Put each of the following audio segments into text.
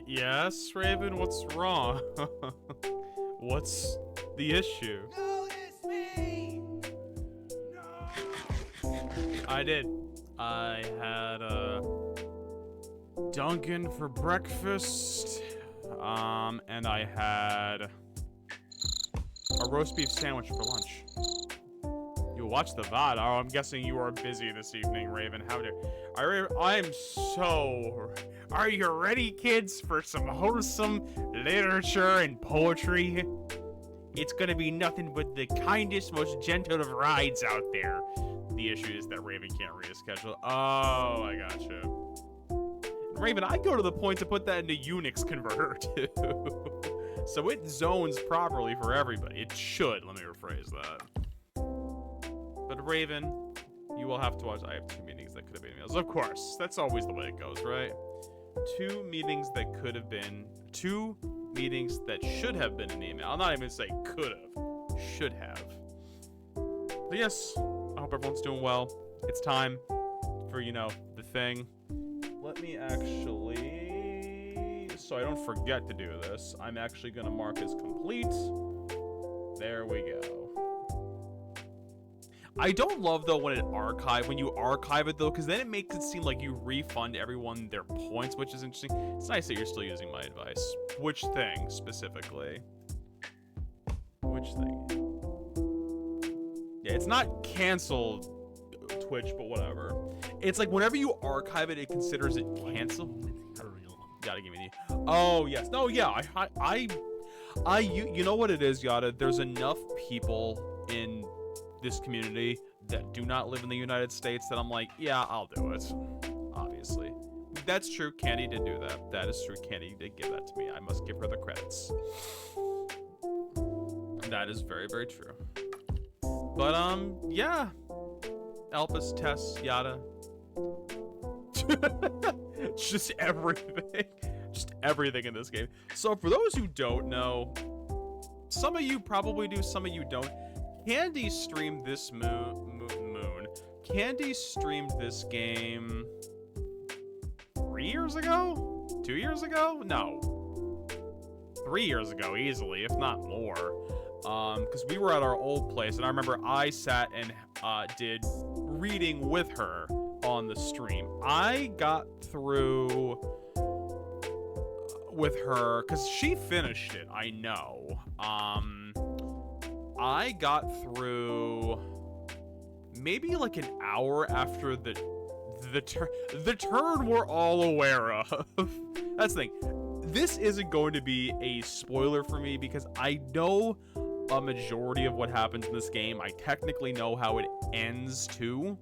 Yes, Raven, what's wrong? What's the issue? Notice me! No! I did. I had Dunkin' for breakfast, and I had a roast beef sandwich for lunch. You watched the VOD. Oh, I'm guessing you are busy this evening, Raven. How dare... I'm so... Are you ready, kids, for some wholesome literature and poetry? It's gonna be nothing but the kindest, most gentle of rides out there. The issue is that Raven can't reschedule. Oh, I gotcha. Raven, I go to the point to put that into Unix converter, too. So it zones properly for everybody. It should, let me rephrase that. But Raven, you will have to watch. I have 2 meetings that could have been emails. Of course, that's always the way it goes, right? 2 meetings that could have been, 2 meetings that should have been an email. I'll not even say could have, should have. But yes, I hope everyone's doing well. It's time for, you know, the thing. Let me actually, so I don't forget to do this, I'm actually gonna mark as complete. There we go. I don't love, though, when you archive it, though, because then it makes it seem like you refund everyone their points, which is interesting. It's nice that you're still using my advice. Which thing, specifically? Which thing? Yeah, it's not canceled, Twitch, but whatever. It's like, whenever you archive it, it considers it canceled. Gotta give me the... Oh, yes. No, yeah, you know what it is, Yada? There's enough people in this community that do not live in the United States that I'm like, yeah, I'll do it. Obviously. That's true. Candy did do that. That is true. Candy did give that to me. I must give her the credits. That is very, very true. But, yeah. Elpis, Tess, Yada. Just everything. Just everything in this game. So, for those who don't know, some of you probably do, some of you don't. Candy streamed this Candy streamed this game 3 years ago? 2 years ago? No. 3 years ago, easily, if not more. Because we were at our old place, and I remember I sat and did reading with her on the stream. I got through with her, because she finished it, I know. I got through maybe like an hour after the turn we're all aware of. That's the thing. This isn't going to be a spoiler for me because I know a majority of what happens in this game. I technically know how it ends too.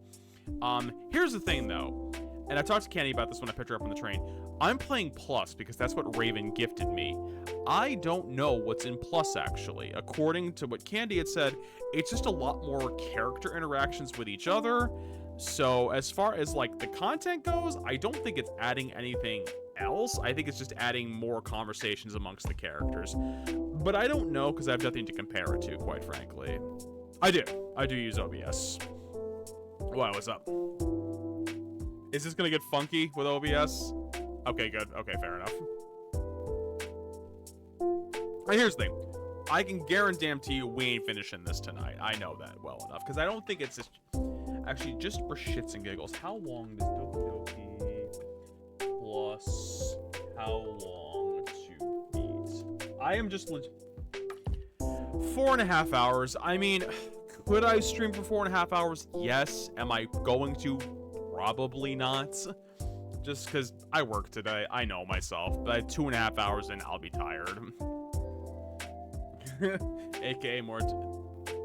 Here's the thing though, and I talked to Candy about this when I picked her up on the train. I'm playing Plus because that's what Raven gifted me. I don't know what's in Plus, actually. According to what Candy had said, it's just a lot more character interactions with each other. So as far as, like, the content goes, I don't think it's adding anything else. I think it's just adding more conversations amongst the characters. But I don't know because I have nothing to compare it to, quite frankly. I do use OBS. Wow, what's up? Is this gonna get funky with OBS? Okay, good. Okay, fair enough. And here's the thing. I can guarantee you we ain't finishing this tonight. I know that well enough. Because I don't think it's just... Actually, just for shits and giggles, how long does Doki plus how long to beat? I am just legit... 4.5 hours. I mean, could I stream for 4.5 hours? Yes. Am I going to? Probably not. Just because I work today. I know myself. But 2.5 hours in, I'll be tired. AKA more...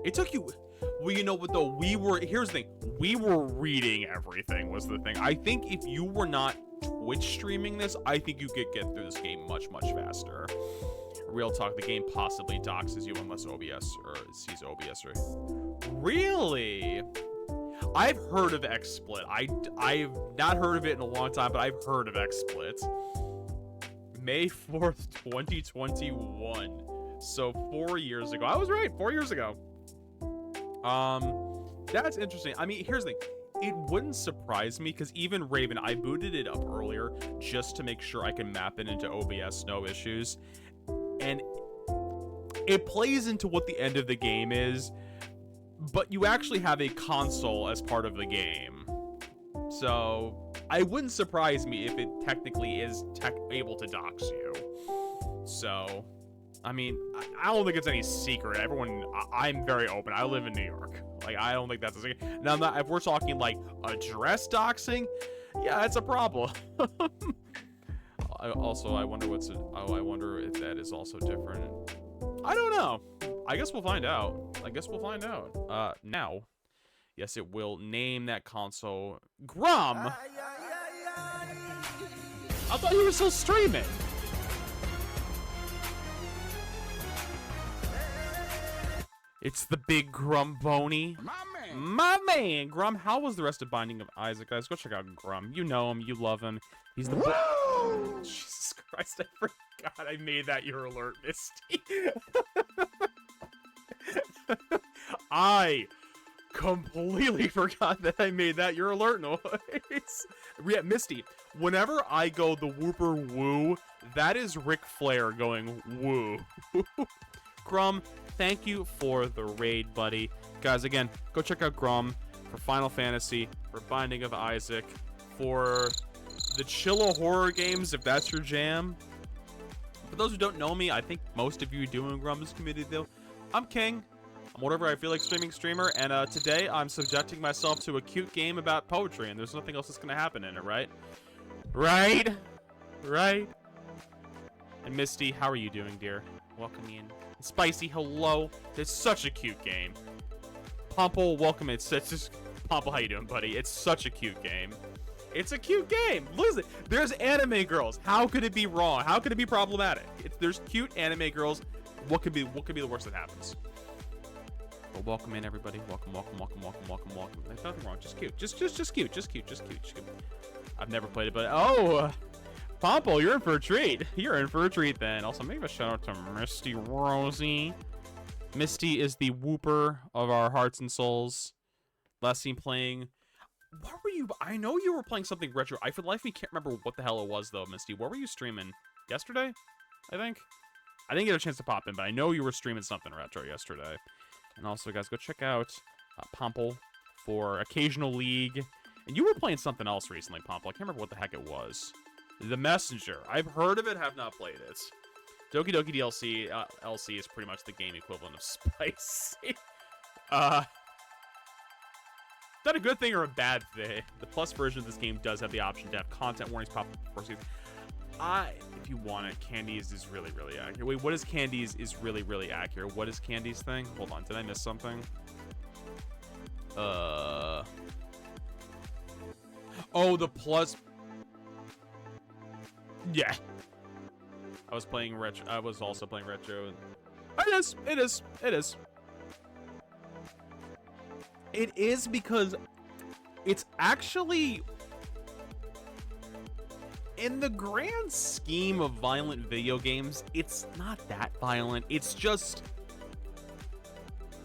It took you... Well, you know what, though? Here's the thing. We were reading everything, was the thing. I think if you were not Twitch streaming this, I think you could get through this game much, much faster. Real talk, the game possibly doxes you unless OBS or sees OBS. Really? I've heard of XSplit. I've not heard of it in a long time, but I've heard of XSplit. May 4th, 2021. So 4 years ago. I was right, 4 years ago. That's interesting. I mean, here's the thing. it wouldn't surprise me, because even Raven, I booted it up earlier just to make sure I can map it into OBS, no issues. And it plays into what the end of the game is, but you actually have a console as part of the game. So, it wouldn't surprise me if it technically is able to dox you. So, I mean, I don't think it's any secret. Everyone, I'm very open. I live in New York. Like, I don't think that's a secret. Now, if we're talking, like, address doxing, yeah, that's a problem. I wonder I wonder if that is also different. I don't know. I guess we'll find out. Now. Yes, it will name that console Grum. I thought you were still streaming. It's the big Grumboni. My man, Grum. How was the rest of Binding of Isaac, guys? Go check out Grum. You know him. You love him. He's the Jesus Christ, I forgot I made that your alert, Misty. I completely forgot that I made that your alert noise. Yeah, Misty, whenever I go the whooper woo, that is Ric Flair going woo. Grum, thank you for the raid, buddy. Guys, again, go check out Grum for Final Fantasy, for Binding of Isaac, for the Chilla horror games, if that's your jam. For those who don't know me, I think most of you do in Grum's community, though. I'm King. I'm whatever I feel like streamer, and today I'm subjecting myself to a cute game about poetry, and there's nothing else that's gonna happen in it, right? Right? And Misty, how are you doing, dear? Welcome in. Spicy, hello. It's such a cute game. Pomple, welcome. It's just Pomple, how you doing, buddy? It's such a cute game. It's a cute game. Listen, there's anime girls. How could it be wrong? How could it be problematic? There's cute anime girls. What could be the worst that happens? But welcome in, everybody. Welcome. There's nothing wrong. Just cute. Just cute. I've never played it, but Pomple, you're in for a treat. You're in for a treat then. Also, maybe a shout out to Misty Rosie. Misty is the whooper of our hearts and souls. Last seen playing. What were you? I know you were playing something retro. I for the life of me can't remember what the hell it was though, Misty. What were you streaming? Yesterday? I think. I didn't get a chance to pop in, but I know you were streaming something retro yesterday. And also, guys, go check out Pomple for Occasional League. And you were playing something else recently, Pomple. I can't remember what the heck it was. The Messenger. I've heard of it, have not played it. Doki Doki DLC LC is pretty much the game equivalent of Spicy. Is that a good thing or a bad thing? The plus version of this game does have the option to have content warnings pop up before season. If you want it, Candy's is really, really accurate. Wait, what is Candy's is really, really accurate? What is Candy's thing? Hold on, did I miss something? Oh, the plus. Yeah. I was playing retro. I was also playing retro. It is because it's actually, in the grand scheme of violent video games, it's not that violent. It's just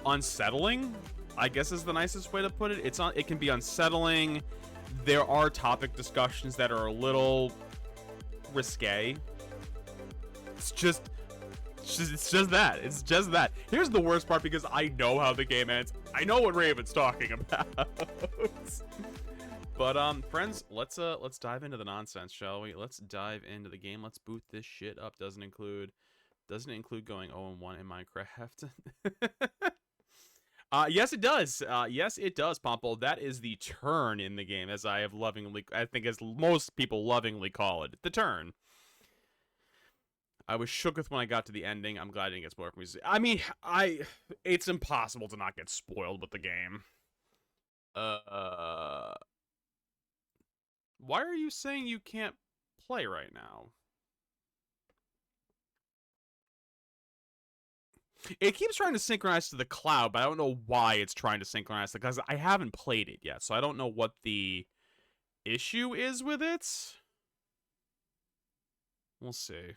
unsettling, I guess is the nicest way to put it. It can be unsettling. There are topic discussions that are a little risque. It's just that. It's just that. Here's the worst part, because I know how the game ends. I know what Raven's talking about. But friends, let's dive into the nonsense, shall we? Let's dive into the game. Let's boot this shit up. Doesn't include going 0-1 in Minecraft. Yes, it does. Yes, it does, Pomple. That is the turn in the game, as I think as most people lovingly call it, the turn. I was shooketh when I got to the ending. I'm glad I didn't get spoiled for me. I mean, it's impossible to not get spoiled with the game. Why are you saying you can't play right now? It keeps trying to synchronize to the cloud, but I don't know why it's trying to synchronize, because I haven't played it yet, so I don't know what the issue is with it. We'll see.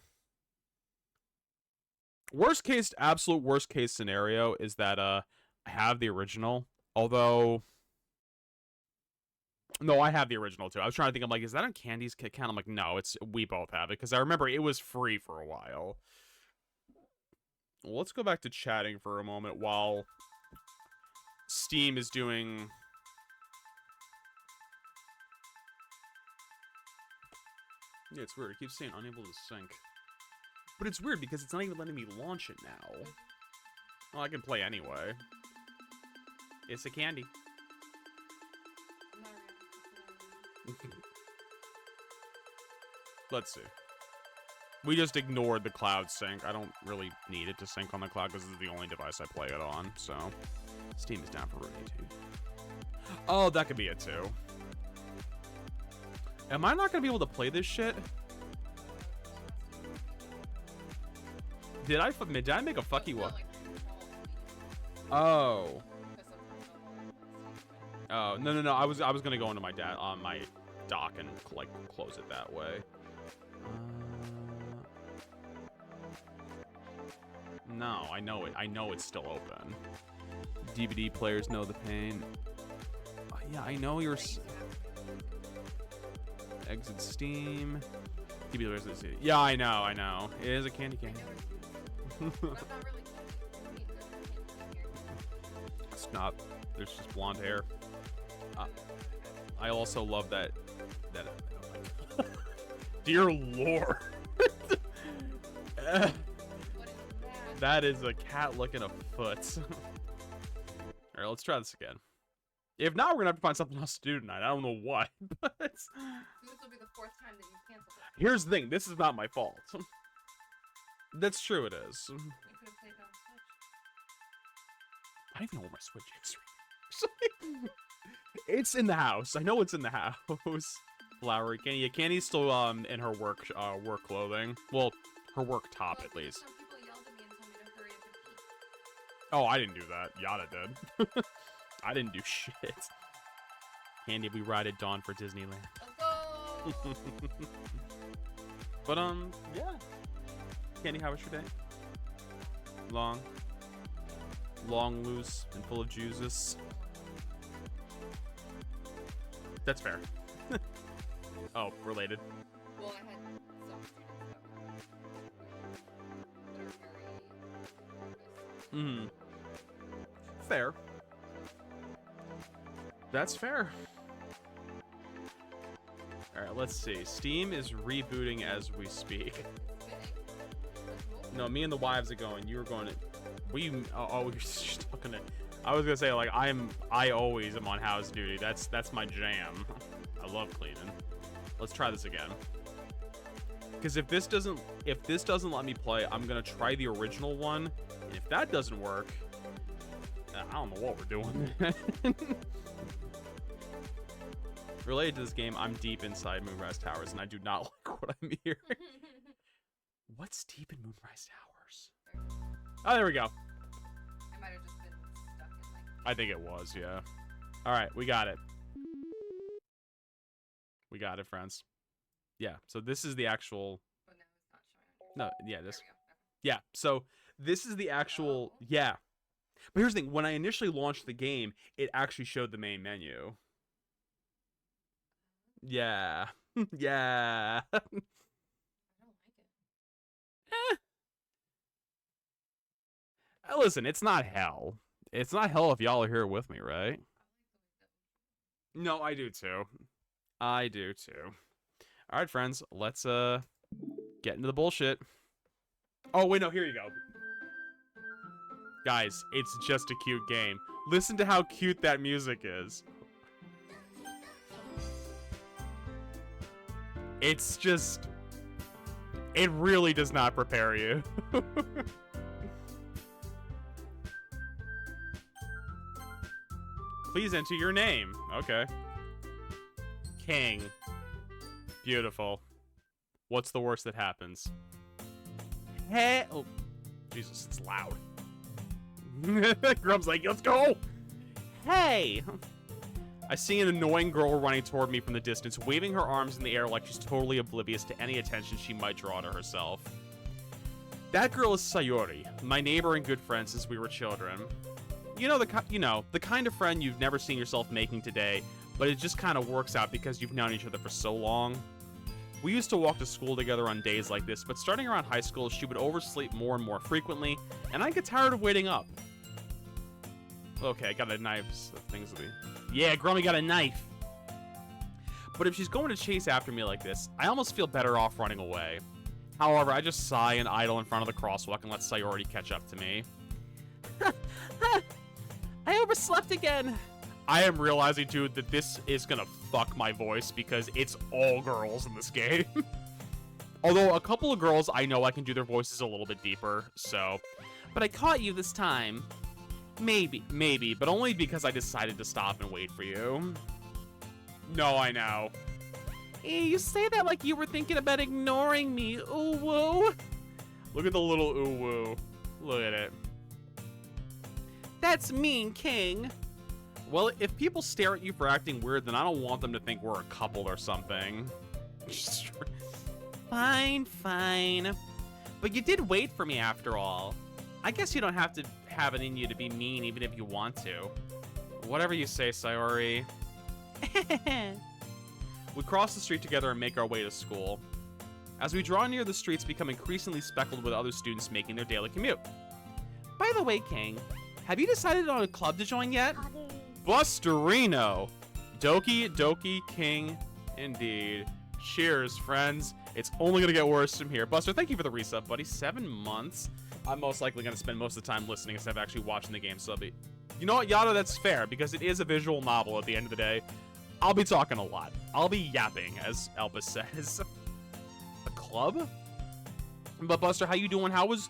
Absolute worst case scenario is that I have the original, although No, I have the original too. I was trying to think. I'm like, is that on Candy's Kit Kat? I'm like, no, we both have it because I remember it was free for a while. Well, let's go back to chatting for a moment while Steam is doing. Yeah, it's weird. It keeps saying unable to sync. But it's weird because it's not even letting me launch it now. Well, I can play anyway. It's a candy. Let's see. We just ignored the cloud sync. I don't really need it to sync on the cloud because this is the only device I play it on. So, Steam is down for Rooney too. Oh, that could be it too. Am I not gonna be able to play this shit? Did I make a fucky what? Oh. Oh, no. I was gonna go into my my dock and like close it that way. No, I know it. I know it's still open. DVD players know the pain. Yeah, I know you're. Exit Steam. DVD players. Yeah, I know. It is a candy cane. It's not. There's just blonde hair. I also love that. Dear Lord. That is a cat looking a foot. Alright, let's try this again. If not, we're gonna have to find something else to do tonight. I don't know what, but this will be the 4th time that you canceled it. Here's the thing, this is not my fault. That's true, it is. You could have played it on Switch. I don't even know where my Switch is. It's in the house. I know it's in the house. Flowery Candy. Yeah, Candy's still in her work clothing. Well, her work top at least. Some people yelled at me and told me to hurry up and eat. Oh, I didn't do that. Yada did. I didn't do shit. Candy, we ride at dawn for Disneyland. Let's go! But yeah. Candy, how was your day? Long, loose, and full of juices. That's fair. Oh, related. Well, I had some students that were very nervous. Fair. That's fair. Alright, let's see. Steam is rebooting as we speak. No, me and the wives are going. You were going to... you're still gonna... I was gonna say, like, I always am on house duty. That's my jam. I love cleaning. Let's try this again. Because if this doesn't let me play, I'm gonna try the original one. And if that doesn't work, I don't know what we're doing. Related to this game, I'm deep inside Moonrise Towers, and I do not like what I'm hearing. What's deep in Moonrise Towers? Oh, there we go. I might have just been stuck in like... I think it was, yeah. Alright, we got it. We got it, friends. Yeah, so this is the actual... But now it's not showing. No, yeah, this... There we go. Yeah, so this is the actual... Oh. Yeah. But here's the thing. When I initially launched the game, it actually showed the main menu. Yeah. Yeah. I don't like it. Listen, it's not hell. It's not hell if y'all are here with me, right? No, I do too. I do too. All right, friends, let's get into the bullshit. Oh, wait, no, here you go. Guys, it's just a cute game. Listen to how cute that music is. It's just... It really does not prepare you. Please enter your name. Okay. King. Beautiful. What's the worst that happens? Hey. Oh, Jesus, it's loud. Grub's like, let's go. Hey. I see an annoying girl running toward me from the distance, waving her arms in the air like she's totally oblivious to any attention she might draw to herself. That girl is Sayori, my neighbor and good friend since we were children. You know the kind of friend you've never seen yourself making today, but it just kind of works out because you've known each other for so long. We used to walk to school together on days like this, but starting around high school, she would oversleep more and more frequently, and I'd get tired of waiting up. Okay, I got a knife, so things will be... Yeah, Grummy got a knife! But if she's going to chase after me like this, I almost feel better off running away. However, I just sigh and idle in front of the crosswalk and let Sayori catch up to me. I overslept again! I am realizing, dude, that this is gonna fuck my voice because it's all girls in this game. Although, a couple of girls, I know I can do their voices a little bit deeper, so... But I caught you this time. Maybe, but only because I decided to stop and wait for you. No, I know. You say that like you were thinking about ignoring me, ooh woo. Look at the little ooh woo. Look at it. That's mean, King. Well, if people stare at you for acting weird, then I don't want them to think we're a couple or something. Fine. But you did wait for me after all. I guess you don't have to have it in you to be mean even if you want to. Whatever you say, Sayori. We cross the street together and make our way to school. As we draw near, the streets become increasingly speckled with other students making their daily commute. By the way, King, have you decided on a club to join yet? Busterino! Doki King, indeed. Cheers, friends. It's only gonna get worse from here. Buster, thank you for the resub, buddy. 7 months. I'm most likely gonna spend most of the time listening instead of actually watching the game, so you know what, Yada, that's fair, because it is a visual novel at the end of the day. I'll be talking a lot. I'll be yapping, as Elvis says. A club? But Buster, how you doing? How was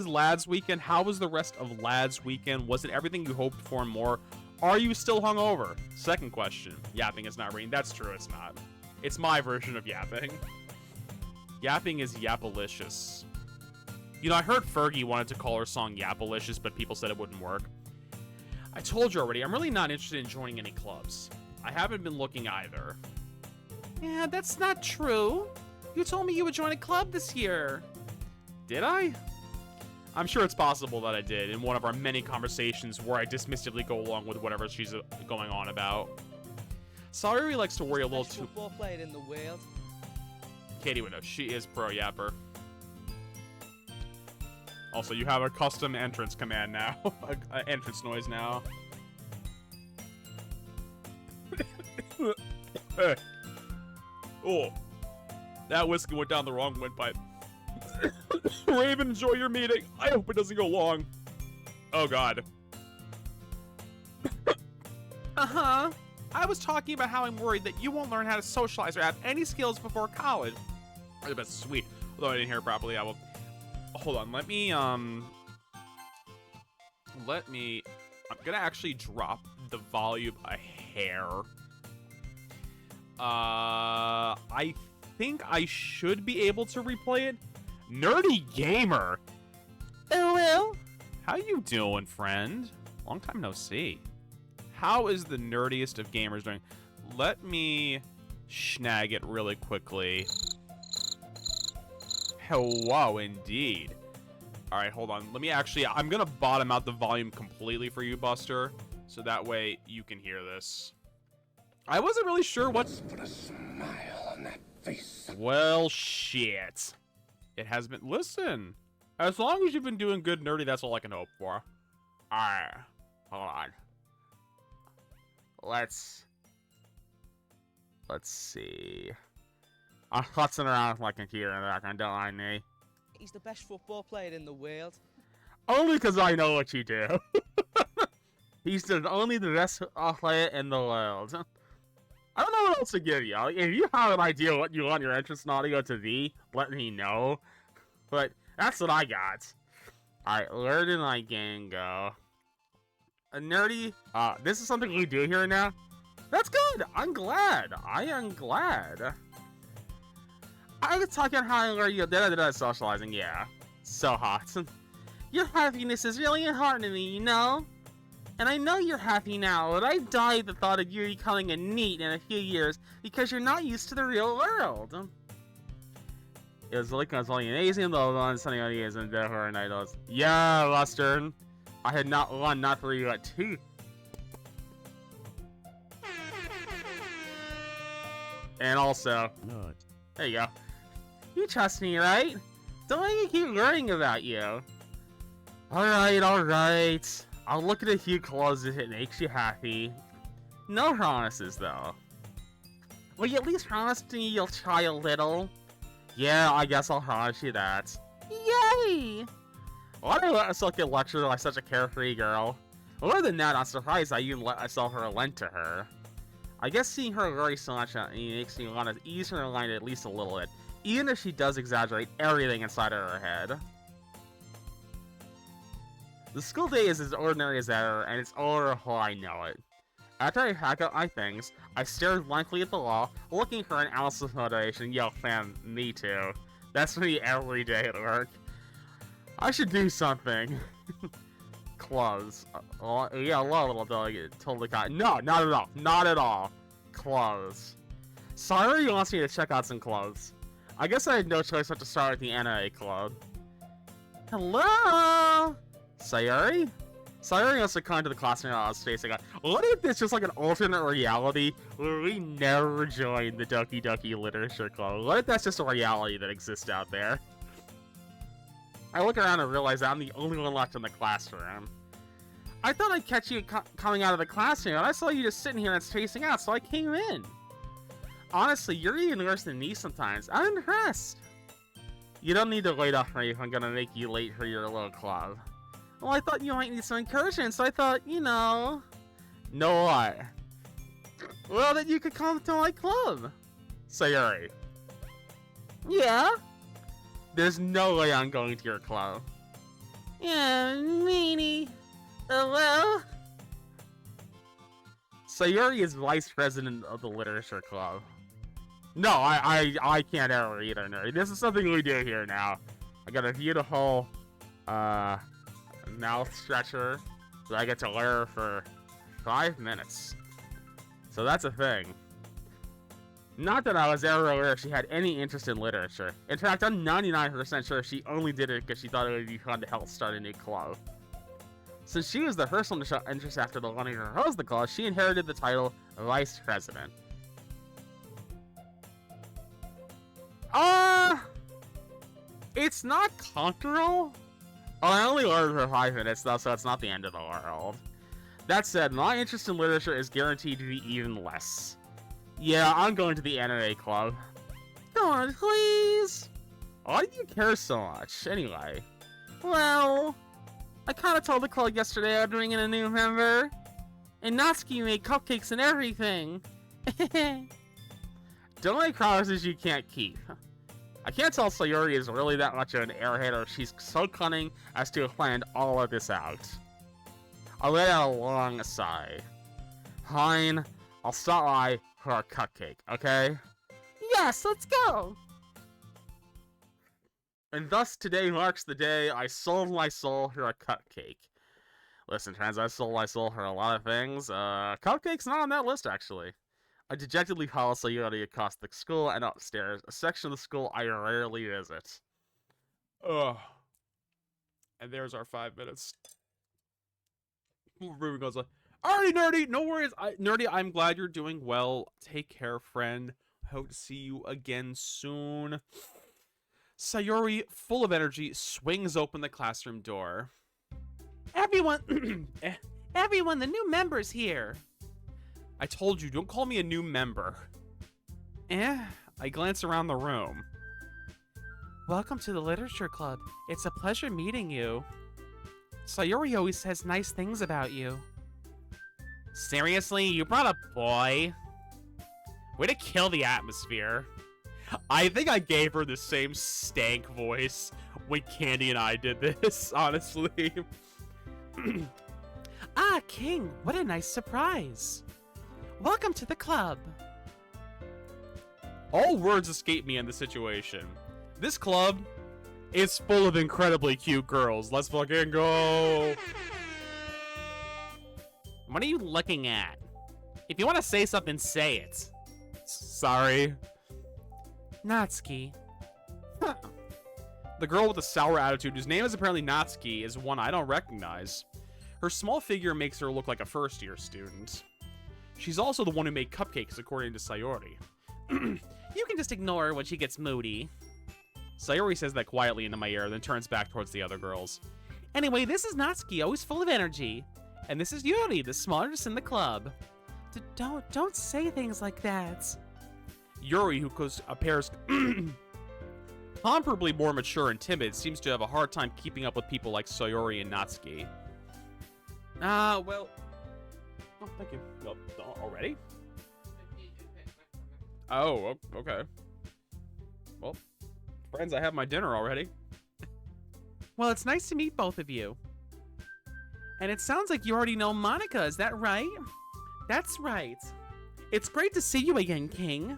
Lads Weekend? How was the rest of Lads Weekend? Was it everything you hoped for and more? Are you still hungover? Second question. Yapping is not reading. That's true, it's not. It's my version of yapping. Yapping is yapalicious. You know, I heard Fergie wanted to call her song Yapalicious, but people said it wouldn't work. I told you already, I'm really not interested in joining any clubs. I haven't been looking either. Yeah, that's not true. You told me you would join a club this year. Did I? I'm sure it's possible that I did in one of our many conversations where I dismissively go along with whatever she's going on about. Sayori likes to worry a little too... in the world. Katie would know. She is pro yapper. Also, you have a custom entrance command now. An entrance noise now. Hey. Oh. That whiskey went down the wrong windpipe. Raven, enjoy your meeting. I hope it doesn't go long. Oh, God. Uh-huh. I was talking about how I'm worried that you won't learn how to socialize or have any skills before college. That's sweet. Although I didn't hear it properly, I will... Hold on, let me, I'm gonna actually drop the volume a hair. I think I should be able to replay it. Nerdy Gamer! Oh, well. How you doing, friend? Long time no see. How is the nerdiest of gamers doing? Let me snag it really quickly. Hello, indeed. All right, hold on. Let me actually... I'm going to bottom out the volume completely for you, Buster, so that way you can hear this. I wasn't really sure what... Put a smile on that face. Well, shit. It has been... Listen. As long as you've been doing good nerdy, that's all I can hope for. All right. Hold on. Let's see. I'm futzing around with my computer in the background, don't mind me. He's the best football player in the world. Only because I know what you do. He's only the best player in the world. I don't know what else to give you. If you have an idea what you want your entrance audio to be, let me know. But that's what I got. Alright, where did my game go? A nerdy? This is something we do here now? That's good! I'm glad! I am glad. I was talking about how you're socializing, yeah. So hot. Your happiness is really important to me, you know? And I know you're happy now, but I die at the thought of you becoming a NEET in a few years because you're not used to the real world. It was like amazing though on Sunny ideas and different idols. Yeah, Buster. I had not one, not three, but two. And also, there you go. You trust me, right? Don't let me keep worrying about you. Alright, alright. I'll look at a few clothes if it makes you happy. No promises, though. Will you at least promise me you'll try a little? Yeah, I guess I'll promise you that. Yay! Why did I let myself get lectured by such a carefree girl? More than that, I'm surprised I even let myself relent to her. I guess seeing her worry so much at me makes me want to ease her mind at least a little bit, even if she does exaggerate everything inside of her head. The school day is as ordinary as ever, and it's over before I know it. After I pack up my things, I stare blankly at the wall, looking for an ounce of motivation. Yo, fam, me too. That's me every day at work. I should do something. Clothes. Yeah, little delegate totally got. No, not at all. Not at all. Clothes. Sayori wants me to check out some clothes. I guess I had no choice but to start with the anime club. Hello? Sayori? Sayori wants to come to the classroom I was facing. What if it's just like an alternate reality where we never joined the Doki Doki Literature Club? What if that's just a reality that exists out there? I look around and realize I'm the only one left in the classroom. I thought I'd catch you coming out of the classroom, and I saw you just sitting here and spacing out, so I came in. Honestly, you're even worse than me sometimes. I'm impressed. You don't need to wait up for me if I'm gonna make you late for your little club. Well, I thought you might need some encouragement, so I thought, you know... Know what? Well, that you could come to my club. Sayori. Yeah? There's no way I'm going to your club. Yeah, meanie. Well... Sayori is vice president of the literature club. No, I can't ever either, nerd. This is something we do here now. I got a beautiful, mouth stretcher that I get to wear for 5 minutes. So that's a thing. Not that I was ever aware she had any interest in literature. In fact, I'm 99% sure she only did it because she thought it would be fun to help start a new club. Since she was the first one to show interest after the one who proposed the club, she inherited the title Vice President. It's not conquerable. I only learned for 5 minutes though, so it's not the end of the world. That said, my interest in literature is guaranteed to be even less. Yeah, I'm going to the anime club. Come on, please. Why do you care so much, anyway? Well, I kind of told the club yesterday I'd bring in a new member. And Natsuki made cupcakes and everything. Don't make promises you can't keep. I can't tell Sayori is really that much of an airhead or she's so cunning as to have planned all of this out. I let out a long sigh. Fine, I'll stop by for a cupcake, okay? Yes, let's go! And thus today marks the day I sold my soul for a cupcake. Listen, friends, I sold my soul for a lot of things. Cupcake's not on that list, actually. I dejectedly follow Sayori across the school and upstairs, a section of the school I rarely visit. Ugh. And there's our 5 minutes. Ruben goes like, alrighty, Nerdy, no worries. Nerdy, I'm glad you're doing well. Take care, friend. Hope to see you again soon. Sayori, full of energy, swings open the classroom door. Everyone, everyone, the new member's here. I told you, don't call me a new member. I glance around the room. Welcome to the Literature Club. It's a pleasure meeting you. Sayori always says nice things about you. Seriously? You brought a boy? Way to kill the atmosphere. I think I gave her the same stank voice when Candy and I did this, honestly. Ah, King, what a nice surprise. Welcome to the club. All words escape me in the situation. This club is full of incredibly cute girls. Let's fucking go. What are you looking at? If you want to say something, say it. Sorry. Natsuki. Huh. The girl with the sour attitude, whose name is apparently Natsuki, is one I don't recognize. Her small figure makes her look like a first-year student. She's also the one who made cupcakes, according to Sayori. You can just ignore her when she gets moody. Sayori says that quietly into my ear, then turns back towards the other girls. Anyway, this is Natsuki, always full of energy. And this is Yuri, the smartest in the club. Don't say things like that. Yuri, who appears comparably more mature and timid, seems to have a hard time keeping up with people like Sayori and Natsuki. Well... Oh, thank you. Oh, already? Oh, okay. Well, friends, I have my dinner already. Well, it's nice to meet both of you. And it sounds like you already know Monica, is that right? That's right. It's great to see you again, King.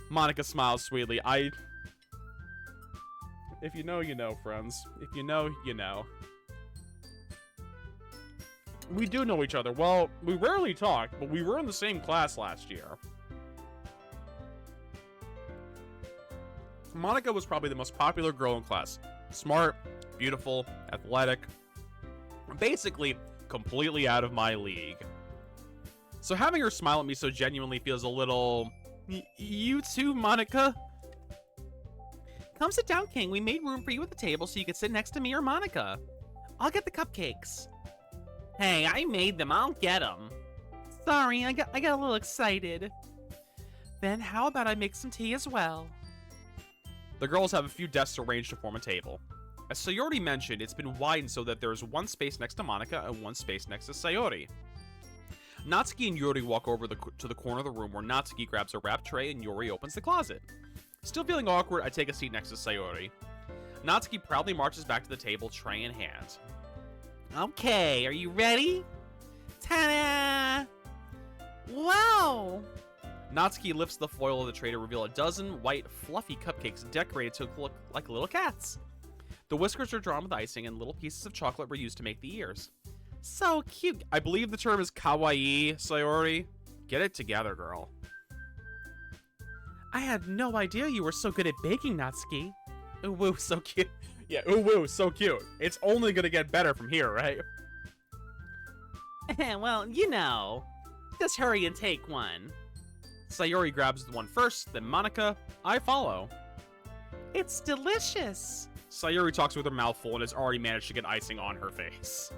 Monica smiles sweetly. If you know, you know, friends. If you know, you know. We do know each other. Well, we rarely talk, but we were in the same class last year. Monica was probably the most popular girl in class. Smart, beautiful, athletic. Basically, completely out of my league. So having her smile at me so genuinely feels a little... You too, Monica? Come sit down, King. We made room for you at the table so you could sit next to me or Monica. I'll get the cupcakes. Hey, I made them. I'll get them. Sorry, I got a little excited. Then how about I make some tea as well? The girls have a few desks arranged to form a table. As Sayori mentioned, it's been widened so that there is one space next to Monica and one space next to Sayori. Natsuki and Yuri walk over to the corner of the room where Natsuki grabs a wrapped tray and Yuri opens the closet. Still feeling awkward, I take a seat next to Sayori. Natsuki proudly marches back to the table, tray in hand. Okay, are you ready? Ta-da! Wow! Natsuki lifts the foil of the tray to reveal a dozen white, fluffy cupcakes decorated to look like little cats. The whiskers are drawn with icing, and little pieces of chocolate were used to make the ears. So cute. I believe the term is kawaii, Sayori. Get it together, girl. I had no idea you were so good at baking, Natsuki. Ooh, woo, so cute. Yeah, ooh, woo, so cute. It's only gonna get better from here, right? Well, you know. Just hurry and take one. Sayori grabs the one first, then Monica. I follow. It's delicious. Sayori talks with her mouth full and has already managed to get icing on her face.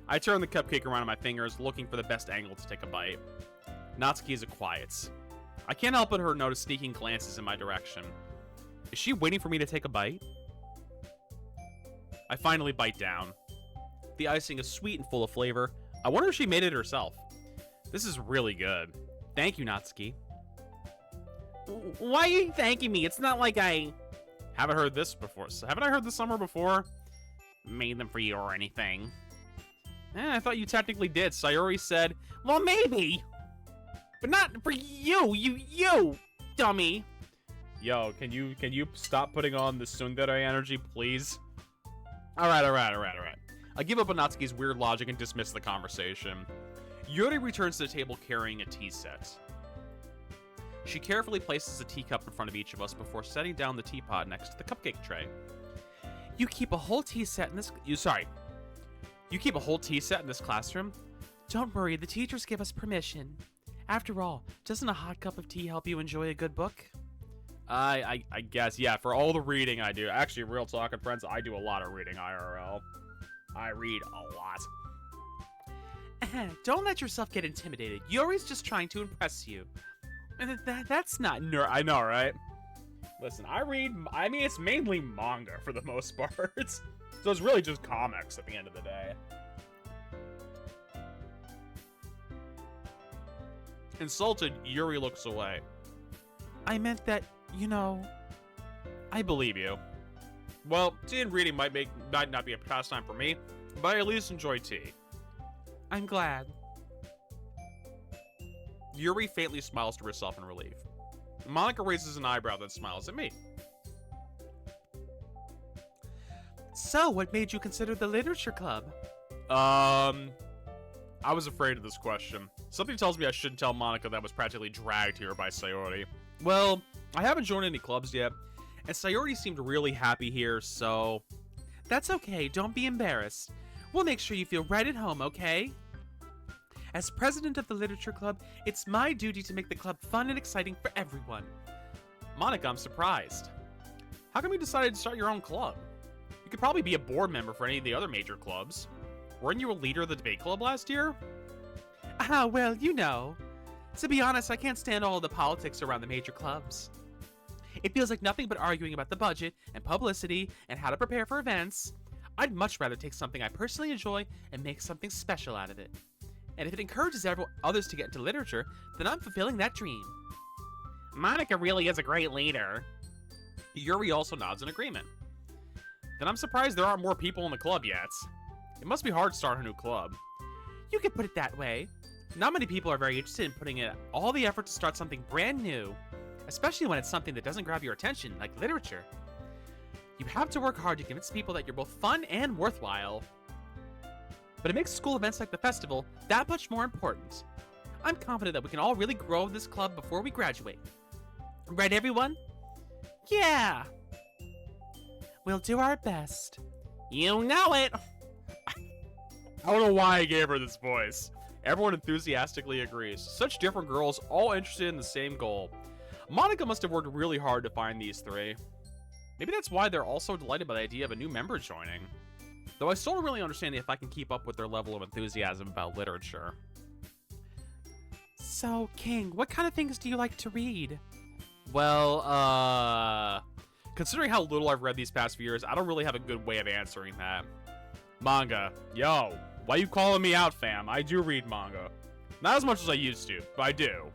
I turn the cupcake around on my fingers, looking for the best angle to take a bite. Natsuki is quiet. I can't help but her notice sneaking glances in my direction. Is she waiting for me to take a bite? I finally bite down. The icing is sweet and full of flavor. I wonder if she made it herself. This is really good. Thank you, Natsuki. Why are you thanking me? It's not like I... Haven't heard this before. Haven't I heard this somewhere before? Made them for you or anything. I thought you technically did. Sayori said, well, maybe. But not for you, you dummy. Yo, can you stop putting on the tsundere energy, please? Alright. I give up on Natsuki's weird logic and dismiss the conversation. Yuri returns to the table carrying a tea set. She carefully places a teacup in front of each of us before setting down the teapot next to the cupcake tray. You keep a whole tea set in this... You keep a whole tea set in this classroom? Don't worry, the teachers give us permission. After all, doesn't a hot cup of tea help you enjoy a good book? I guess, yeah, for all the reading I do. Actually, real talking, friends, I do a lot of reading IRL. I read a lot. Don't let yourself get intimidated. Yuri's just trying to impress you. That's not I know, right? Listen, I mean, it's mainly manga for the most part. So it's really just comics at the end of the day. Insulted, Yuri looks away. I meant that, you know... I believe you. Well, tea and reading might not be a pastime for me, but I at least enjoy tea. I'm glad. Yuri faintly smiles to herself in relief. Monica raises an eyebrow then smiles at me. So, what made you consider the literature club? I was afraid of this question. Something tells me I shouldn't tell Monica that I was practically dragged here by Sayori. Well, I haven't joined any clubs yet, and Sayori seemed really happy here, so... That's okay, don't be embarrassed. We'll make sure you feel right at home, okay? As president of the Literature Club, it's my duty to make the club fun and exciting for everyone. Monica, I'm surprised. How come you decided to start your own club? You could probably be a board member for any of the other major clubs. Weren't you a leader of the debate club last year? Ah, well, you know. To be honest, I can't stand all of the politics around the major clubs. It feels like nothing but arguing about the budget and publicity and how to prepare for events. I'd much rather take something I personally enjoy and make something special out of it. And if it encourages others to get into literature, then I'm fulfilling that dream. Monica really is a great leader. Yuri also nods in agreement. Then I'm surprised there aren't more people in the club yet. It must be hard to start a new club. You could put it that way. Not many people are very interested in putting in all the effort to start something brand new, especially when it's something that doesn't grab your attention, like literature. You have to work hard to convince people that you're both fun and worthwhile. But it makes school events like the festival that much more important. I'm confident that we can all really grow this club before we graduate. Right, everyone? Yeah! We'll do our best. You know it! I don't know why I gave her this voice. Everyone enthusiastically agrees. Such different girls, all interested in the same goal. Monica must have worked really hard to find these three. Maybe that's why they're all so delighted by the idea of a new member joining. Though I still don't really understand if I can keep up with their level of enthusiasm about literature. So, King, what kind of things do you like to read? Well, considering how little I've read these past few years, I don't really have a good way of answering that. Manga. Yo, why you calling me out, fam? I do read manga. Not as much as I used to, but I do.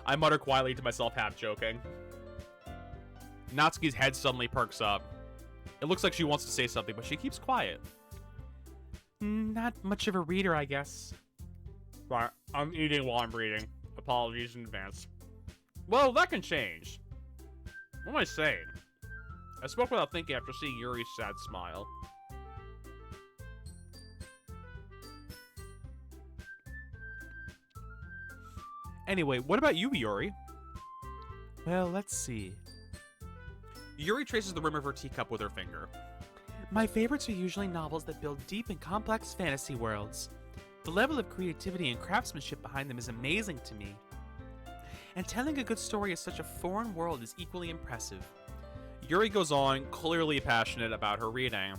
I mutter quietly to myself, half joking. Natsuki's head suddenly perks up. It looks like she wants to say something, but she keeps quiet. Not much of a reader, I guess. Right, I'm eating while I'm reading. Apologies in advance. Well, that can change. What am I saying? I spoke without thinking after seeing Yuri's sad smile. Anyway, what about you, Yuri? Well, let's see. Yuri traces the rim of her teacup with her finger. My favorites are usually novels that build deep and complex fantasy worlds. The level of creativity and craftsmanship behind them is amazing to me. And telling a good story of such a foreign world is equally impressive. Yuri goes on, clearly passionate about her reading.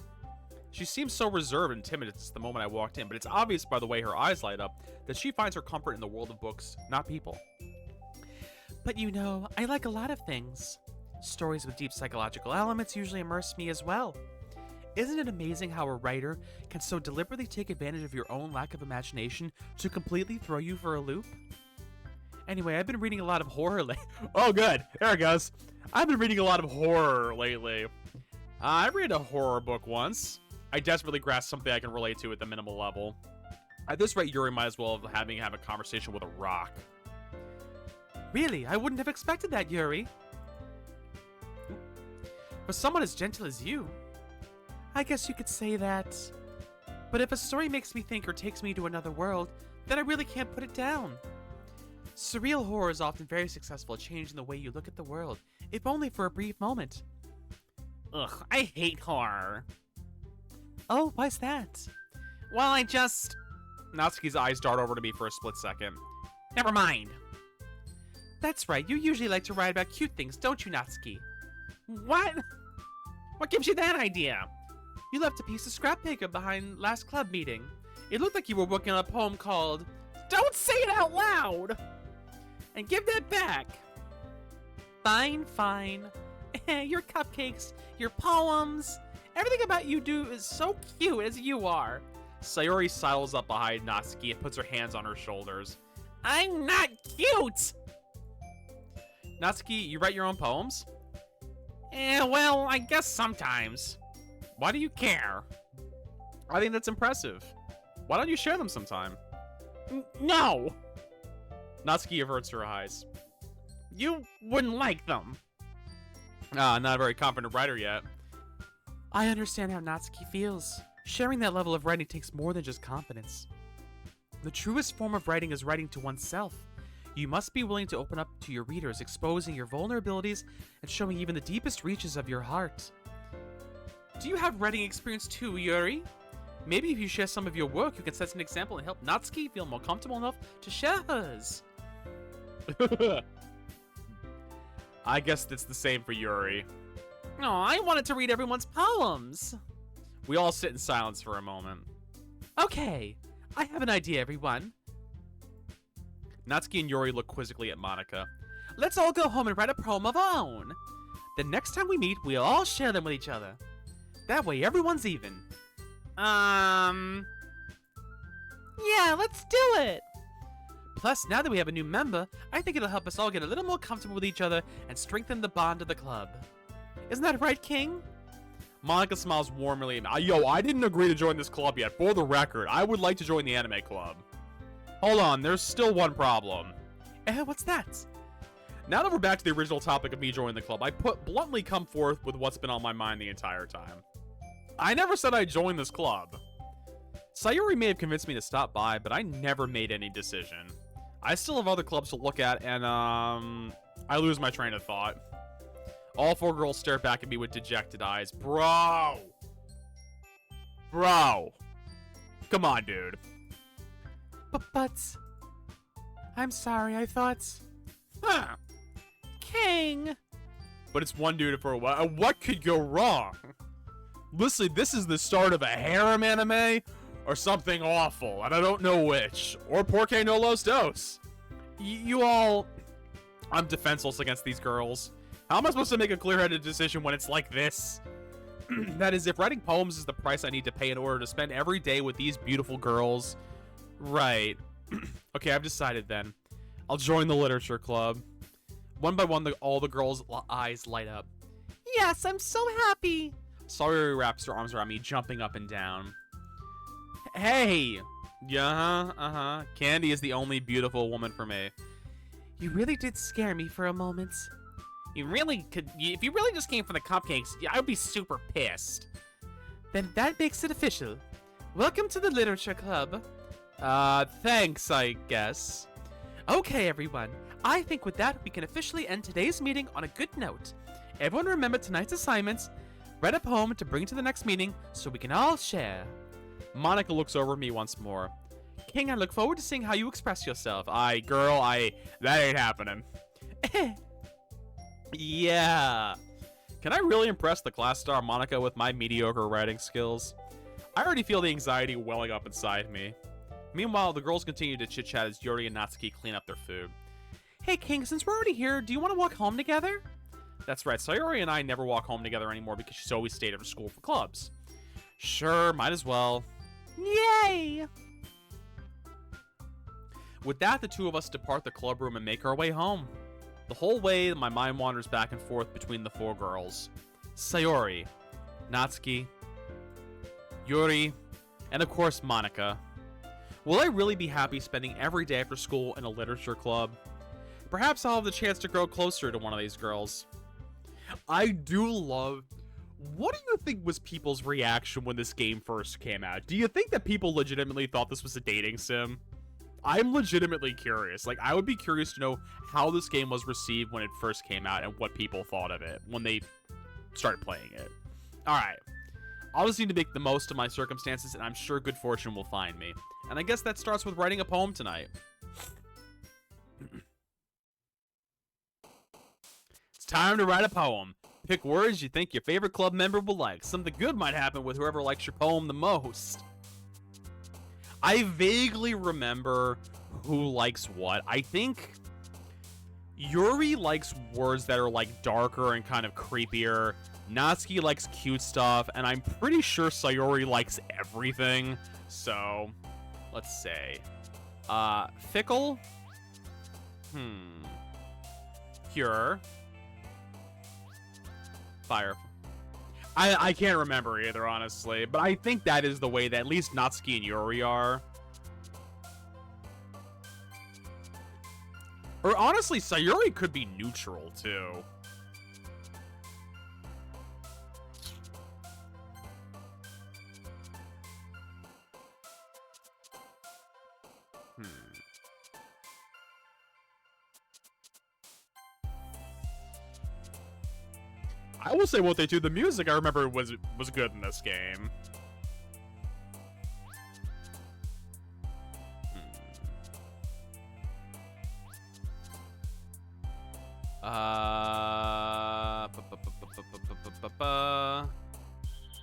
She seems so reserved and timid since the moment I walked in, but it's obvious by the way her eyes light up that she finds her comfort in the world of books, not people. But you know, I like a lot of things. Stories with deep psychological elements usually immerse me as well. Isn't it amazing how a writer can so deliberately take advantage of your own lack of imagination to completely throw you for a loop? Anyway, I've been reading a lot of horror lately. Oh, good. There it goes. I've been reading a lot of horror lately. I read a horror book once. I desperately grasped something I can relate to at the minimal level. At this rate, Yuri might as well have a conversation with a rock. Really? I wouldn't have expected that, Yuri. For someone as gentle as you. I guess you could say that. But if a story makes me think or takes me to another world, then I really can't put it down. Surreal horror is often very successful at changing the way you look at the world, if only for a brief moment. Ugh, I hate horror. Oh, why's that? Well, Natsuki's eyes dart over to me for a split second. Never mind. That's right, you usually like to write about cute things, don't you, Natsuki? What? What gives you that idea? You left a piece of scrap paper behind last club meeting. It looked like you were working on a poem called Don't Say It Out Loud! And give that back. Fine, fine. Your cupcakes, your poems, everything about you do is so cute as you are. Sayori sidles up behind Natsuki and puts her hands on her shoulders. I'm not cute! Natsuki, you write your own poems? Well, I guess sometimes. Why do you care? I think that's impressive. Why don't you share them sometime? No! Natsuki averts her eyes. You wouldn't like them. Not a very confident writer yet. I understand how Natsuki feels. Sharing that level of writing takes more than just confidence. The truest form of writing is writing to oneself. You must be willing to open up to your readers, exposing your vulnerabilities and showing even the deepest reaches of your heart. Do you have writing experience too, Yuri? Maybe if you share some of your work, you can set an example and help Natsuki feel more comfortable enough to share hers. I guess it's the same for Yuri. No, I wanted to read everyone's poems. We all sit in silence for a moment. Okay, I have an idea, everyone. Natsuki and Yuri look quizzically at Monica. Let's all go home and write a poem of our own. The next time we meet, we'll all share them with each other. That way, everyone's even. Yeah, let's do it. Plus, now that we have a new member, I think it'll help us all get a little more comfortable with each other and strengthen the bond of the club. Isn't that right, King? Monica smiles warmly. Yo, I didn't agree to join this club yet. For the record, I would like to join the anime club. Hold on, there's still one problem. What's that? Now that we're back to the original topic of me joining the club, I bluntly come forth with what's been on my mind the entire time. I never said I'd join this club. Sayuri may have convinced me to stop by, but I never made any decision. I still have other clubs to look at, and, I lose my train of thought. All four girls stare back at me with dejected eyes. Bro! Come on, dude. But... I'm sorry, I thought... Huh. King! But it's one dude for a while. What could go wrong? Listen, this is the start of a harem anime or something awful, and I don't know which. Or Porque no los dos. You all... I'm defenseless against these girls. How am I supposed to make a clear-headed decision when it's like this? That is, if writing poems is the price I need to pay in order to spend every day with these beautiful girls. Right. Okay, I've decided then. I'll join the literature club. One by one, all the girls' eyes light up. Yes, I'm so happy. Sayuri wraps her arms around me, jumping up and down. Hey! Yeah, Candy is the only beautiful woman for me. You really did scare me for a moment. You really could... If you really just came for the cupcakes, I would be super pissed. Then that makes it official. Welcome to the literature club. Thanks, I guess. Okay, everyone. I think with that, we can officially end today's meeting on a good note. Everyone remember tonight's assignments. Read a poem to bring to the next meeting so we can all share. Monica looks over at me once more. King, I look forward to seeing how you express yourself. That ain't happening. Yeah. Can I really impress the class star Monica with my mediocre writing skills? I already feel the anxiety welling up inside me. Meanwhile, the girls continue to chit-chat as Yuri and Natsuki clean up their food. Hey, King, since we're already here, do you want to walk home together? That's right, Sayuri and I never walk home together anymore because she's always stayed after school for clubs. Sure, might as well. Yay! With that, the two of us depart the club room and make our way home. The whole way, my mind wanders back and forth between the four girls. Sayuri, Natsuki, Yuri, and of course, Monica. Will I really be happy spending every day after school in a literature club? Perhaps I'll have the chance to grow closer to one of these girls. I do love... What do you think was people's reaction when this game first came out? Do you think that people legitimately thought this was a dating sim? I'm legitimately curious. Like, I would be curious to know how this game was received when it first came out and what people thought of it when they started playing it. Alright. I'll just need to make the most of my circumstances, and I'm sure good fortune will find me. And I guess that starts with writing a poem tonight. It's time to write a poem. Pick words you think your favorite club member will like. Something good might happen with whoever likes your poem the most. I vaguely remember who likes what. I think Yuri likes words that are like darker and kind of creepier. Natsuki likes cute stuff, and I'm pretty sure Sayuri likes everything. So, let's say, fickle, pure, fire. I can't remember either, honestly, but I think that is the way that at least Natsuki and Yuri are. Or honestly, Sayuri could be neutral, too. I will say what they do. The music I remember was good in this game.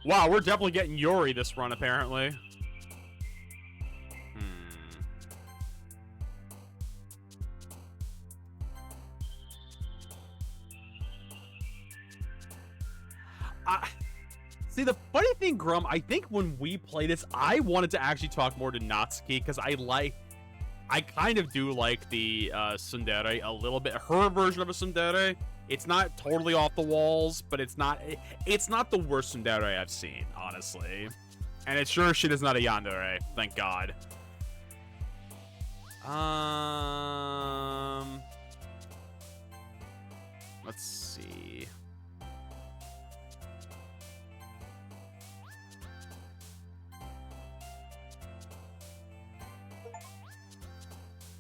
Wow, we're definitely getting Yuri this run, apparently. See, the funny thing, Grum, I think when we play this, I wanted to actually talk more to Natsuki, because I kind of do like the tsundere a little bit. Her version of a tsundere. It's not totally off the walls, but it's not the worst tsundere I've seen, honestly. And it sure shit is not a yandere, thank God. Let's see.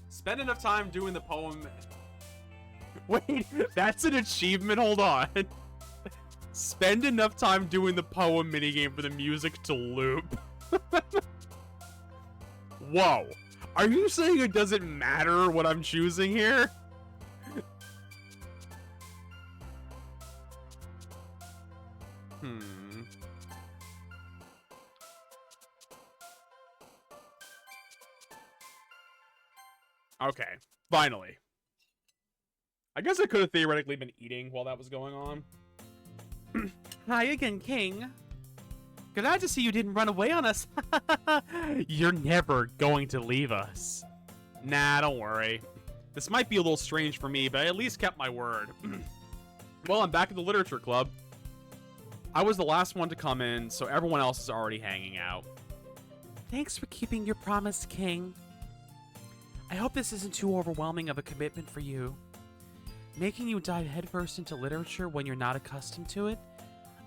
Spend enough time doing the poem. Wait, that's an achievement? Hold on. Spend enough time doing the poem minigame for the music to loop. Whoa. Are you saying it doesn't matter what I'm choosing here? Okay, finally. I guess I could have theoretically been eating while that was going on. Hi again, King. Glad to see you didn't run away on us. You're never going to leave us. Nah, don't worry. This might be a little strange for me, but I at least kept my word. Well, I'm back at the literature club. I was the last one to come in, so everyone else is already hanging out. Thanks for keeping your promise, King. I hope this isn't too overwhelming of a commitment for you. Making you dive headfirst into literature when you're not accustomed to it?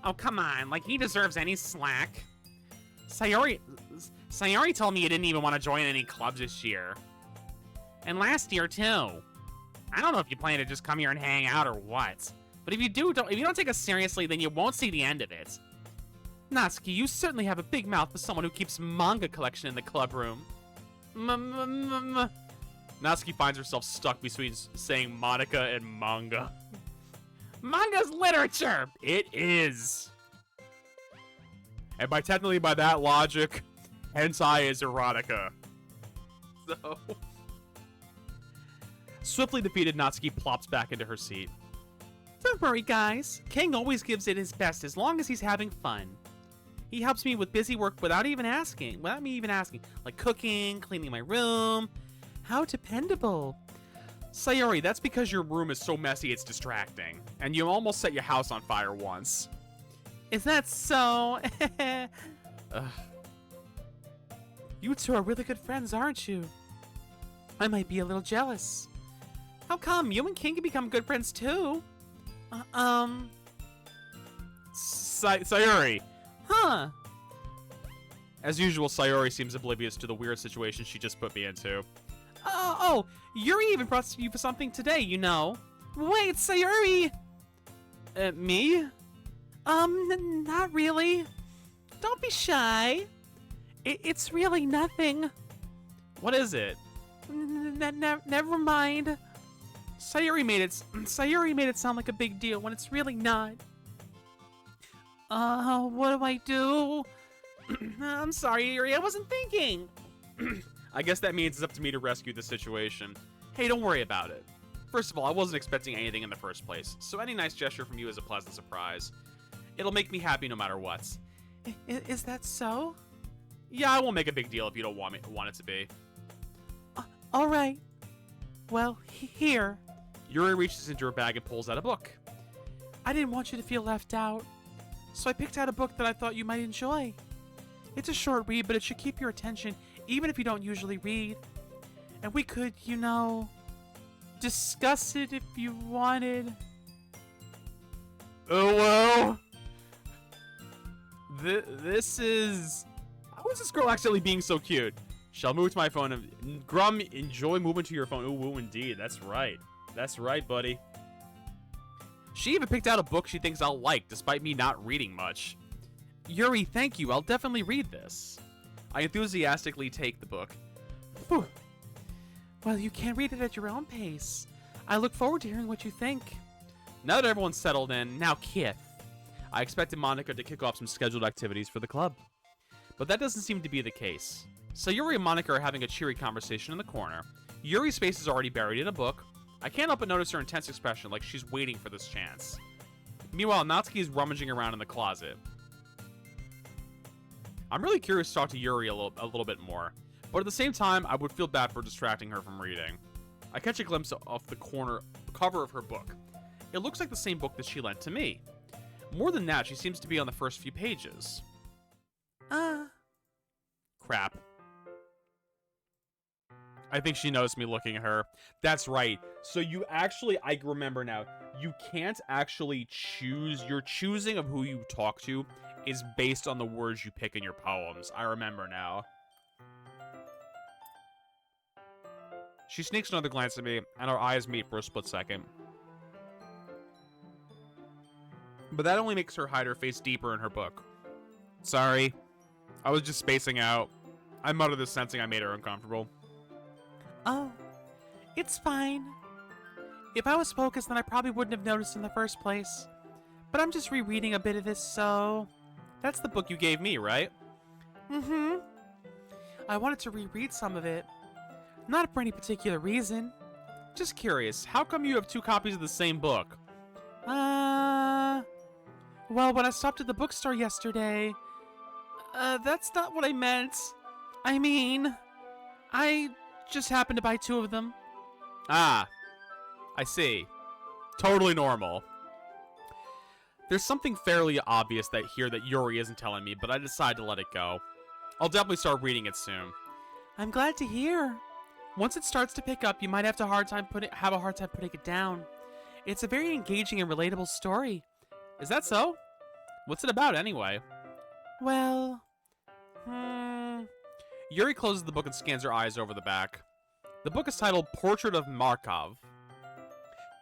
Oh, come on. Like, he deserves any slack. Sayori told me you didn't even want to join any clubs this year. And last year, too. I don't know if you plan to just come here and hang out or what. But if you don't take us seriously, then you won't see the end of it. Natsuki, you certainly have a big mouth for someone who keeps manga collection in the club room. Natsuki finds herself stuck between saying Monica and manga. Manga's literature! It is. And by that logic, hentai is erotica. So... Swiftly defeated, Natsuki plops back into her seat. Don't worry, guys. King always gives it his best as long as he's having fun. He helps me with busy work without me even asking. Like cooking, cleaning my room. How dependable. Sayori, that's because your room is so messy it's distracting. And you almost set your house on fire once. Is that so? You two are really good friends, aren't you? I might be a little jealous. How come? You and King can become good friends too. Sayori. Huh. As usual, Sayori seems oblivious to the weird situation she just put me into. Oh, Yuri even brought you for something today, you know. Wait, Sayuri! Me? Not really. Don't be shy. It's really nothing. What is it? Never mind. Sayuri made it sound like a big deal when it's really not. What do I do? I'm sorry, Yuri, I wasn't thinking. I guess that means it's up to me to rescue the situation. Hey, don't worry about it. First of all, I wasn't expecting anything in the first place, so any nice gesture from you is a pleasant surprise. It'll make me happy no matter what. Is that so? Yeah, I won't make a big deal if you don't want it to be. All right. Well, here. Yuri reaches into her bag and pulls out a book. I didn't want you to feel left out, so I picked out a book that I thought you might enjoy. It's a short read, but it should keep your attention, even if you don't usually read. And we could, you know, discuss it if you wanted. Oh, well. This is... How is this girl accidentally being so cute? Shall move to my phone and... Grum, enjoy moving to your phone. Ooh, indeed. That's right. That's right, buddy. She even picked out a book she thinks I'll like, despite me not reading much. Yuri, thank you. I'll definitely read this. I enthusiastically take the book. Whew. Well, you can read it at your own pace. I look forward to hearing what you think. Now that everyone's settled in, now Kith. I expected Monica to kick off some scheduled activities for the club. But that doesn't seem to be the case. So Yuri and Monica are having a cheery conversation in the corner. Yuri's face is already buried in a book. I can't help but notice her intense expression, like she's waiting for this chance. Meanwhile, Natsuki is rummaging around in the closet. I'm really curious to talk to Yuri a little bit more, but at the same time, I would feel bad for distracting her from reading. I catch a glimpse of the cover of her book. It looks like the same book that she lent to me. More than that, she seems to be on the first few pages. Crap. I think she noticed me looking at her. That's right. So you actually, I remember now, you can't actually choose. Your choosing of who you talk to is based on the words you pick in your poems. I remember now. She sneaks another glance at me, and our eyes meet for a split second. But that only makes her hide her face deeper in her book. Sorry. I was just spacing out. I muttered this, sensing I made her uncomfortable. Oh, it's fine. If I was focused, then I probably wouldn't have noticed in the first place. But I'm just rereading a bit of this, so... That's the book you gave me, right? Mm-hmm. I wanted to reread some of it. Not for any particular reason. Just curious, how come you have 2 copies of the same book? Well, when I stopped at the bookstore yesterday... that's not what I meant. I mean... I just happened to buy 2 of them. Ah, I see. Totally normal. There's something fairly obvious that Yuri isn't telling me, but I decided to let it go. I'll definitely start reading it soon. I'm glad to hear. Once it starts to pick up, you might have a hard time putting it down. It's a very engaging and relatable story. Is that so? What's it about anyway? Well, Yuri closes the book and scans her eyes over the back. The book is titled Portrait of Markov.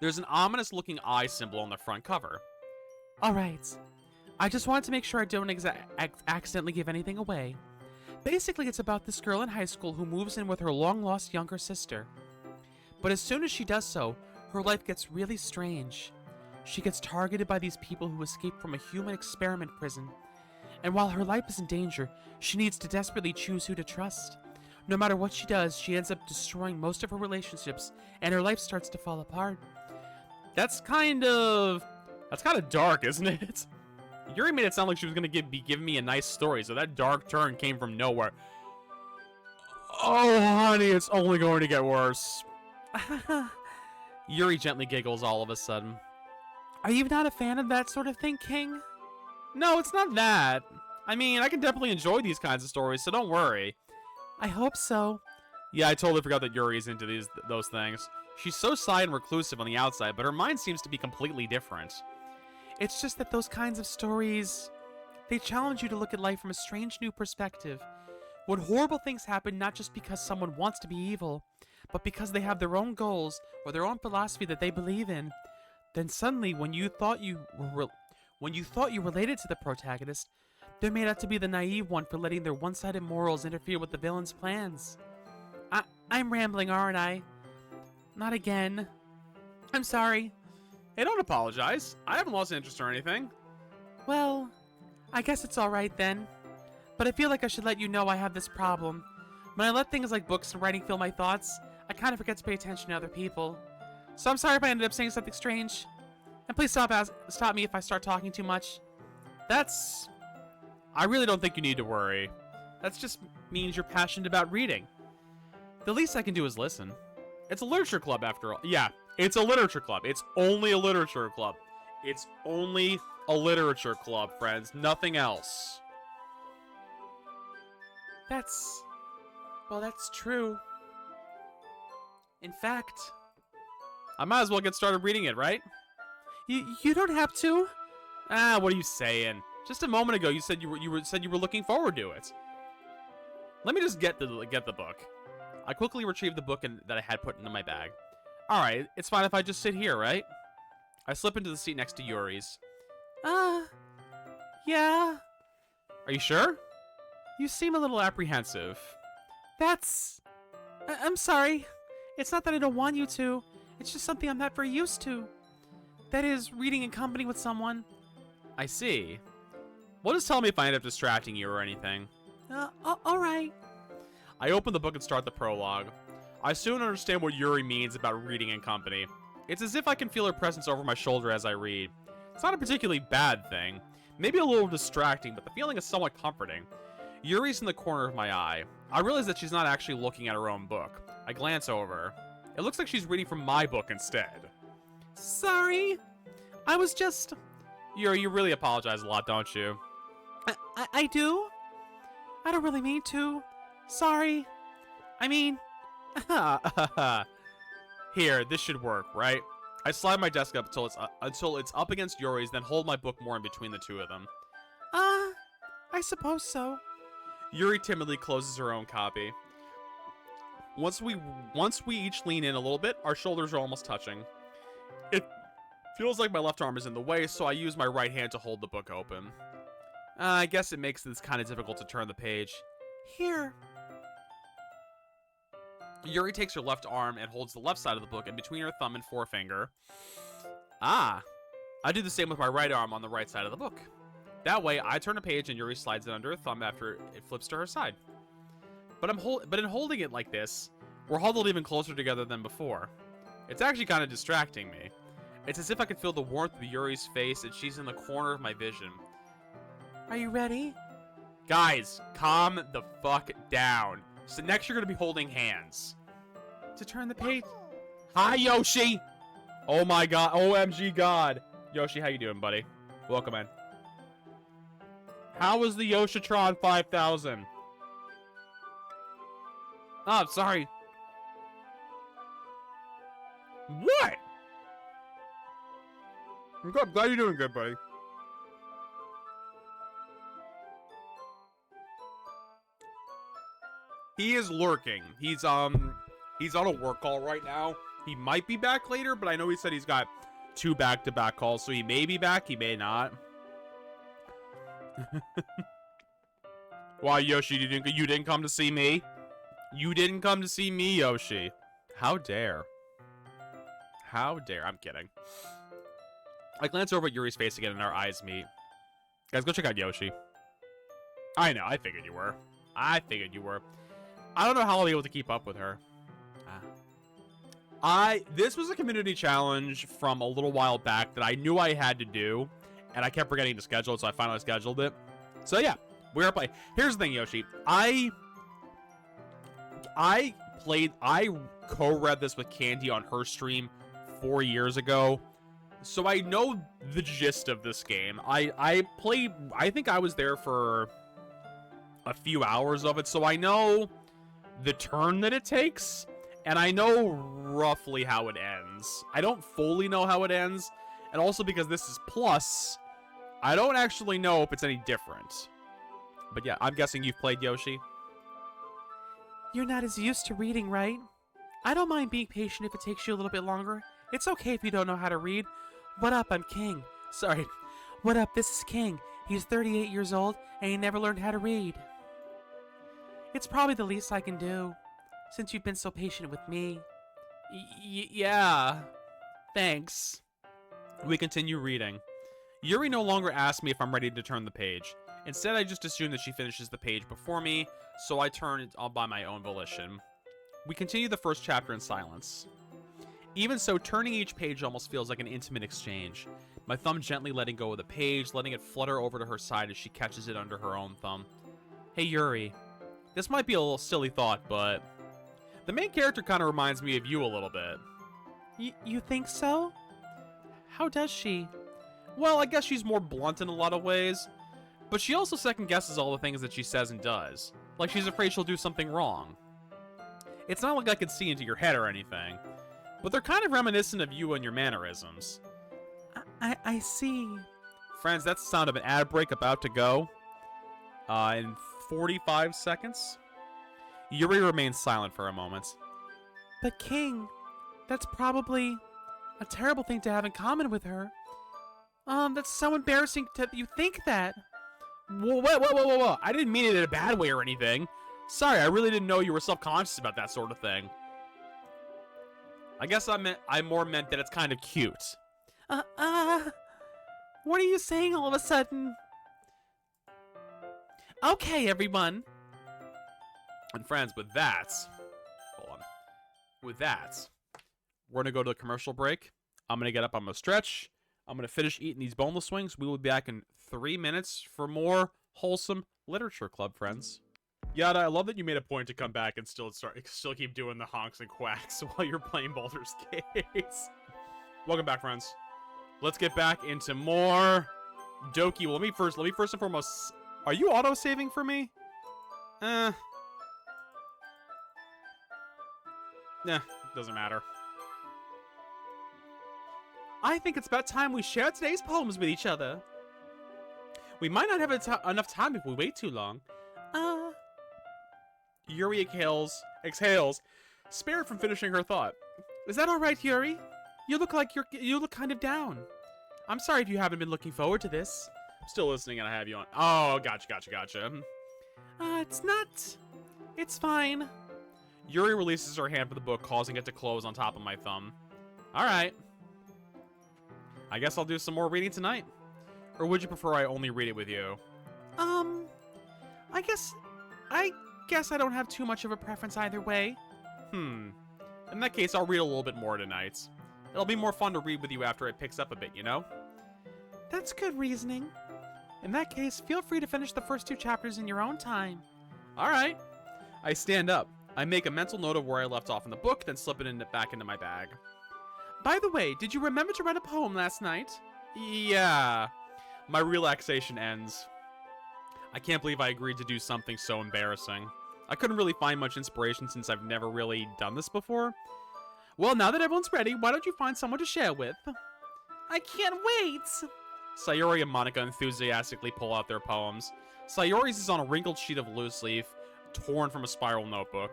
There's an ominous-looking eye symbol on the front cover. Alright. I just wanted to make sure I don't accidentally give anything away. Basically, it's about this girl in high school who moves in with her long-lost younger sister. But as soon as she does so, her life gets really strange. She gets targeted by these people who escaped from a human experiment prison. And while her life is in danger, she needs to desperately choose who to trust. No matter what she does, she ends up destroying most of her relationships, and her life starts to fall apart. That's kind of dark, isn't it? Yuri made it sound like she was going to be giving me a nice story, so that dark turn came from nowhere. Oh, honey, it's only going to get worse. Yuri gently giggles all of a sudden. Are you not a fan of that sort of thing, King? No, it's not that. I mean, I can definitely enjoy these kinds of stories, so don't worry. I hope so. Yeah, I totally forgot that Yuri is into those things. She's so shy and reclusive on the outside, but her mind seems to be completely different. It's just that those kinds of stories, they challenge you to look at life from a strange new perspective. When horrible things happen not just because someone wants to be evil, but because they have their own goals or their own philosophy that they believe in, then suddenly when you thought you related to the protagonist, they're made out to be the naive one for letting their one-sided morals interfere with the villain's plans. I'm rambling, aren't I? Not again. I'm sorry. Hey, don't apologize. I haven't lost interest or anything. Well, I guess it's alright then. But I feel like I should let you know I have this problem. When I let things like books and writing fill my thoughts, I kind of forget to pay attention to other people. So I'm sorry if I ended up saying something strange. And please stop me if I start talking too much. I really don't think you need to worry. That just means you're passionate about reading. The least I can do is listen. It's a literature club after all. Yeah, it's a literature club. It's only a literature club. It's only a literature club, friends. Nothing else. That's true. In fact, I might as well get started reading it, right? You don't have to. What are you saying? Just a moment ago, you said you were looking forward to it. Let me just get the book. I quickly retrieved the book that I had put into my bag. All right, it's fine if I just sit here, right? I slip into the seat next to Yuri's. Yeah. Are you sure? You seem a little apprehensive. I'm sorry. It's not that I don't want you to. It's just something I'm not very used to. That is, reading in company with someone. I see. Well, just tell me if I end up distracting you or anything. Alright. I open the book and start the prologue. I soon understand what Yuri means about reading in company. It's as if I can feel her presence over my shoulder as I read. It's not a particularly bad thing. Maybe a little distracting, but the feeling is somewhat comforting. Yuri's in the corner of my eye. I realize that she's not actually looking at her own book. I glance over. It looks like she's reading from my book instead. Sorry. I was just... Yuri, you really apologize a lot, don't you? I do? I don't really mean to. Sorry. I mean... Here, this should work, right? I slide my desk up until it's up against Yuri's, then hold my book more in between the two of them. I suppose so. Yuri timidly closes her own copy. Once we each lean in a little bit, our shoulders are almost touching. It feels like my left arm is in the way, so I use my right hand to hold the book open. I guess it makes this kind of difficult to turn the page. Here. Yuri takes her left arm and holds the left side of the book in between her thumb and forefinger. I do the same with my right arm on the right side of the book. That way, I turn a page and Yuri slides it under her thumb after it flips to her side. But in holding it like this, we're huddled even closer together than before. It's actually kind of distracting me. It's as if I can feel the warmth of Yuri's face and she's in the corner of my vision. Are you ready? Guys, calm the fuck down. So next you're going to be holding hands. To turn the page. Hi, Yoshi! Oh my god. OMG god. Yoshi, how you doing, buddy? Welcome in. How was the Yoshitron 5000? Oh, sorry. What? I'm good. Glad you're doing good, buddy. He is lurking. He's on a work call right now. He might be back later, but I know he said he's got 2 back-to-back calls, so he may be back, he may not. Why, Yoshi, you didn't come to see me? You didn't come to see me, Yoshi. How dare. How dare. I'm kidding. I glance over at Yuri's face again and our eyes meet. Guys, go check out Yoshi. I know, I figured you were. I don't know how I'll be able to keep up with her. This was a community challenge from a little while back that I knew I had to do, and I kept forgetting to schedule it, so I finally scheduled it. So yeah, we're gonna play. Here's the thing, Yoshi. I co-read this with Candy on her stream 4 years ago, so I know the gist of this game. I think I was there for a few hours of it, so I know the turn that it takes, and I know roughly how it ends. I don't fully know how it ends, and also because this is Plus, I don't actually know if it's any different. But yeah, I'm guessing you've played Yoshi. You're not as used to reading, right? I don't mind being patient if it takes you a little bit longer. It's okay if you don't know how to read. What up, I'm King. Sorry. What up, this is King. He's 38 years old, and he never learned how to read. It's probably the least I can do, since you've been so patient with me. Yeah. Thanks. We continue reading. Yuri no longer asks me if I'm ready to turn the page. Instead, I just assume that she finishes the page before me, so I turn it all by my own volition. We continue the first chapter in silence. Even so, turning each page almost feels like an intimate exchange. My thumb gently letting go of the page, letting it flutter over to her side as she catches it under her own thumb. Hey, Yuri. This might be a little silly thought, but the main character kind of reminds me of you a little bit. You think so? How does she? Well, I guess she's more blunt in a lot of ways, but she also second-guesses all the things that she says and does. Like she's afraid she'll do something wrong. It's not like I could see into your head or anything, but they're kind of reminiscent of you and your mannerisms. I see. Friends, that's the sound of an ad break about to go. In 45 seconds. Yuri remains silent for a moment. But King, that's probably a terrible thing to have in common with her. That's so embarrassing that you think that. Whoa. I didn't mean it in a bad way or anything. Sorry, I really didn't know you were self-conscious about that sort of thing. I guess I more meant that it's kind of cute. What are you saying all of a sudden? Okay, everyone. And friends, with that, hold on. With that, we're gonna go to a commercial break. I'm gonna get up. I'm gonna stretch. I'm gonna finish eating these boneless wings. We will be back in 3 minutes for more wholesome literature club, friends. Yada, I love that you made a point to come back and still keep doing the honks and quacks while you're playing Baldur's Gate. Welcome back, friends. Let's get back into more Doki. Well, let me first and foremost. Are you auto-saving for me? Nah, doesn't matter. I think it's about time we share today's poems with each other. We might not have enough time if we wait too long. Yuri exhales, spared from finishing her thought. Is that all right, Yuri? You look kind of down. I'm sorry if you haven't been looking forward to this. I'm still listening and I have you on. Oh, gotcha. It's fine. Yuri releases her hand for the book, causing it to close on top of my thumb. Alright. I guess I'll do some more reading tonight. Or would you prefer I only read it with you? I guess I don't have too much of a preference either way. In that case, I'll read a little bit more tonight. It'll be more fun to read with you after it picks up a bit, you know? That's good reasoning. In that case, feel free to finish the first 2 chapters in your own time. Alright. I stand up. I make a mental note of where I left off in the book, then slip it back into my bag. By the way, did you remember to write a poem last night? Yeah. My relaxation ends. I can't believe I agreed to do something so embarrassing. I couldn't really find much inspiration since I've never really done this before. Well, now that everyone's ready, why don't you find someone to share with? I can't wait! Sayori and Monica enthusiastically pull out their poems. Sayori's is on a wrinkled sheet of loose leaf, torn from a spiral notebook.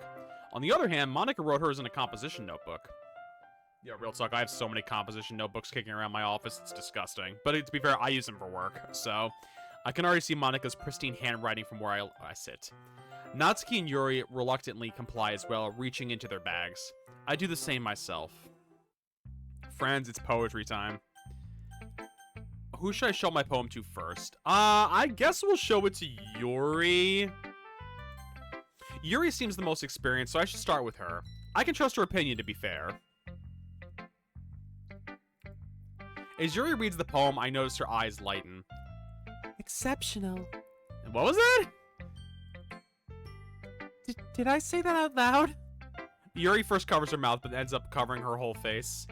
On the other hand, Monica wrote hers in a composition notebook. Yeah, real talk, I have so many composition notebooks kicking around my office, it's disgusting. But to be fair, I use them for work, so I can already see Monica's pristine handwriting from where I sit. Natsuki and Yuri reluctantly comply as well, reaching into their bags. I do the same myself. Friends, it's poetry time. Who should I show my poem to first? I guess we'll show it to Yuri. Yuri seems the most experienced, so I should start with her. I can trust her opinion, to be fair. As Yuri reads the poem, I notice her eyes lighten. Exceptional. What was it? Did I say that out loud? Yuri first covers her mouth, but ends up covering her whole face.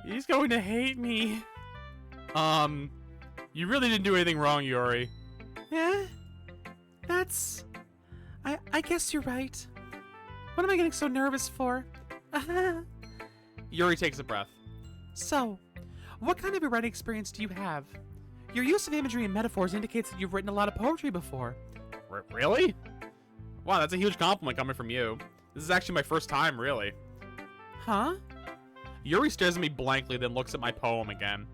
He's going to hate me. You really didn't do anything wrong, Yuri. Yeah? I guess you're right. What am I getting so nervous for? Yuri takes a breath. So, what kind of a writing experience do you have? Your use of imagery and metaphors indicates that you've written a lot of poetry before. Really? Wow, that's a huge compliment coming from you. This is actually my first time, really. Huh? Yuri stares at me blankly, then looks at my poem again.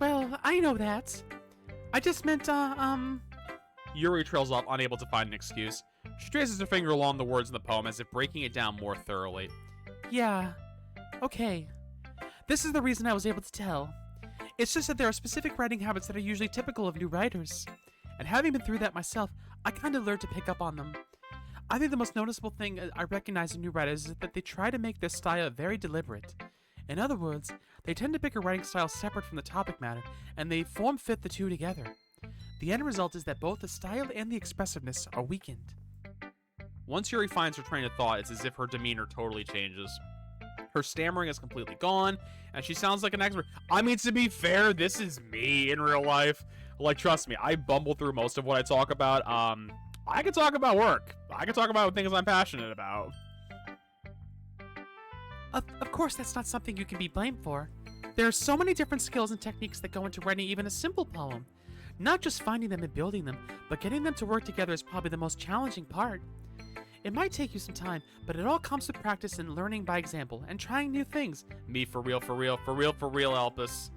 Well, I know that. I just meant, Yuri trails off, unable to find an excuse. She traces her finger along the words in the poem as if breaking it down more thoroughly. Yeah. Okay. This is the reason I was able to tell. It's just that there are specific writing habits that are usually typical of new writers. And having been through that myself, I kind of learned to pick up on them. I think the most noticeable thing I recognize in new writers is that they try to make their style very deliberate. In other words, they tend to pick a writing style separate from the topic matter, and they form-fit the two together. The end result is that both the style and the expressiveness are weakened. Once Yuri finds her train of thought, it's as if her demeanor totally changes. Her stammering is completely gone, and she sounds like an expert. I mean, to be fair, this is me in real life. Like, trust me, I bumble through most of what I talk about. I can talk about work. I can talk about things I'm passionate about. Of course, that's not something you can be blamed for. There are so many different skills and techniques that go into writing even a simple poem. Not just finding them and building them, but getting them to work together is probably the most challenging part. It might take you some time, but it all comes with practice and learning by example, and trying new things. Me for real, Elpis.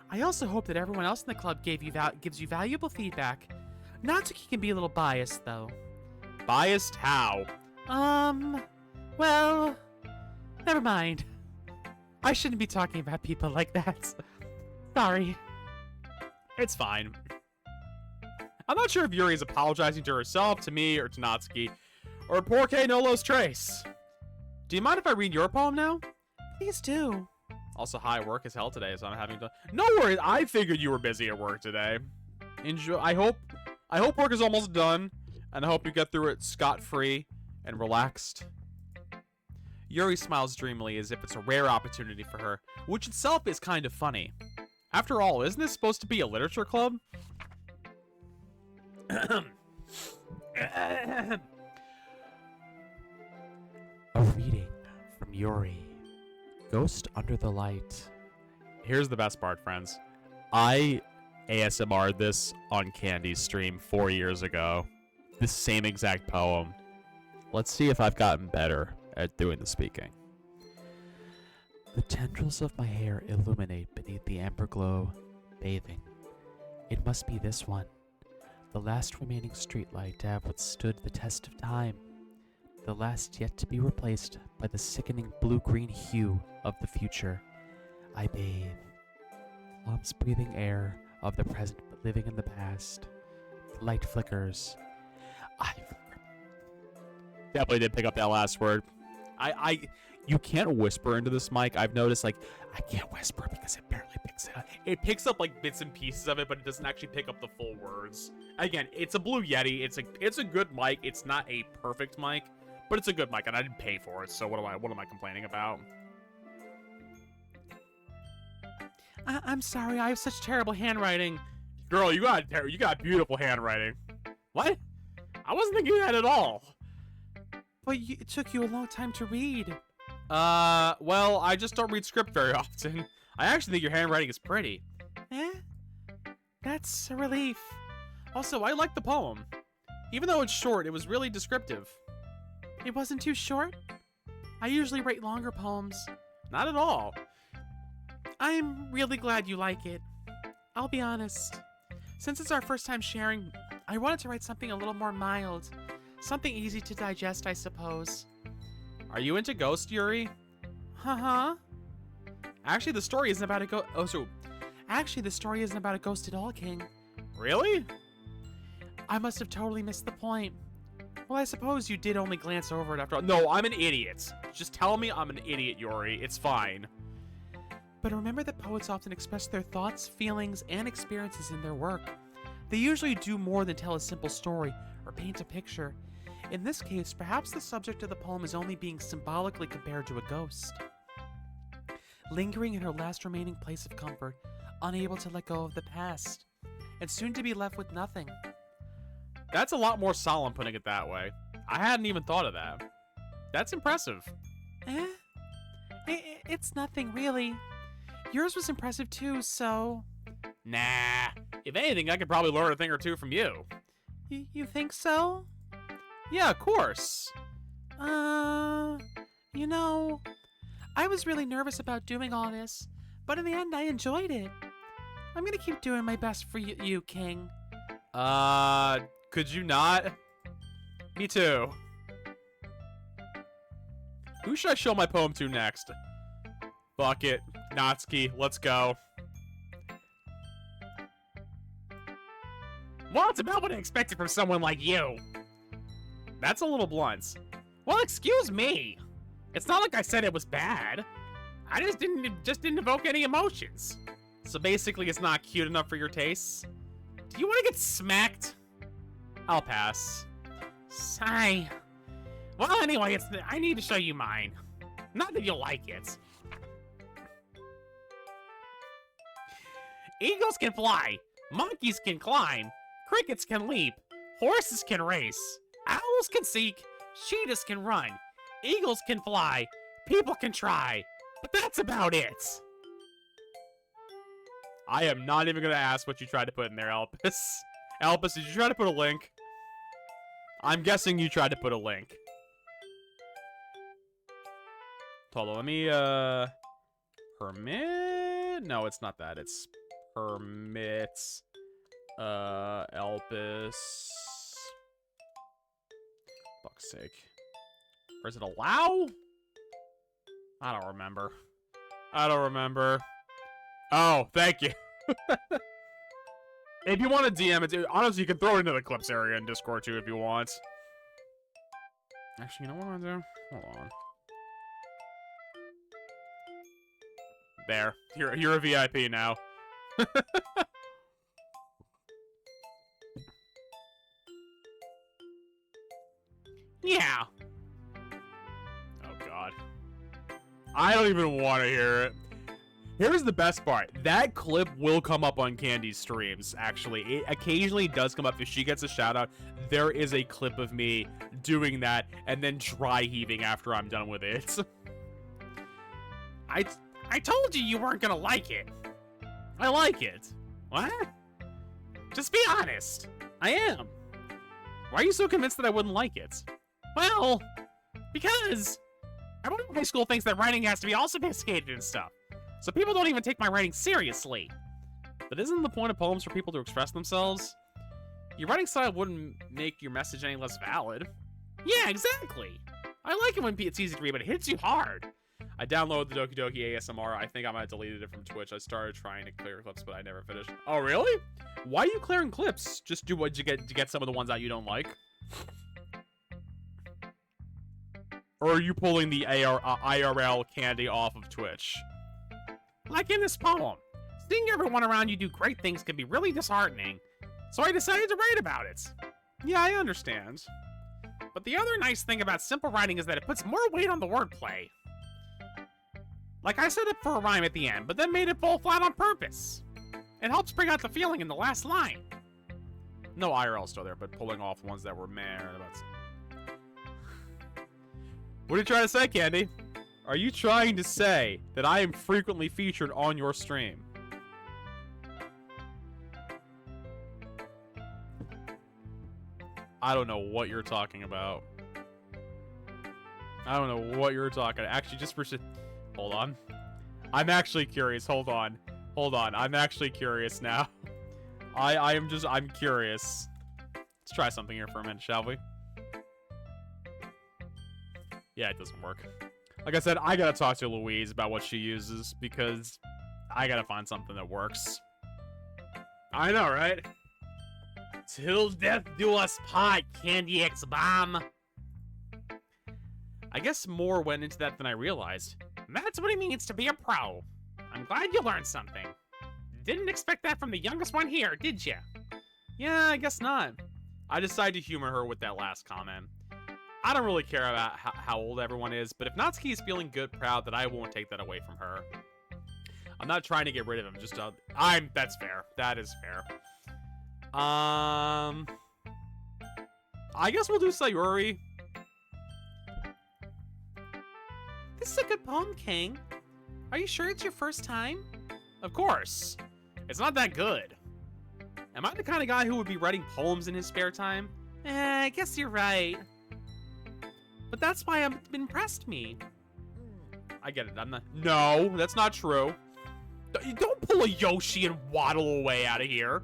I also hope that everyone else in the club gives you valuable feedback. Natsuki can be a little biased, though. Biased how? Well... Never mind. I shouldn't be talking about people like that. Sorry. It's fine. I'm not sure if Yuri is apologizing to herself, to me, or to Natsuki, or poor K no los Trace. Do you mind if I read your poem now? Please do. Also, hi, work is hell today, so I'm having to... No worries, I figured you were busy at work today. Enjoy. I hope work is almost done, and I hope you get through it scot-free and relaxed. Yuri smiles dreamily as if it's a rare opportunity for her, which itself is kind of funny. After all, isn't this supposed to be a literature club? A reading from Yuri. Ghost Under the Light. Here's the best part, friends. I ASMR'd this on Candy's stream 4 years ago. This same exact poem. Let's see if I've gotten better at doing the speaking. The tendrils of my hair illuminate beneath the amber glow, bathing. It must be this one, the last remaining streetlight to have withstood the test of time, the last yet to be replaced by the sickening blue-green hue of the future. I bathe, lumps breathing air of the present but living in the past. The light flickers. I definitely did pick up that last word. You can't whisper into this mic. I've noticed, like, I can't whisper because it barely picks it up. It picks up, like, bits and pieces of it, but it doesn't actually pick up the full words. Again, it's a Blue Yeti. It's a good mic. It's not a perfect mic, but it's a good mic, and I didn't pay for it, so what am I complaining about? I'm sorry. I have such terrible handwriting. Girl, you got beautiful handwriting. What? I wasn't thinking that at all. But it took you a long time to read. Well, I just don't read script very often. I actually think your handwriting is pretty. That's a relief. Also, I like the poem. Even though it's short, it was really descriptive. It wasn't too short? I usually write longer poems. Not at all. I'm really glad you like it. I'll be honest. Since it's our first time sharing, I wanted to write something a little more mild. Something easy to digest, I suppose. Are you into Ghost, Yuri? Actually, the story isn't about a ghost. Actually, the story isn't about a ghost at all, King. Really? I must have totally missed the point. Well, I suppose you did only glance over it after all. No, I'm an idiot. Just tell me I'm an idiot, Yuri. It's fine. But remember that poets often express their thoughts, feelings, and experiences in their work. They usually do more than tell a simple story or paint a picture. In this case, perhaps the subject of the poem is only being symbolically compared to a ghost. Lingering in her last remaining place of comfort, unable to let go of the past, and soon to be left with nothing. That's a lot more solemn putting it that way. I hadn't even thought of that. That's impressive. It's nothing, really. Yours was impressive too, so... Nah. If anything, I could probably learn a thing or two from you. You think so? Yeah, of course. You know, I was really nervous about doing all this, but in the end, I enjoyed it. I'm gonna keep doing my best for you, King. Could you not? Me too. Who should I show my poem to next? Fuck it. Natsuki, let's go. Well, it's about what I expected from someone like you. That's a little blunt. Well, excuse me. It's not like I said it was bad. I just didn't evoke any emotions. So basically, it's not cute enough for your tastes. Do you want to get smacked? I'll pass. Sigh. Well, anyway, I need to show you mine. Not that you'll like it. Eagles can fly. Monkeys can climb. Crickets can leap. Horses can race. Owls can seek. Cheetahs can run. Eagles can fly. People can try. But that's about it. I am not even going to ask what you tried to put in there, Elpis. Elpis, did you try to put a link? I'm guessing you tried to put a link. Hold on, let me, permit? No, it's not that. It's permits, Elpis. Fuck's sake. Or is it allow? I don't remember. I don't remember. Oh, thank you. If you want to DM it, honestly, you can throw it into the clips area in Discord too if you want. Actually, you know what I'm gonna do? Hold on. There. You're a VIP now. Yeah. Oh, God. I don't even want to hear it. Here's the best part. That clip will come up on Candy's streams, actually. It occasionally does come up. If she gets a shout-out, there is a clip of me doing that and then dry heaving after I'm done with it. I told you weren't gonna like it. I like it. What? Just be honest. I am. Why are you so convinced that I wouldn't like it? Well, because everyone in high school thinks that writing has to be all sophisticated and stuff. So people don't even take my writing seriously. But isn't the point of poems for people to express themselves? Your writing style wouldn't make your message any less valid. Yeah, exactly. I like it when it's easy to read, but it hits you hard. I downloaded the Doki Doki ASMR. I think I might have deleted it from Twitch. I started trying to clear clips, but I never finished. Oh, really? Why are you clearing clips? Just do what you get some of the ones that you don't like? Or are you pulling the IRL Candy off of Twitch? Like in this poem, seeing everyone around you do great things can be really disheartening. So I decided to write about it. Yeah, I understand. But the other nice thing about simple writing is that it puts more weight on the wordplay. Like I set it for a rhyme at the end, but then made it fall flat on purpose. It helps bring out the feeling in the last line. No IRL still there, but pulling off ones that were meh. What are you trying to say, Candy? Are you trying to say that I am frequently featured on your stream? I don't know what you're talking about. I don't know what you're talking about. Actually, just for... Hold on. I'm actually curious. Hold on. Hold on. I'm actually curious now. I'm curious. Let's try something here for a minute, shall we? Yeah, it doesn't work. Like I said, I gotta talk to Louise about what she uses, because I gotta find something that works. I know, right? Till death do us part, Candy X Bomb. I guess more went into that than I realized. That's what it means to be a pro. I'm glad you learned something. Didn't expect that from the youngest one here, did ya? Yeah, I guess not. I decided to humor her with that last comment. I don't really care about how old everyone is, but if Natsuki is feeling good, proud, then I won't take that away from her. I'm not trying to get rid of him, just that's fair. That is fair. I guess we'll do Sayuri. This is a good poem, King. Are you sure it's your first time? Of course. It's not that good. Am I the kind of guy who would be writing poems in his spare time? I guess you're right. But that's why it impressed me. I get it. I'm not... No, that's not true. Don't pull a Yoshi and waddle away out of here.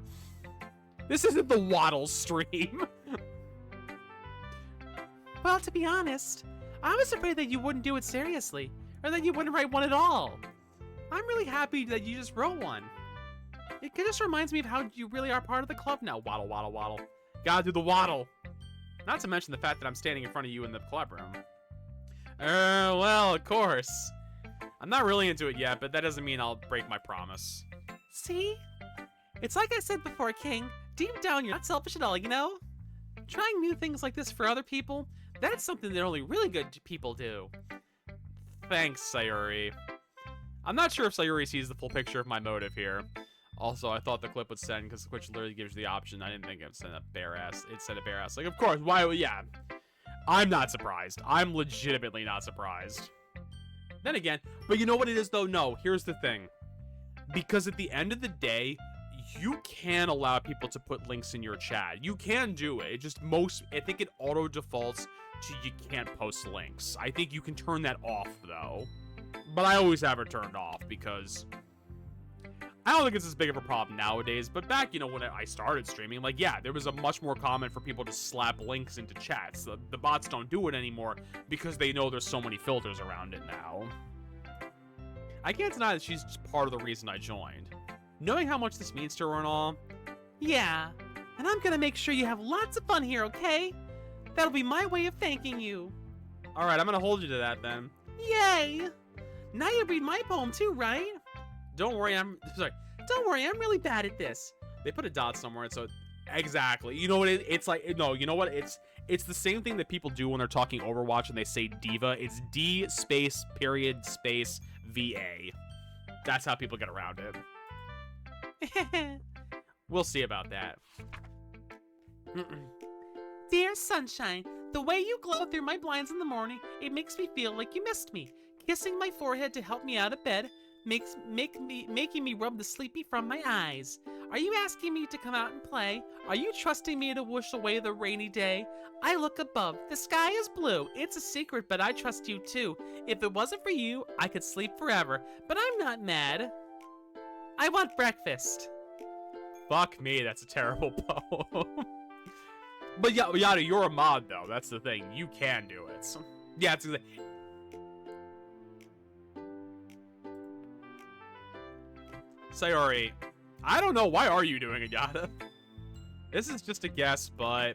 This isn't the waddle stream. Well, to be honest, I was afraid that you wouldn't do it seriously, or that you wouldn't write one at all. I'm really happy that you just wrote one. It just reminds me of how you really are part of the club now. Waddle, waddle, waddle. Gotta do the waddle. Not to mention the fact that I'm standing in front of you in the club room. Well, of course. I'm not really into it yet, but that doesn't mean I'll break my promise. See? It's like I said before, King. Deep down, you're not selfish at all, you know? Trying new things like this for other people, that's something that only really good people do. Thanks, Sayuri. I'm not sure if Sayuri sees the full picture of my motive here. Also, I thought the clip would send, because Twitch literally gives you the option. I didn't think it would send a bare ass. It sent a bare ass. Like, of course, why? Yeah. I'm not surprised. I'm legitimately not surprised. Then again, but you know what it is, though? No, here's the thing. Because at the end of the day, you can allow people to put links in your chat. You can do it. It just I think it auto defaults to you can't post links. I think you can turn that off, though. But I always have it turned off because I don't think it's as big of a problem nowadays, but back, you know, when I started streaming, like, yeah, there was a much more common for people to slap links into chats. The bots don't do it anymore because they know there's so many filters around it now. I can't deny that she's just part of the reason I joined. Knowing how much this means to her and all. Yeah, and I'm gonna make sure you have lots of fun here, okay? That'll be my way of thanking you. Alright, I'm gonna hold you to that then. Yay! Now you read my poem too, right? Don't worry, I'm really bad at this. They put a dot somewhere, so exactly. You know what it's like? No, you know what? It's the same thing that people do when they're talking Overwatch and they say diva. It's D space period space VA. That's how people get around it. We'll see about that. Dear Sunshine, the way you glow through my blinds in the morning, it makes me feel like you missed me. Kissing my forehead to help me out of bed, making me rub the sleepy from my eyes. Are you asking me to come out and play? Are you trusting me to wish away the rainy day? I look above. The sky is blue. It's a secret, but I trust you too. If it wasn't for you, I could sleep forever. But I'm not mad. I want breakfast. Fuck me, that's a terrible poem. But Yada, you're a mod though. That's the thing. You can do it. So, yeah, it's exactly. Sayori, I don't know. Why are you doing it, Yada? This is just a guess, but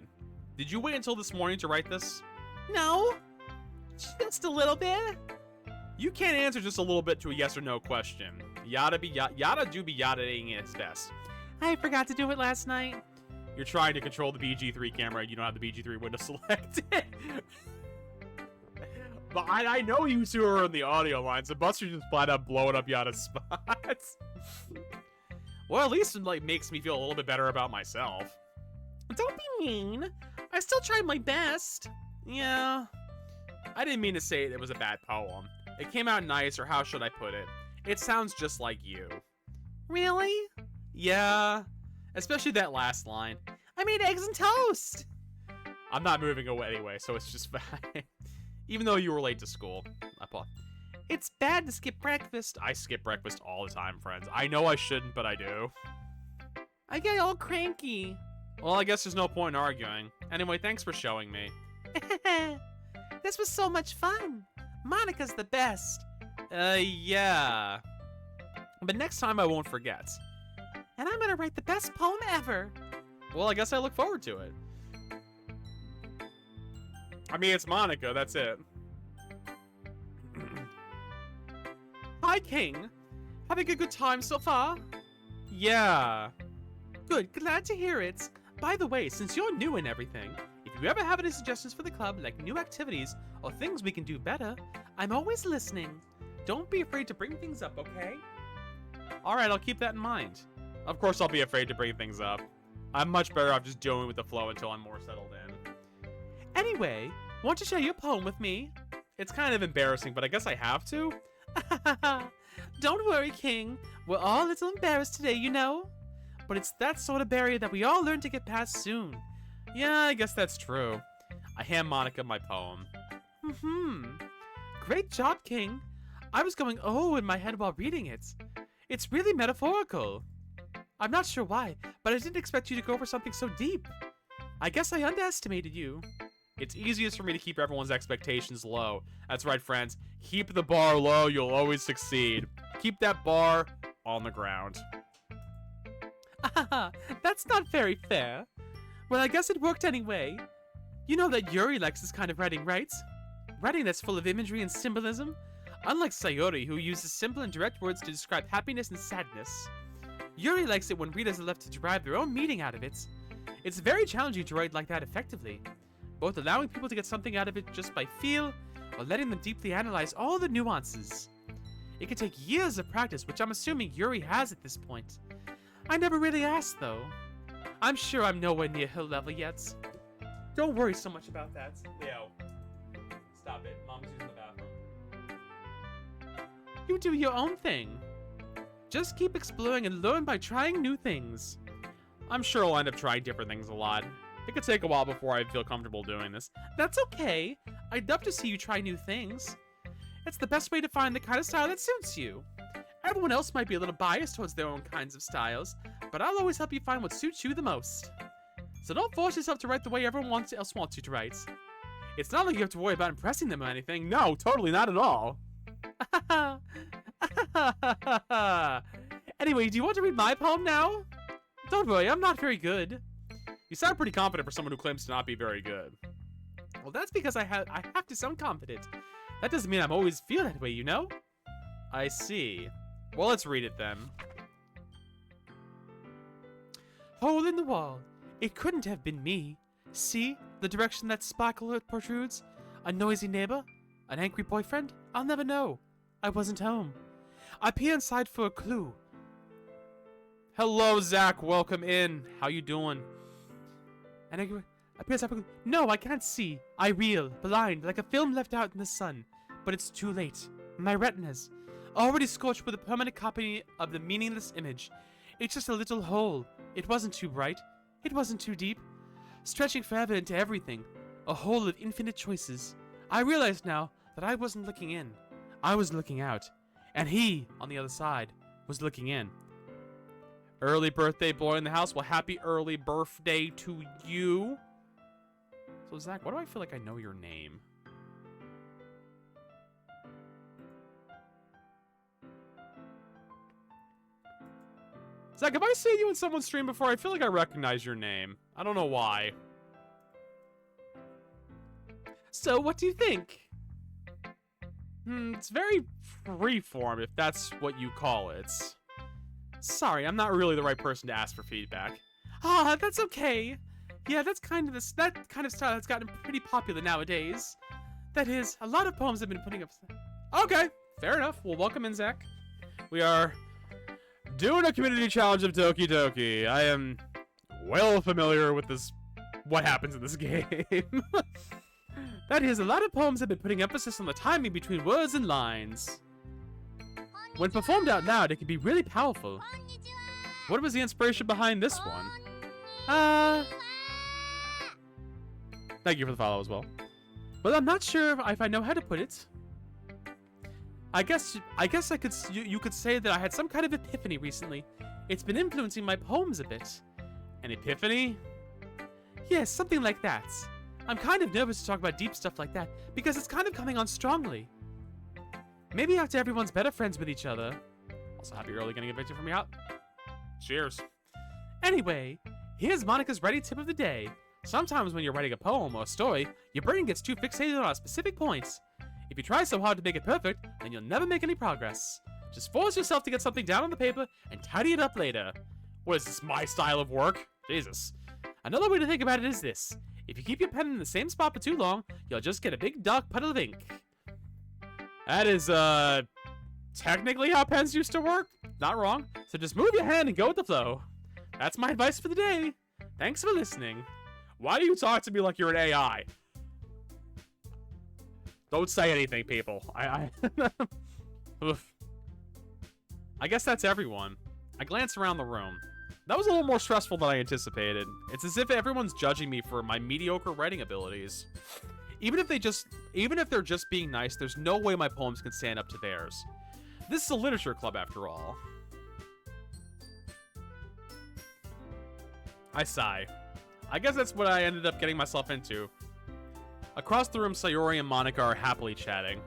did you wait until this morning to write this? No, just a little bit. You can't answer just a little bit to a yes or no question. Yada do be Yada-ing his best. I forgot to do it last night. You're trying to control the BG3 camera and you don't have the BG3 window selected. But I know you two are in the audio line, so Buster just flat out blowing up Yada's spots. Well, at least it like makes me feel a little bit better about myself. Don't be mean. I still tried my best. Yeah. I didn't mean to say it was a bad poem. It came out nice, or how should I put it? It sounds just like you. Really? Yeah. Especially that last line. I made eggs and toast! I'm not moving away anyway, so it's just fine. Even though you were late to school. It's bad to skip breakfast. I skip breakfast all the time, friends. I know I shouldn't, but I do. I get all cranky. Well, I guess there's no point in arguing. Anyway, thanks for showing me. This was so much fun. Monica's the best. Yeah. But next time I won't forget. And I'm gonna write the best poem ever. Well, I guess I look forward to it. I mean, it's Monica, that's it. Hi, King. Having a good time so far? Yeah. Good, glad to hear it. By the way, since you're new and everything, if you ever have any suggestions for the club, like new activities or things we can do better, I'm always listening. Don't be afraid to bring things up, okay? Alright, I'll keep that in mind. Of course I'll be afraid to bring things up. I'm much better off just dealing with the flow until I'm more settled in. Anyway, want to share your poem with me? It's kind of embarrassing, but I guess I have to. Don't worry, King. We're all a little embarrassed today, you know? But it's that sort of barrier that we all learn to get past soon. Yeah, I guess that's true. I hand Monica my poem. Great job, King. I was going oh in my head while reading it. It's really metaphorical. I'm not sure why, but I didn't expect you to go for something so deep. I guess I underestimated you. It's easiest for me to keep everyone's expectations low. That's right, friends. Keep the bar low, you'll always succeed. Keep that bar on the ground. That's not very fair. Well, I guess it worked anyway. You know that Yuri likes this kind of writing, right? Writing that's full of imagery and symbolism. Unlike Sayori, who uses simple and direct words to describe happiness and sadness. Yuri likes it when readers are left to derive their own meaning out of it. It's very challenging to write like that effectively, both allowing people to get something out of it just by feel, or letting them deeply analyze all the nuances. It can take years of practice, which I'm assuming Yuri has at this point. I never really asked, though. I'm sure I'm nowhere near her level yet. Don't worry so much about that. Leo, stop it. Mom's using the bathroom. You do your own thing. Just keep exploring and learn by trying new things. I'm sure I'll end up trying different things a lot. It could take a while before I feel comfortable doing this. That's okay. I'd love to see you try new things. It's the best way to find the kind of style that suits you. Everyone else might be a little biased towards their own kinds of styles, but I'll always help you find what suits you the most. So don't force yourself to write the way everyone else wants you to write. It's not like you have to worry about impressing them or anything. No, totally not at all. Anyway, do you want to read my poem now? Don't worry, I'm not very good. You sound pretty confident for someone who claims to not be very good. Well, that's because I have to sound confident. That doesn't mean I'm always feel that way, you know? I see. Well, let's read it then. Hole in the wall. It couldn't have been me. See the direction that sparkle protrudes? A noisy neighbor? An angry boyfriend? I'll never know. I wasn't home. I peer inside for a clue. Hello, Zach. Welcome in. How you doing? And I peer inside for a clue. No, I can't see. I reel, blind, like a film left out in the sun. But it's too late. My retinas, already scorched with a permanent copy of the meaningless image. It's just a little hole. It wasn't too bright. It wasn't too deep. Stretching forever into everything. A hole of infinite choices. I realize now that I wasn't looking in. I was looking out. And he, on the other side, was looking in. Early birthday boy in the house. Well, happy early birthday to you. So, Zach, why do I feel like I know your name? Zach, have I seen you in someone's stream before? I feel like I recognize your name. I don't know why. So, what do you think? It's very freeform, if that's what you call it. Sorry, I'm not really the right person to ask for feedback. Ah, that's okay. Yeah, that kind of style has gotten pretty popular nowadays. That is, a lot of poems have been putting up... Okay, fair enough. Well, welcome in, Zach. We are doing a community challenge of Doki Doki. I am well familiar with this, what happens in this game. That is, a lot of poems have been putting emphasis on the timing between words and lines. When performed out loud, it can be really powerful. What was the inspiration behind this one? Thank you for the follow as well. Well, I'm not sure if I know how to put it. I guess you could say that I had some kind of epiphany recently. It's been influencing my poems a bit. An epiphany? Yes, something like that. I'm kind of nervous to talk about deep stuff like that because it's kind of coming on strongly. Maybe after everyone's better friends with each other. Also, happy early getting evicted from your house. Cheers. Anyway, here's Monica's ready tip of the day. Sometimes when you're writing a poem or a story, your brain gets too fixated on specific points. If you try so hard to make it perfect, then you'll never make any progress. Just force yourself to get something down on the paper and tidy it up later. What is this, my style of work? Jesus. Another way to think about it is this. If you keep your pen in the same spot for too long, you'll just get a big dark puddle of ink. That is, technically how pens used to work. Not wrong. So just move your hand and go with the flow. That's my advice for the day. Thanks for listening. Why do you talk to me like you're an AI? Don't say anything, people. Oof. I guess that's everyone. I glance around the room. That was a little more stressful than I anticipated. It's as if everyone's judging me for my mediocre writing abilities. Even if they're just being nice, there's no way my poems can stand up to theirs. This is a literature club after all. I sigh. I guess that's what I ended up getting myself into. Across the room, Sayori and Monica are happily chatting.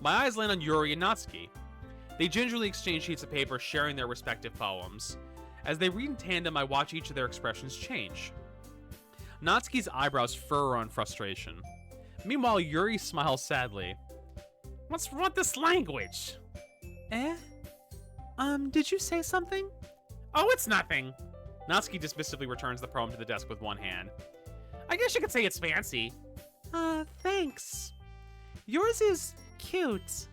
My eyes land on Yuri and Natsuki. They gingerly exchange sheets of paper, sharing their respective poems. As they read in tandem, I watch each of their expressions change. Natsuki's eyebrows furrow in frustration. Meanwhile, Yuri smiles sadly. What's wrong with this language? Did you say something? Oh, it's nothing. Natsuki dismissively returns the poem to the desk with one hand. I guess you could say it's fancy. Thanks. Yours is cute.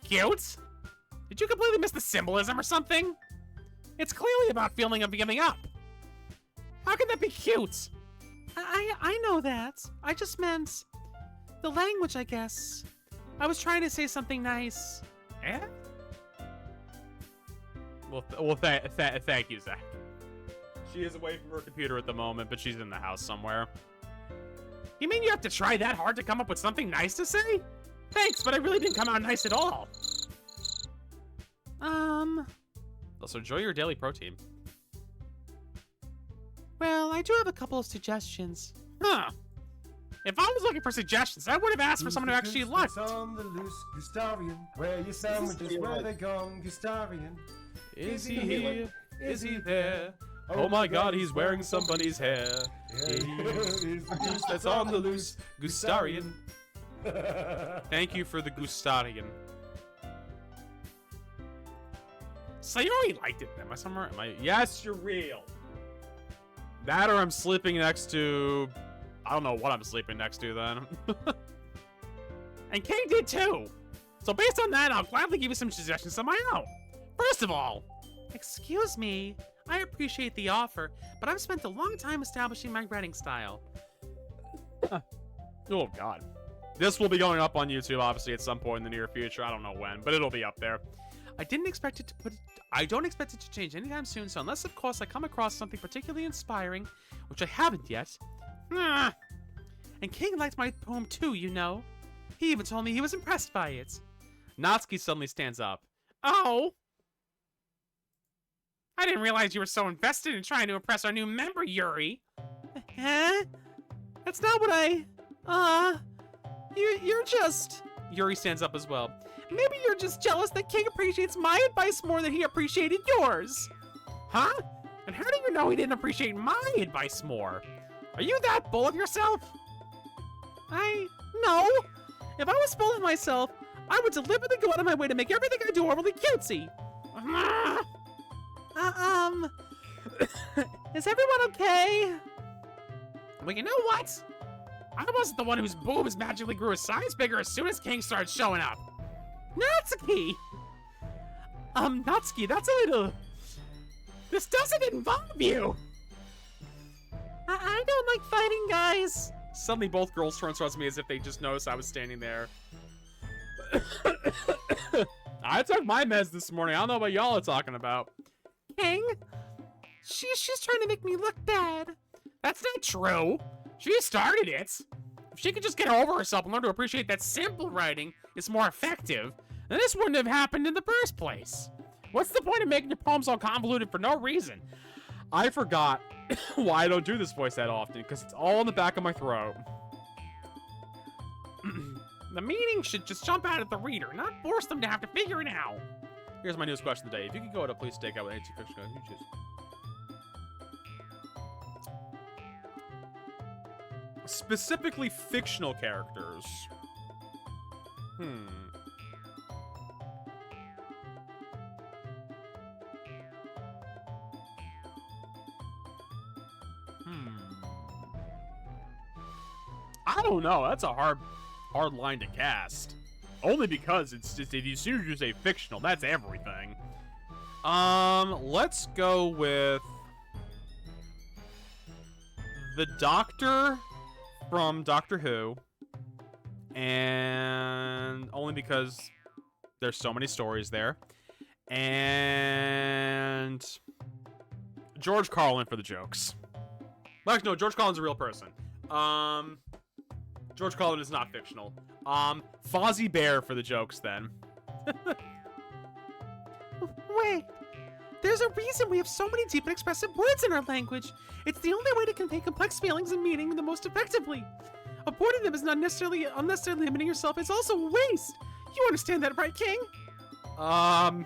Cute? Did you completely miss the symbolism or something? It's clearly about feeling of giving up. How can that be cute? I know that. I just meant the language, I guess. I was trying to say something nice. Eh? Well, thank you, Zach. She is away from her computer at the moment, but she's in the house somewhere. You mean you have to try that hard to come up with something nice to say? Thanks, but I really didn't come out nice at all. Also, enjoy your daily protein. Well, I do have a couple of suggestions. Huh. If I was looking for suggestions, I would have asked for someone who actually liked. On the loose, Gustavian. Where your sandwiches, where they gone, Gustavian. Is he here? Is he there? Oh my god, he's wearing somebody's hair. He's the goose that's on the loose, Gustarian. Thank you for the Gustarian. So you already liked it. Am I somewhere? Am I? Yes, you're real. That or I'm sleeping next to... I don't know what I'm sleeping next to then. And King did too. So based on that, I'll gladly give you some suggestions of my own. First of all, excuse me, I appreciate the offer, but I've spent a long time establishing my writing style. Oh god. This will be going up on YouTube, obviously, at some point in the near future. I don't know when, but it'll be up there. I don't expect it to change anytime soon, so unless, of course, I come across something particularly inspiring, which I haven't yet. And King liked my poem too, you know. He even told me he was impressed by it. Natsuki suddenly stands up. Oh! I didn't realize you were so invested in trying to impress our new member, Yuri. Huh? That's not what you're just... Yuri stands up as well. Maybe you're just jealous that King appreciates my advice more than he appreciated yours. Huh? And how do you know he didn't appreciate my advice more? Are you that full of yourself? No. If I was full of myself, I would deliberately go out of my way to make everything I do overly cutesy. Is everyone okay? Well, you know what? I wasn't the one whose boobs magically grew a size bigger as soon as King started showing up. Natsuki! Natsuki, that's a little... This doesn't involve you! I don't like fighting, guys. Suddenly both girls turn towards me as if they just noticed I was standing there. I took my meds this morning. I don't know what y'all are talking about. King? She's trying to make me look bad. That's not true. She started it. If she could just get over herself and learn to appreciate that simple writing is more effective, then this wouldn't have happened in the first place. What's the point of making your poems all convoluted for no reason? I forgot why I don't do this voice that often, because it's all in the back of my throat. The meaning should just jump out at the reader, not force them to have to figure it out. Here's my newest question of the day. If you could go to a police stakeout with any two fiction, who choose? Specifically fictional characters. I don't know. That's a hard line to cast. Only because it's just, as soon as you say fictional, that's everything. Let's go with the Doctor from Doctor Who, and only because there's so many stories there, and George Carlin for the jokes. Well, no, George Carlin's a real person. George Carlin is not fictional. Fozzie Bear for the jokes, then. Wait, there's a reason we have so many deep and expressive words in our language. It's the only way to convey complex feelings and meaning the most effectively. Avoiding them is not necessarily unnecessarily limiting yourself. It's also a waste. You understand that, right, King? Well,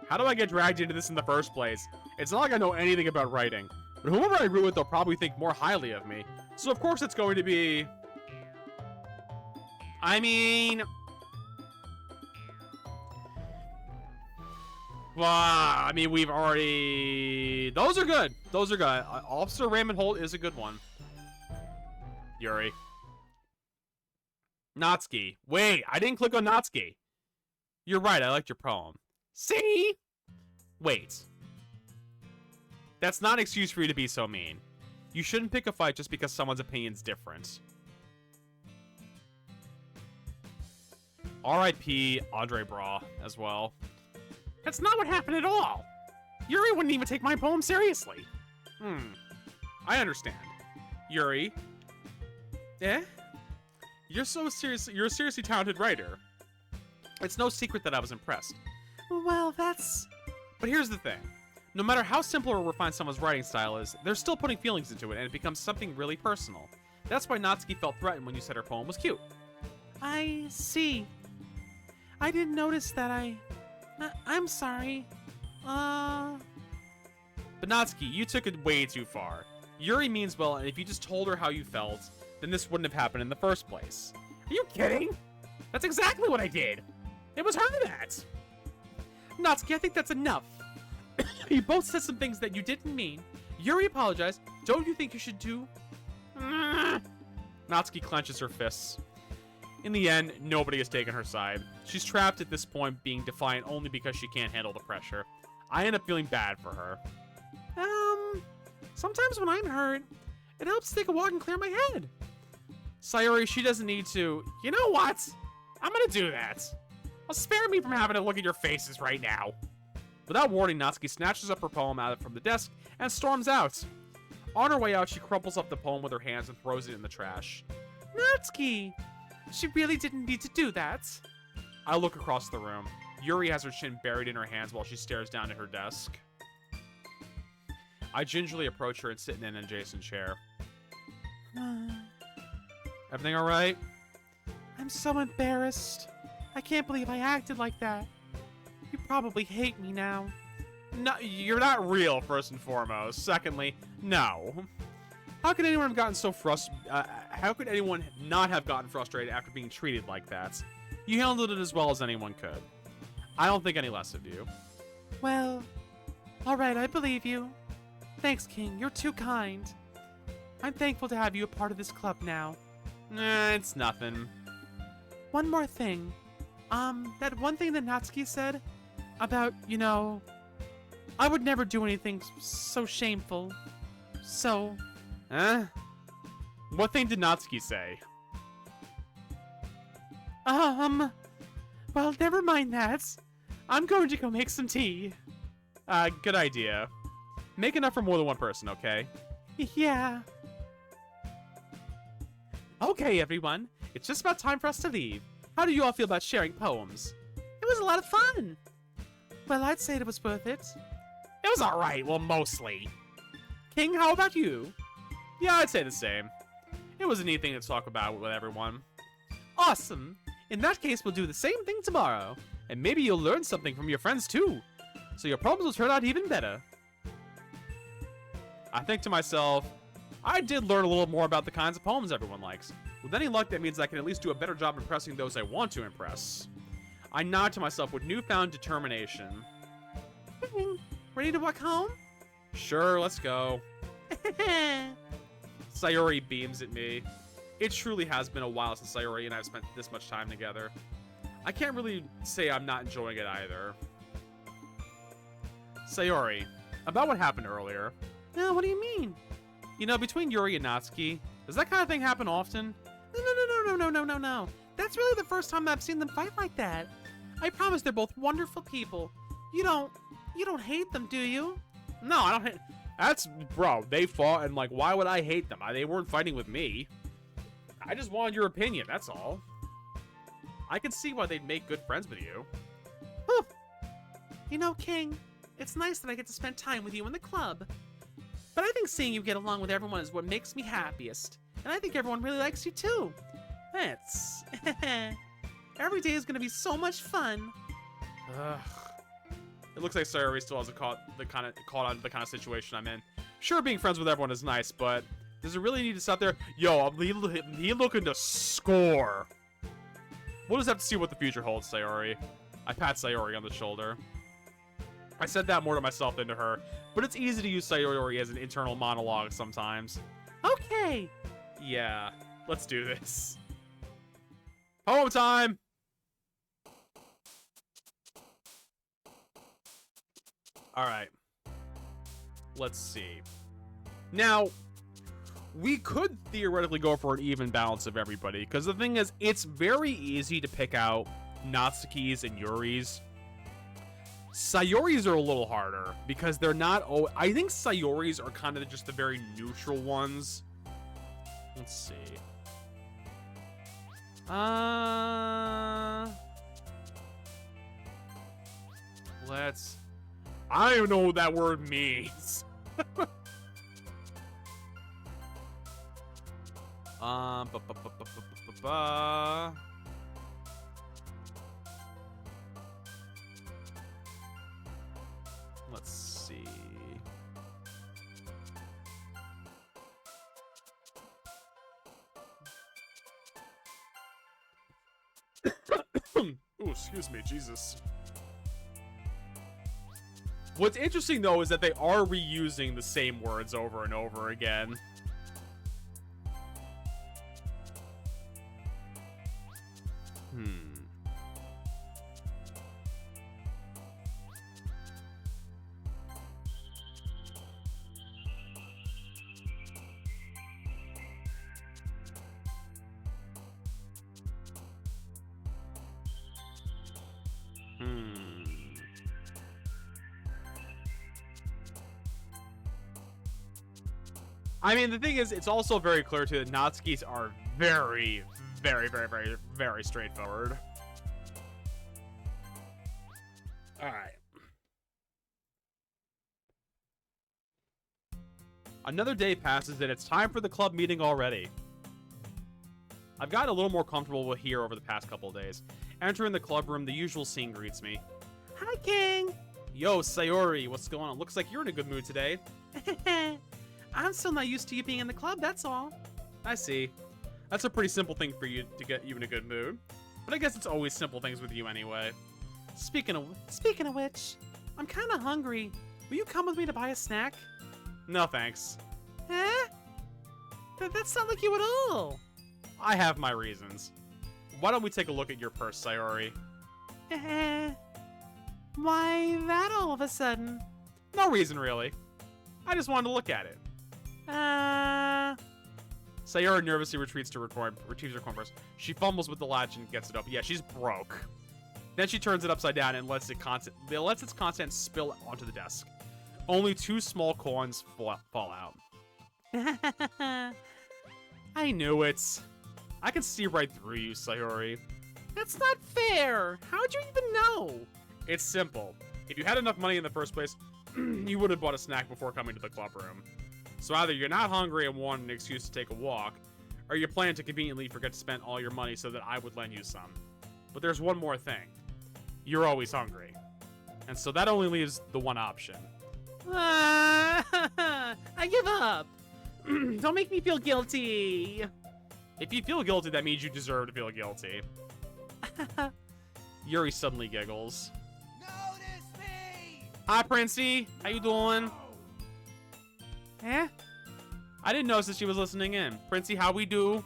how do I get dragged into this in the first place? It's not like I know anything about writing, but whoever I agree with, they'll probably think more highly of me. So of course it's going to be... I mean... Well, we've already... Those are good. Those are good. Officer Raymond Holt is a good one. Yuri. Natsuki. Wait, I didn't click on Natsuki. You're right, I liked your poem. See? Wait. That's not an excuse for you to be so mean. You shouldn't pick a fight just because someone's opinion's different. R.I.P. Andre Bra as well. That's not what happened at all. Yuri wouldn't even take my poem seriously. I understand. Yuri. Eh? You're a seriously talented writer. It's no secret that I was impressed. Well, that's... But here's the thing. No matter how simple or refined someone's writing style is, they're still putting feelings into it, and it becomes something really personal. That's why Natsuki felt threatened when you said her poem was cute. I see. I didn't notice that I'm sorry. But Natsuki, you took it way too far. Yuri means well, and if you just told her how you felt, then this wouldn't have happened in the first place. Are you kidding? That's exactly what I did. It was her that. Natsuki, I think that's enough. You both said some things that you didn't mean. Yuri apologized. Don't you think you should do? Natsuki clenches her fists. In the end, nobody has taken her side. She's trapped at this point, being defiant only because she can't handle the pressure. I end up feeling bad for her. Sometimes when I'm hurt, it helps to take a walk and clear my head. Sayori, she doesn't need to. You know what? I'm gonna do that. Well, spare me from having to look at your faces right now. Without warning, Natsuki snatches up her poem out from the desk and storms out. On her way out, she crumples up the poem with her hands and throws it in the trash. Natsuki! She really didn't need to do that. I look across the room. Yuri has her chin buried in her hands while she stares down at her desk. I gingerly approach her and sit in an adjacent chair. Everything alright? I'm so embarrassed. I can't believe I acted like that. You probably hate me now. No, you're not real, first and foremost. Secondly, no. How could anyone have gotten so how could anyone not have gotten frustrated after being treated like that? You handled it as well as anyone could. I don't think any less of you. Well, alright, I believe you. Thanks, King. You're too kind. I'm thankful to have you a part of this club now. Nah, it's nothing. One more thing. That one thing that Natsuki said about, you know, I would never do anything so shameful. So... What thing did Natsuki say? Well, never mind that. I'm going to go make some tea. Good idea. Make enough for more than one person, okay? Yeah. Okay, everyone. It's just about time for us to leave. How do you all feel about sharing poems? It was a lot of fun. Well, I'd say it was worth it. It was alright, well, mostly. King, how about you? Yeah, I'd say the same. It was a neat thing to talk about with everyone. Awesome. In that case, we'll do the same thing tomorrow. And maybe you'll learn something from your friends, too. So your poems will turn out even better. I think to myself, I did learn a little more about the kinds of poems everyone likes. With any luck, that means I can at least do a better job impressing those I want to impress. I nod to myself with newfound determination. Ready to walk home? Sure, let's go. Sayori beams at me. It truly has been a while since Sayori and I have spent this much time together. I can't really say I'm not enjoying it either. Sayori, about what happened earlier. No, what do you mean? You know, between Yuri and Natsuki, does that kind of thing happen often? No. That's really the first time I've seen them fight like that. I promise they're both wonderful people. You don't hate them, do you? No, I don't hate... Bro, they fought, and, like, why would I hate them? They weren't fighting with me. I just wanted your opinion, that's all. I can see why they'd make good friends with you. Whew. You know, King, it's nice that I get to spend time with you in the club. But I think seeing you get along with everyone is what makes me happiest. And I think everyone really likes you, too. That's... Every day is gonna be so much fun. Ugh. It looks like Sayori still hasn't caught on to the kind of situation I'm in. Sure, being friends with everyone is nice, but does it really need to stop there? Yo, he looking to score. We'll just have to see what the future holds, Sayori. I pat Sayori on the shoulder. I said that more to myself than to her, but it's easy to use Sayori as an internal monologue sometimes. Okay. Yeah, let's do this. Poem time! Alright. Let's see. Now, we could theoretically go for an even balance of everybody, because the thing is, it's very easy to pick out Natsuki's and Yuri's. Sayori's are a little harder, because they're not... I think Sayori's are kind of just the very neutral ones. Let's see. I don't even know what that word means. Ba, ba, ba, ba, ba, ba, ba. Let's see. Ooh, excuse me, Jesus. What's interesting, though, is that they are reusing the same words over and over again. I mean, the thing is, it's also very clear too that Natsuki's are very, very, very, very, very straightforward. Alright. Another day passes and it's time for the club meeting already. I've gotten a little more comfortable with here over the past couple of days. Entering the club room, the usual scene greets me. Hi, King! Yo, Sayori, what's going on? Looks like you're in a good mood today. I'm still not used to you being in the club, that's all. I see. That's a pretty simple thing for you to get you in a good mood. But I guess it's always simple things with you anyway. Speaking of which, I'm kind of hungry. Will you come with me to buy a snack? No, thanks. Eh? That's not like you at all. I have my reasons. Why don't we take a look at your purse, Sayori? Why that all of a sudden? No reason, really. I just wanted to look at it. Sayori nervously retrieves her coin purse. She fumbles with the latch and gets it open. Yeah, she's broke. Then she turns it upside down and lets its contents spill onto the desk. Only 2 small coins fall out. I knew it. I can see right through you, Sayori. That's not fair. How'd you even know? It's simple. If you had enough money in the first place, you would have bought a snack before coming to the club room. So either you're not hungry and want an excuse to take a walk, or you plan to conveniently forget to spend all your money so that I would lend you some. But there's one more thing. You're always hungry. And so that only leaves the one option. I give up. Don't make me feel guilty. If you feel guilty, that means you deserve to feel guilty. Yuri suddenly giggles. Notice me! Hi, Princey. How you doing? Eh? I didn't notice that she was listening in. Princey, how we do?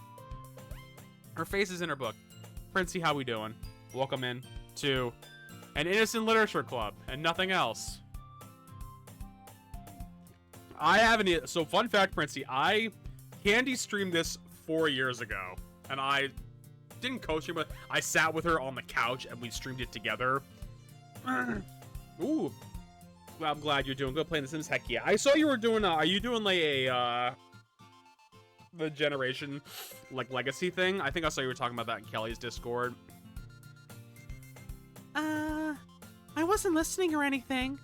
Her face is in her book. Princey, how we doing? Welcome in to an innocent literature club and nothing else. I haven't. So, fun fact, Princey, I Candy streamed this 4 years ago, and I didn't co-stream, but I sat with her on the couch and we streamed it together. Ooh. Well, I'm glad you're doing good playing The Sims. Heck yeah. I saw you were doing, are you doing like a, the generation, like, legacy thing? I think I saw you were talking about that in Kelly's Discord. I wasn't listening or anything.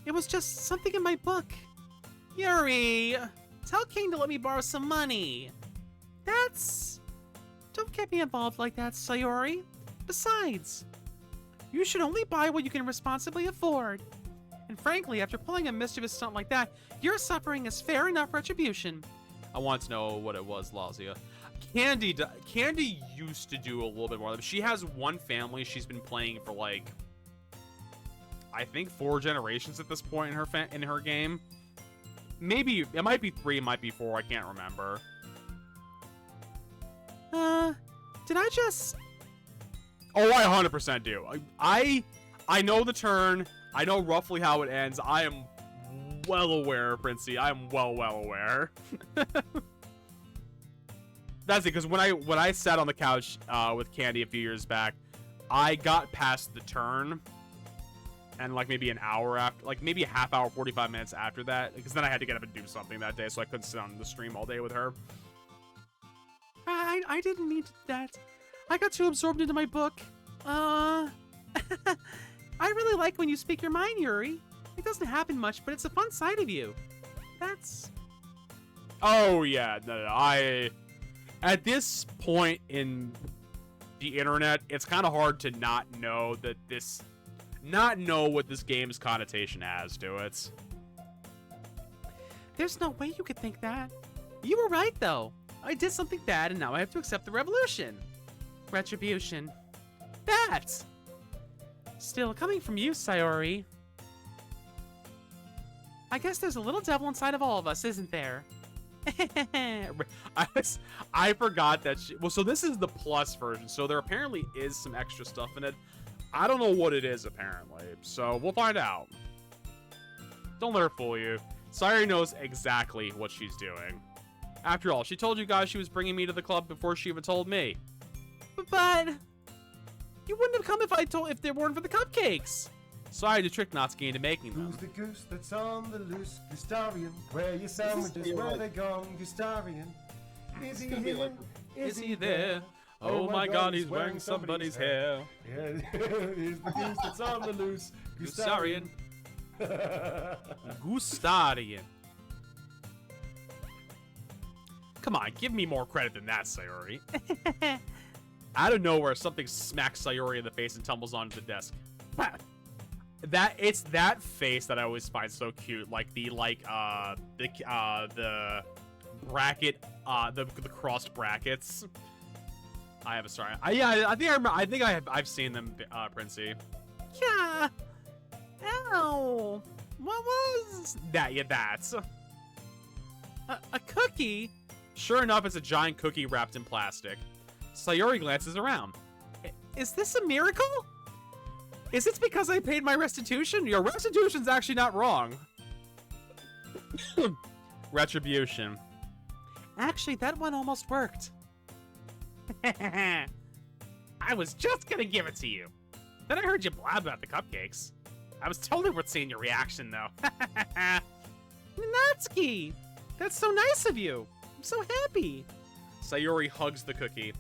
It was just something in my book. Yuri, tell King to let me borrow some money. Don't get me involved like that, Sayori. Besides, you should only buy what you can responsibly afford. And frankly, after pulling a mischievous stunt like that, your suffering is fair enough retribution. I want to know what it was, Lazia. Candy used to do a little bit more. She has one family she's been playing for, like, I think 4 generations at this point in her game. Maybe it might be 3, it might be 4. I can't remember. Did I just? Oh, I 100% do. I know the turn. I know roughly how it ends. I am well aware, Princey. I am well aware. That's it. Because when I sat on the couch with Candy a few years back, I got past the turn, and like maybe an hour after, like maybe a half hour, 45 minutes after that, because then I had to get up and do something that day, so I couldn't sit on the stream all day with her. I didn't mean that. I got too absorbed into my book. I really like when you speak your mind, Yuri. It doesn't happen much, but it's a fun side of you. That's... Oh, yeah. No. At this point in the internet, it's kind of hard to not know that not know what this game's connotation has to it. There's no way you could think that. You were right, though. I did something bad, and now I have to accept the revolution. Retribution. That! Still, coming from you, Sayori. I guess there's a little devil inside of all of us, isn't there? I forgot that well, so this is the plus version, so there apparently is some extra stuff in it. I don't know what it is, apparently, so we'll find out. Don't let her fool you. Sayori knows exactly what she's doing. After all, she told you guys she was bringing me to the club before she even told me. But you wouldn't have come if they weren't for the cupcakes. So I had to trick Natsuki into making them. Who's the goose that's on the loose? Gustarian. Where your sandwiches, where they gone? Gustarian. Is he here? Is he there? Oh my god, he's wearing somebody's hair. Yeah, he's the goose that's on the loose. Gustarian. Gustarian. Gustarian. Come on, give me more credit than that, Sayori. Out of nowhere, something smacks Sayori in the face and tumbles onto the desk. It's that face that I always find so cute, like the bracket, the crossed brackets. I have a story. Yeah, I think I remember. I think I've seen them, Princey. Yeah. Ow. What was that? Yeah, that's a cookie? Sure enough, it's a giant cookie wrapped in plastic. Sayori glances around. Is this a miracle? Is it because I paid my restitution? Your restitution's actually not wrong. Retribution. Actually, that one almost worked. I was just gonna give it to you. Then I heard you blab about the cupcakes. I was totally worth seeing your reaction, though. Natsuki! That's so nice of you. I'm so happy. Sayori hugs the cookie.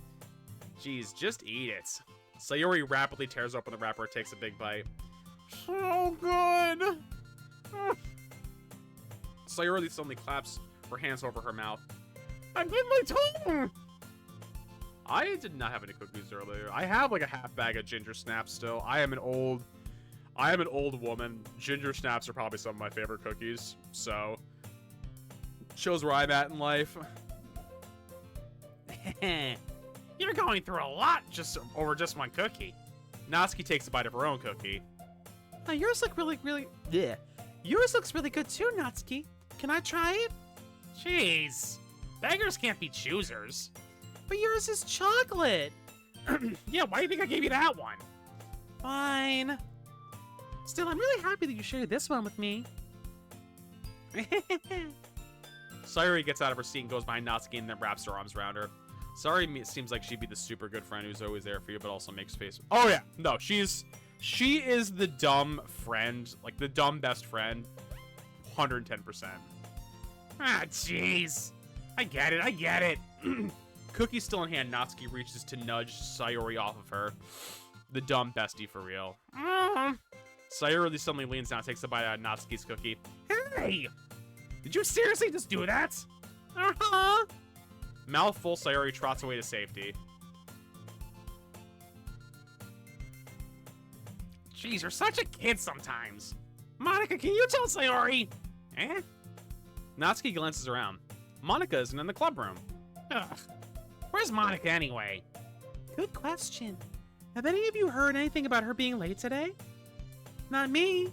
Jeez, just eat it. Sayori rapidly tears open the wrapper and takes a big bite. So good! Sayori suddenly claps her hands over her mouth. I bit my tongue! I did not have any cookies earlier. I have like a half bag of ginger snaps still. I am an old woman. Ginger snaps are probably some of my favorite cookies. So, shows where I'm at in life. You're going through a lot over just one cookie. Natsuki takes a bite of her own cookie. Yours look really. Yeah. Yours looks really good too, Natsuki. Can I try it? Jeez, beggars can't be choosers. But yours is chocolate. Yeah, why do you think I gave you that one? Fine. Still, I'm really happy that you shared this one with me. Sayori gets out of her seat and goes behind Natsuki and then wraps her arms around her. Sayori seems like she'd be the super good friend who's always there for you, but also makes face. Oh yeah, no, she is the dumb friend, like the dumb best friend, 110%. Ah, jeez, I get it. Cookie still in hand, Natsuki reaches to nudge Sayori off of her. The dumb bestie for real. Sayori suddenly leans down and takes a bite out of Natsuki's cookie. Hey! Did you seriously just do that? Uh-huh. Mouth full, Sayori trots away to safety. Jeez, you're such a kid sometimes. Monica, can you tell Sayori? Eh? Natsuki glances around. Monica isn't in the club room. Ugh. Where's Monica anyway? Good question. Have any of you heard anything about her being late today? Not me.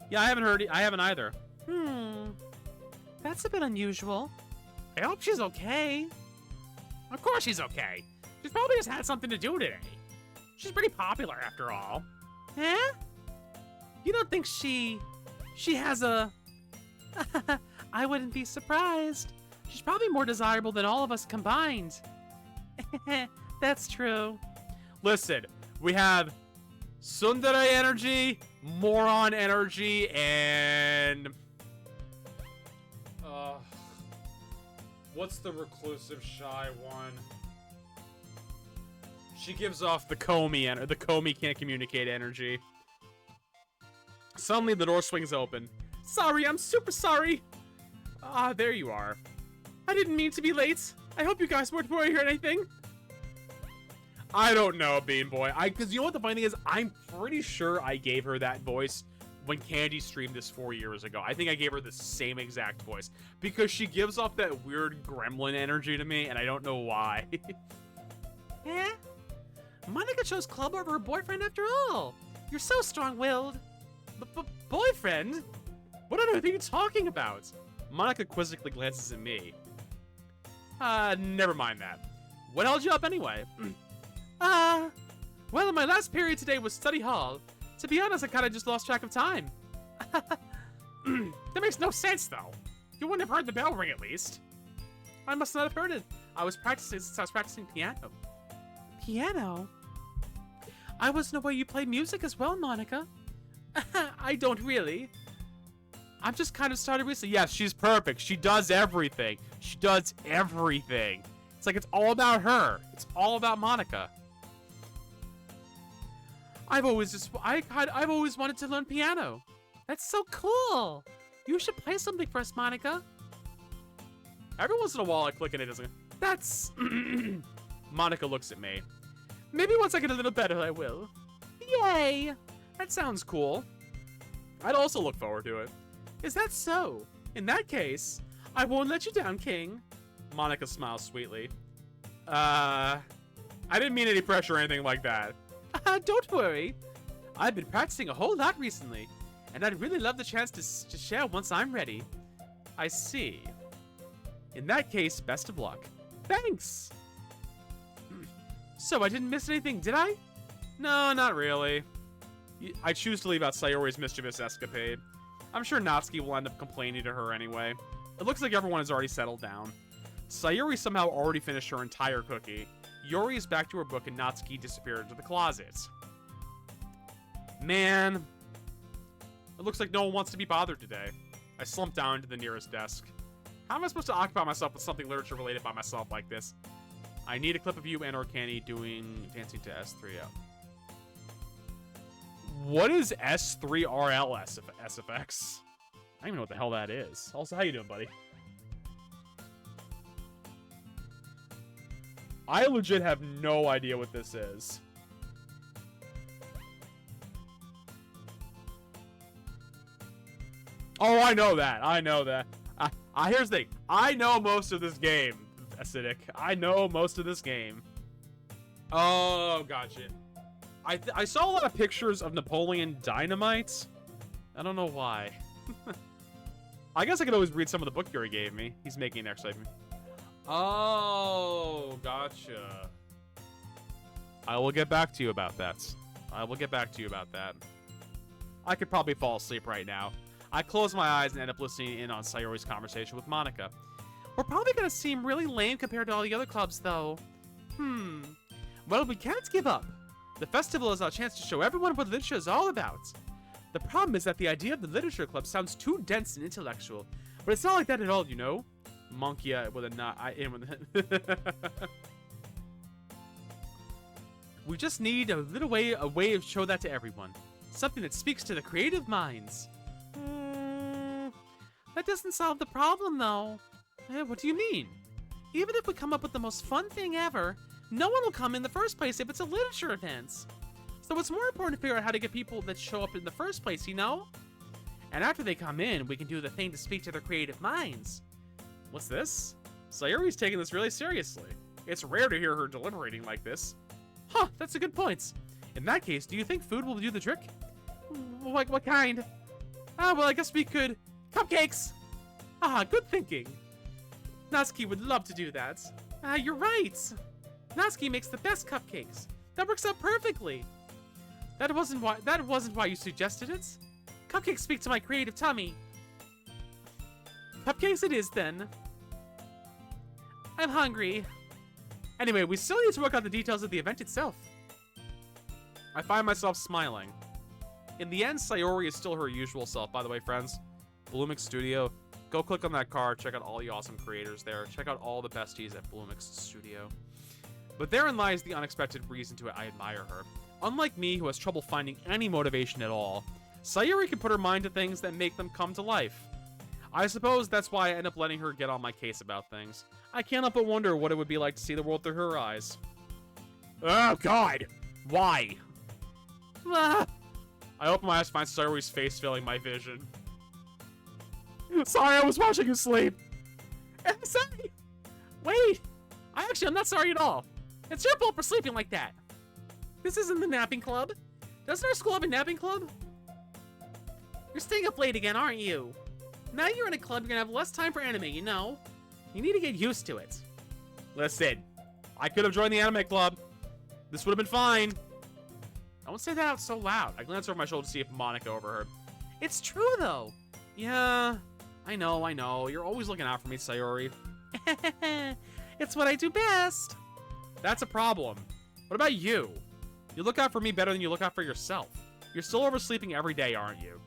Yeah, I haven't either. That's a bit unusual. I hope she's okay. Of course she's okay. She's probably just had something to do today. She's pretty popular after all. Eh? You don't think she has a... I wouldn't be surprised. She's probably more desirable than all of us combined. That's true. Listen, we have tsundere energy, moron energy, and... what's the reclusive shy one? She gives off the Comey can't communicate energy. Suddenly, the door swings open. Sorry, I'm super sorry. Ah, there you are. I didn't mean to be late. I hope you guys weren't worried or anything. I don't know, Bean Boy. Because you know what the funny thing is? I'm pretty sure I gave her that voice when Candy streamed this 4 years ago. I think I gave her the same exact voice. Because she gives off that weird gremlin energy to me, and I don't know why. Eh? Monica chose club over her boyfriend after all. You're so strong-willed. Boyfriend? What on earth are you talking about? Monica quizzically glances at me. Never mind that. What held you up anyway? Well, my last period today was study hall. To be honest, I kind of just lost track of time. That makes no sense, though. You wouldn't have heard the bell ring, at least. I must not have heard it. I was practicing since I was practicing piano. Piano? I wasn't aware you played music as well, Monica. I don't really. I'm just kind of started recently. Yes, she's perfect. She does everything. She does everything. It's like it's all about her. It's all about Monica. I've always wanted to learn piano. That's so cool. You should play something for us, Monica. Every once in a while, I click and it doesn't. That's... Monica looks at me. Maybe once I get a little better, I will. Yay! That sounds cool. I'd also look forward to it. Is that so? In that case, I won't let you down, King. Monica smiles sweetly. I didn't mean any pressure or anything like that. Don't worry. I've been practicing a whole lot recently, and I'd really love the chance to share once I'm ready. I see. In that case, best of luck. Thanks! So I didn't miss anything, did I? No, not really. I choose to leave out Sayori's mischievous escapade. I'm sure Natsuki will end up complaining to her anyway. It looks like everyone has already settled down. Sayori somehow already finished her entire cookie. Yori is back to her book and Natsuki disappeared into the closet. Man. It looks like no one wants to be bothered today. I slump down to the nearest desk. How am I supposed to occupy myself with something literature related by myself like this? I need a clip of you and or Candy dancing to S3O. What is S3RL SFX? I don't even know what the hell that is. Also, how you doing, buddy? I legit have no idea what this is. Oh, I know that. I know that. Here's the thing. I know most of this game, Acidic. I know most of this game. Oh, gotcha. I saw a lot of pictures of Napoleon Dynamite. I don't know why. I guess I could always read some of the book Yuri gave me. He's making an exercise. Oh, gotcha. I will get back to you about that. I will get back to you about that. I could probably fall asleep right now. I close my eyes and end up listening in on Sayori's conversation with Monica. We're probably gonna seem really lame compared to all the other clubs, though. Well, we can't give up. The festival is our chance to show everyone what literature is all about. The problem is that the idea of the literature club sounds too dense and intellectual, but it's not like that at all, you know? Monkey with a nut. We just need a way to show that to everyone. Something that speaks to the creative minds. That doesn't solve the problem, though. What do you mean? Even if we come up with the most fun thing ever, no one will come in the first place if it's a literature event. So it's more important to figure out how to get people that show up in the first place, you know? And after they come in, we can do the thing to speak to their creative minds. What's this? Sayori's taking this really seriously. It's rare to hear her deliberating like this. Huh, that's a good point. In that case, do you think food will do the trick? What kind? Well, I guess we could... Cupcakes! Good thinking. Natsuki would love to do that. You're right. Natsuki makes the best cupcakes. That works out perfectly. That wasn't why you suggested it. Cupcakes speak to my creative tummy. Cupcakes it is, then. I'm hungry. Anyway, we still need to work out the details of the event itself. I find myself smiling. In the end, Sayori is still her usual self. By the way, friends, Bloomix Studio, go click on that card, check out all the awesome creators there, check out all the besties at Bloomix Studio. But therein lies the unexpected reason to I admire her. Unlike me, who has trouble finding any motivation at all, Sayuri can put her mind to things that make them come to life. I suppose that's why I end up letting her get on my case about things. I can't help but wonder what it would be like to see the world through her eyes. Oh, God! Why? Ah. I open my eyes to find Sayuri's face filling my vision. Sorry, I was watching you sleep. Sorry. Wait. I'm not sorry at all. It's your fault for sleeping like that. This isn't the napping club. Doesn't our school have a napping club? You're staying up late again, aren't you? Now you're in a club, you're gonna have less time for anime, you know? You need to get used to it. Listen, I could have joined the anime club. This would have been fine. Don't say that out so loud. I glance over my shoulder to see if Monica overheard. It's true, though. Yeah, I know. You're always looking out for me, Sayuri. It's what I do best. That's a problem. What about you? You look out for me better than you look out for yourself. You're still oversleeping every day, aren't you?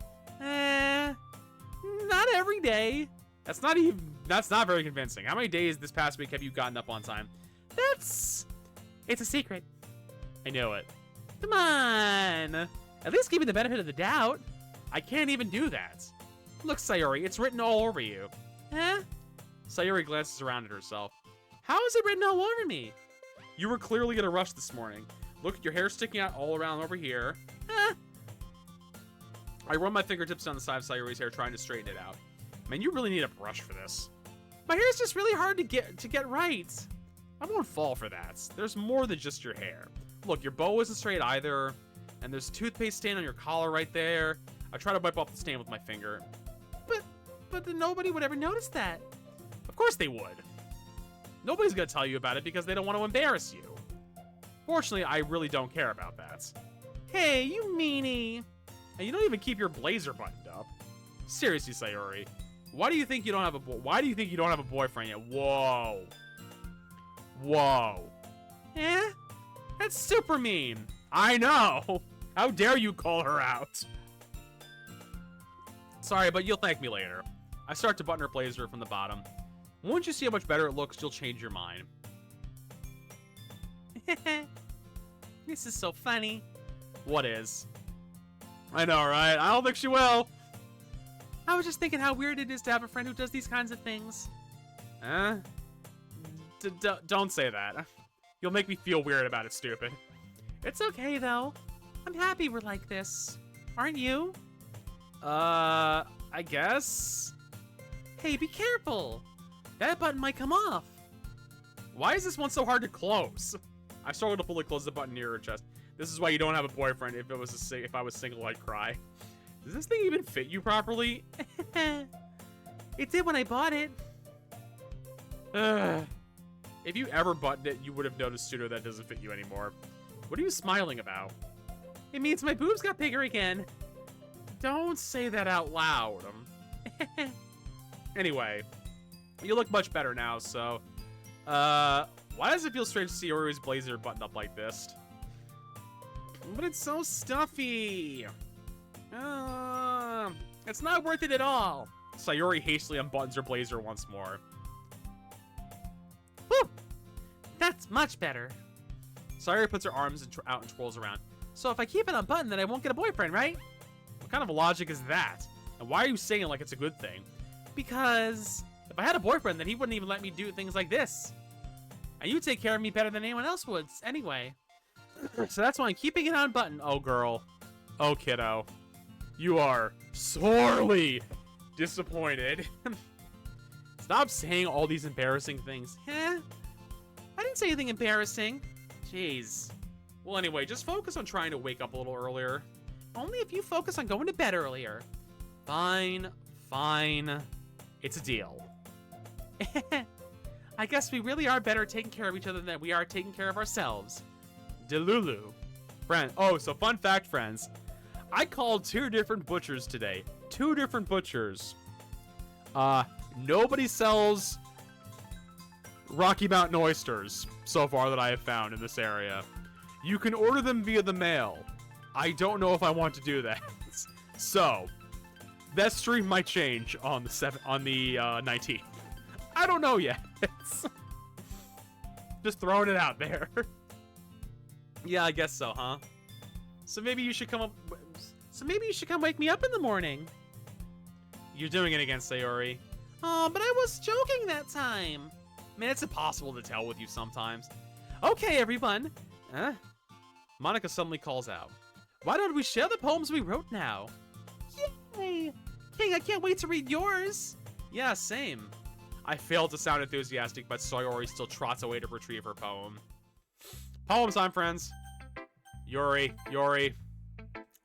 Not every day. That's not very convincing. How many days this past week have you gotten up on time? It's a secret. I know it. Come on. At least give me the benefit of the doubt. I can't even do that. Look, Sayuri, it's written all over you. Huh? Sayuri glances around at herself. How is it written all over me? You were clearly in a rush this morning. Look at your hair sticking out all around over here. Huh? I run my fingertips down the side of Sayuri's hair, trying to straighten it out. Man, you really need a brush for this. My hair's just really hard to get right. I won't fall for that. There's more than just your hair. Look, your bow isn't straight either, and there's a toothpaste stain on your collar right there. I try to wipe off the stain with my finger. But then nobody would ever notice that. Of course they would. Nobody's gonna tell you about it because they don't want to embarrass you. Fortunately, I really don't care about that. Hey, you meanie. And you don't even keep your blazer buttoned up. Seriously, Sayuri. Why do you think you don't have a boyfriend yet? Whoa. Whoa. Eh? That's super mean. I know. How dare you call her out? Sorry, but you'll thank me later. I start to button her blazer from the bottom. Once you see how much better it looks, you'll change your mind. This is so funny. What is? I know, right? I don't think she will. I was just thinking how weird it is to have a friend who does these kinds of things. Huh? Don't say that. You'll make me feel weird about it, stupid. It's okay, though. I'm happy we're like this. Aren't you? I guess? Hey, be careful. That button might come off. Why is this one so hard to close? I struggled to fully close the button near her chest. This is why you don't have a boyfriend. If I was single, I'd cry. Does this thing even fit you properly? It did when I bought it. If you ever buttoned it, you would have noticed sooner that doesn't fit you anymore. What are you smiling about? It means my boobs got bigger again. Don't say that out loud. Anyway, you look much better now, so... why does it feel strange to see Ori's blazer buttoned up like this? But it's so stuffy. It's not worth it at all. Sayuri hastily unbuttons her blazer once more. Whew! That's much better. Sayuri puts her arms out and twirls around. So if I keep it unbuttoned, then I won't get a boyfriend, right? What kind of logic is that? And why are you saying it like it's a good thing? Because if I had a boyfriend, then he wouldn't even let me do things like this. And you take care of me better than anyone else would, anyway. So that's why I'm keeping it unbuttoned. Oh, girl. Oh, kiddo. You are sorely disappointed. Stop saying all these embarrassing things. I didn't say anything embarrassing. Jeez. Well, anyway, just focus on trying to wake up a little earlier. Only if you focus on going to bed earlier. Fine, fine. It's a deal. I guess we really are better taking care of each other than we are taking care of ourselves. Delulu. Friend. Oh, so fun fact, friends. I called 2 different butchers today. 2 different butchers. Nobody sells Rocky Mountain oysters so far that I have found in this area. You can order them via the mail. I don't know if I want to do that. So, that stream might change on the 19th. I don't know yet. Just throwing it out there. Yeah, I guess so, huh? So maybe you should come up. So maybe you should come wake me up in the morning. You're doing it again, Sayori. Oh, but I was joking that time. Man, it's impossible to tell with you sometimes. Okay, everyone. Monica suddenly calls out. Why don't we share the poems we wrote now? Yay! King, I can't wait to read yours. Yeah, same. I failed to sound enthusiastic, but Sayori still trots away to retrieve her poem. Poem time, friends. Yuri.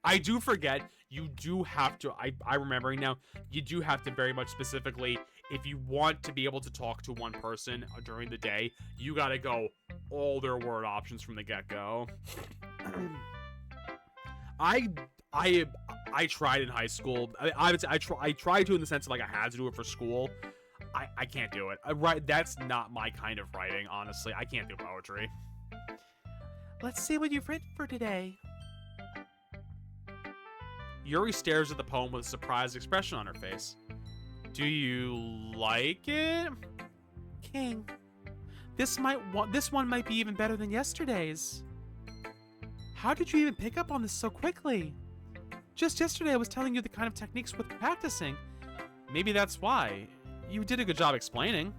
I do forget, you do have to, I'm remembering now, you do have to very much specifically, if you want to be able to talk to one person during the day, you gotta go all their word options from the get-go. I tried in high school. I tried to in the sense of like I had to do it for school. I can't do it. That's not my kind of writing, honestly. I can't do poetry. Let's see what you've written for today. Yuri stares at the poem with a surprised expression on her face. Do you like it? King, this one might be even better than yesterday's. How did you even pick up on this so quickly? Just yesterday I was telling you the kind of techniques we're practicing. Maybe that's why. You did a good job explaining.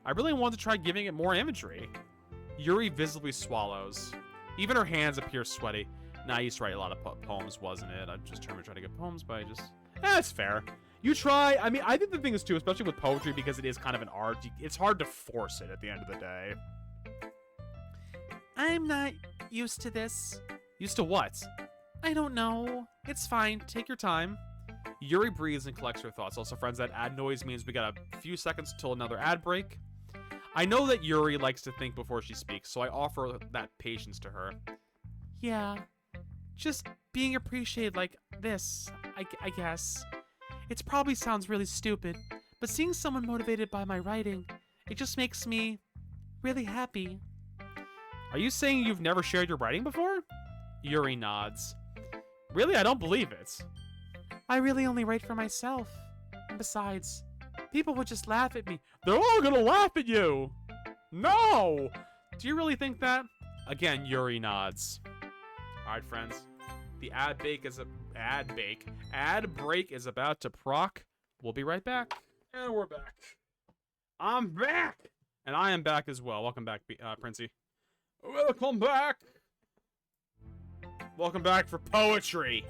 I really wanted to try giving it more imagery. Yuri visibly swallows. Even her hands appear sweaty. Nah, I used to write a lot of poems, wasn't it? I just trying to get poems, but I just... it's fair. You try. I mean, I think the thing is, too, especially with poetry, because it is kind of an art, it's hard to force it at the end of the day. I'm not used to this. Used to what? I don't know. It's fine. Take your time. Yuri breathes and collects her thoughts. Also, friends, that ad noise means we got a few seconds till another ad break. I know that Yuri likes to think before she speaks, so I offer that patience to her. Yeah. Just being appreciated like this, I guess. It probably sounds really stupid, but seeing someone motivated by my writing, it just makes me really happy. Are you saying you've never shared your writing before? Yuri nods. Really? I don't believe it. I really only write for myself. And besides, people would just laugh at me. They're all gonna laugh at you! No! Do you really think that? Again, Yuri nods. Alright, friends. The ad break is about to proc. We'll be right back. And we're back. I'm back! And I am back as well. Welcome back, Princey. Welcome back! Welcome back for poetry.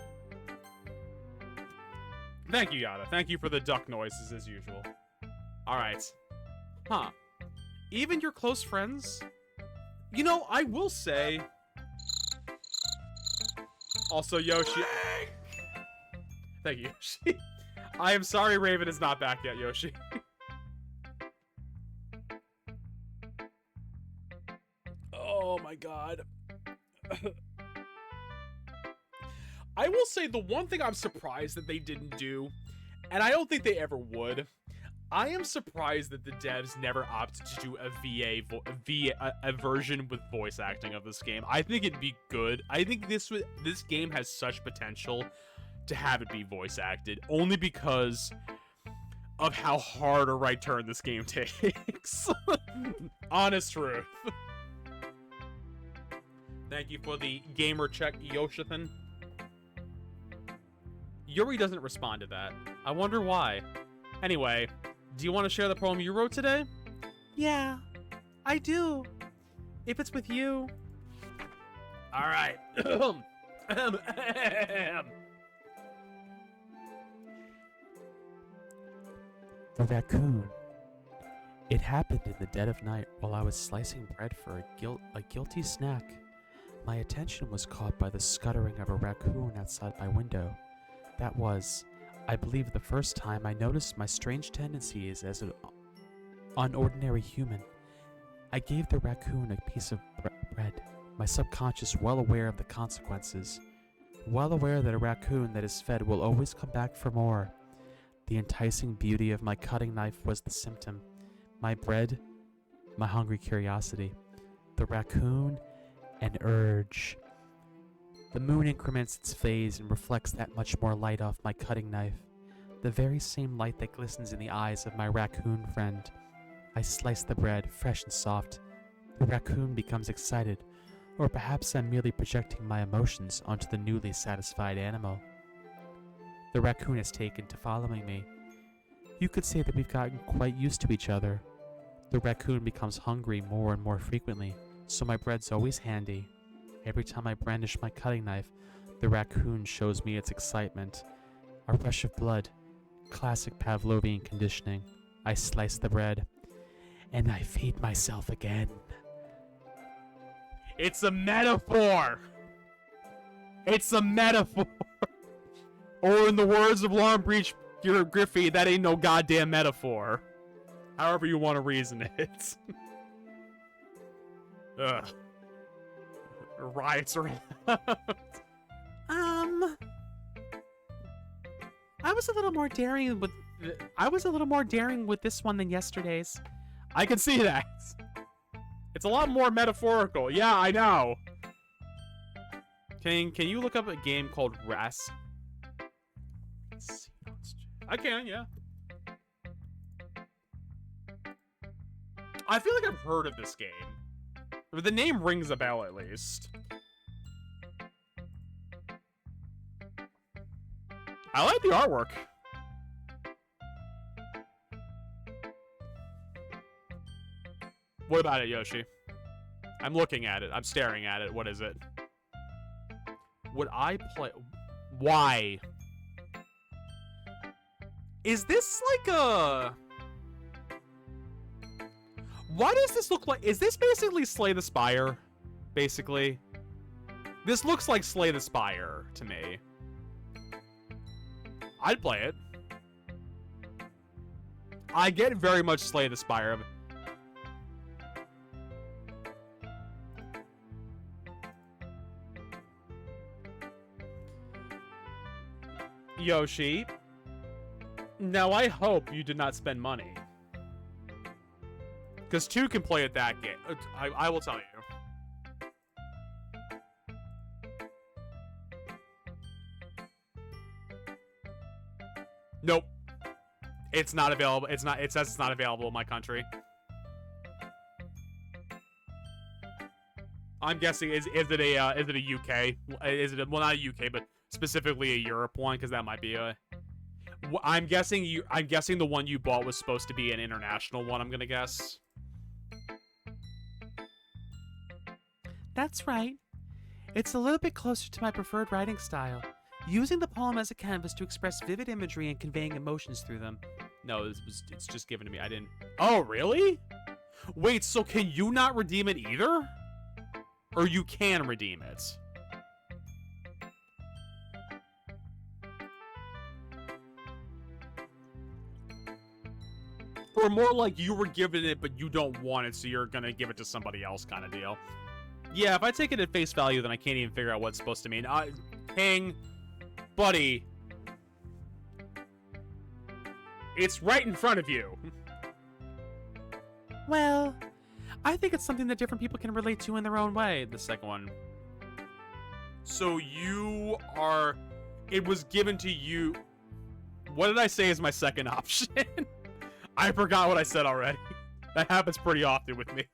Thank you, Yada. Thank you for the duck noises, as usual. Alright. Huh. Even your close friends? You know, I will say... Also, Yoshi... Thank you, Yoshi. I am sorry Raven is not back yet, Yoshi. Oh my god. I will say the one thing I'm surprised that they didn't do, and I don't think they ever would, I am surprised that the devs never opted to do a version with voice acting of this game. I think it'd be good. I think this game has such potential to have it be voice acted, only because of how hard a right turn this game takes. Honest truth. Thank you for the gamer check, Yoshithan. Yuri doesn't respond to that. I wonder why. Anyway, do you want to share the poem you wrote today? Yeah, I do. If it's with you. Alright. The raccoon. It happened in the dead of night while I was slicing bread for a guilty snack. My attention was caught by the scuttering of a raccoon outside my window. That was, I believe, the first time I noticed my strange tendencies as an unordinary human. I gave the raccoon a piece of bread, my subconscious well aware of the consequences, well aware that a raccoon that is fed will always come back for more. The enticing beauty of my cutting knife was the symptom. My bread, my hungry curiosity. The raccoon, an urge. The moon increments its phase and reflects that much more light off my cutting knife. The very same light that glistens in the eyes of my raccoon friend. I slice the bread, fresh and soft. The raccoon becomes excited, or perhaps I'm merely projecting my emotions onto the newly satisfied animal. The raccoon has taken to following me. You could say that we've gotten quite used to each other. The raccoon becomes hungry more and more frequently, so my bread's always handy. Every time I brandish my cutting knife, the raccoon shows me its excitement. A rush of blood. Classic Pavlovian conditioning. I slice the bread, and I feed myself again. It's a metaphor! It's a metaphor! Or in the words of Lauren Breach Griffey, that ain't no goddamn metaphor. However you want to reason it. Ugh. Riots around. I was a little more daring with this one than yesterday's. I can see that. It's a lot more metaphorical. Yeah, I know. Can you look up a game called Ras? I can, yeah. I feel like I've heard of this game. The name rings a bell, at least. I like the artwork. What about it, Yoshi? I'm looking at it. I'm staring at it. What is it? Would I play... Why? Is this like a... Why does this look like... Is this basically Slay the Spire? Basically. This looks like Slay the Spire to me. I'd play it. I get very much Slay the Spire. Yoshi. Now I hope you did not spend money. Because 2 can play at that game. I will tell you. Nope. It's not available. It says it's not available in my country. I'm guessing is it a UK? Well, not a UK, but specifically a Europe one, because that might be a... I'm guessing the one you bought was supposed to be an international one, I'm gonna guess. That's right. It's a little bit closer to my preferred writing style, using the poem as a canvas to express vivid imagery and conveying emotions through them. No, it's just given to me. I didn't... Oh, really? Wait, so can you not redeem it either? Or you can redeem it? Or more like you were given it, but you don't want it, so you're gonna give it to somebody else kind of deal. Yeah, if I take it at face value, then I can't even figure out what it's supposed to mean. King, buddy, it's right in front of you. Well, I think it's something that different people can relate to in their own way. The second one. So you are... It was given to you... What did I say is my second option? I forgot what I said already. That happens pretty often with me.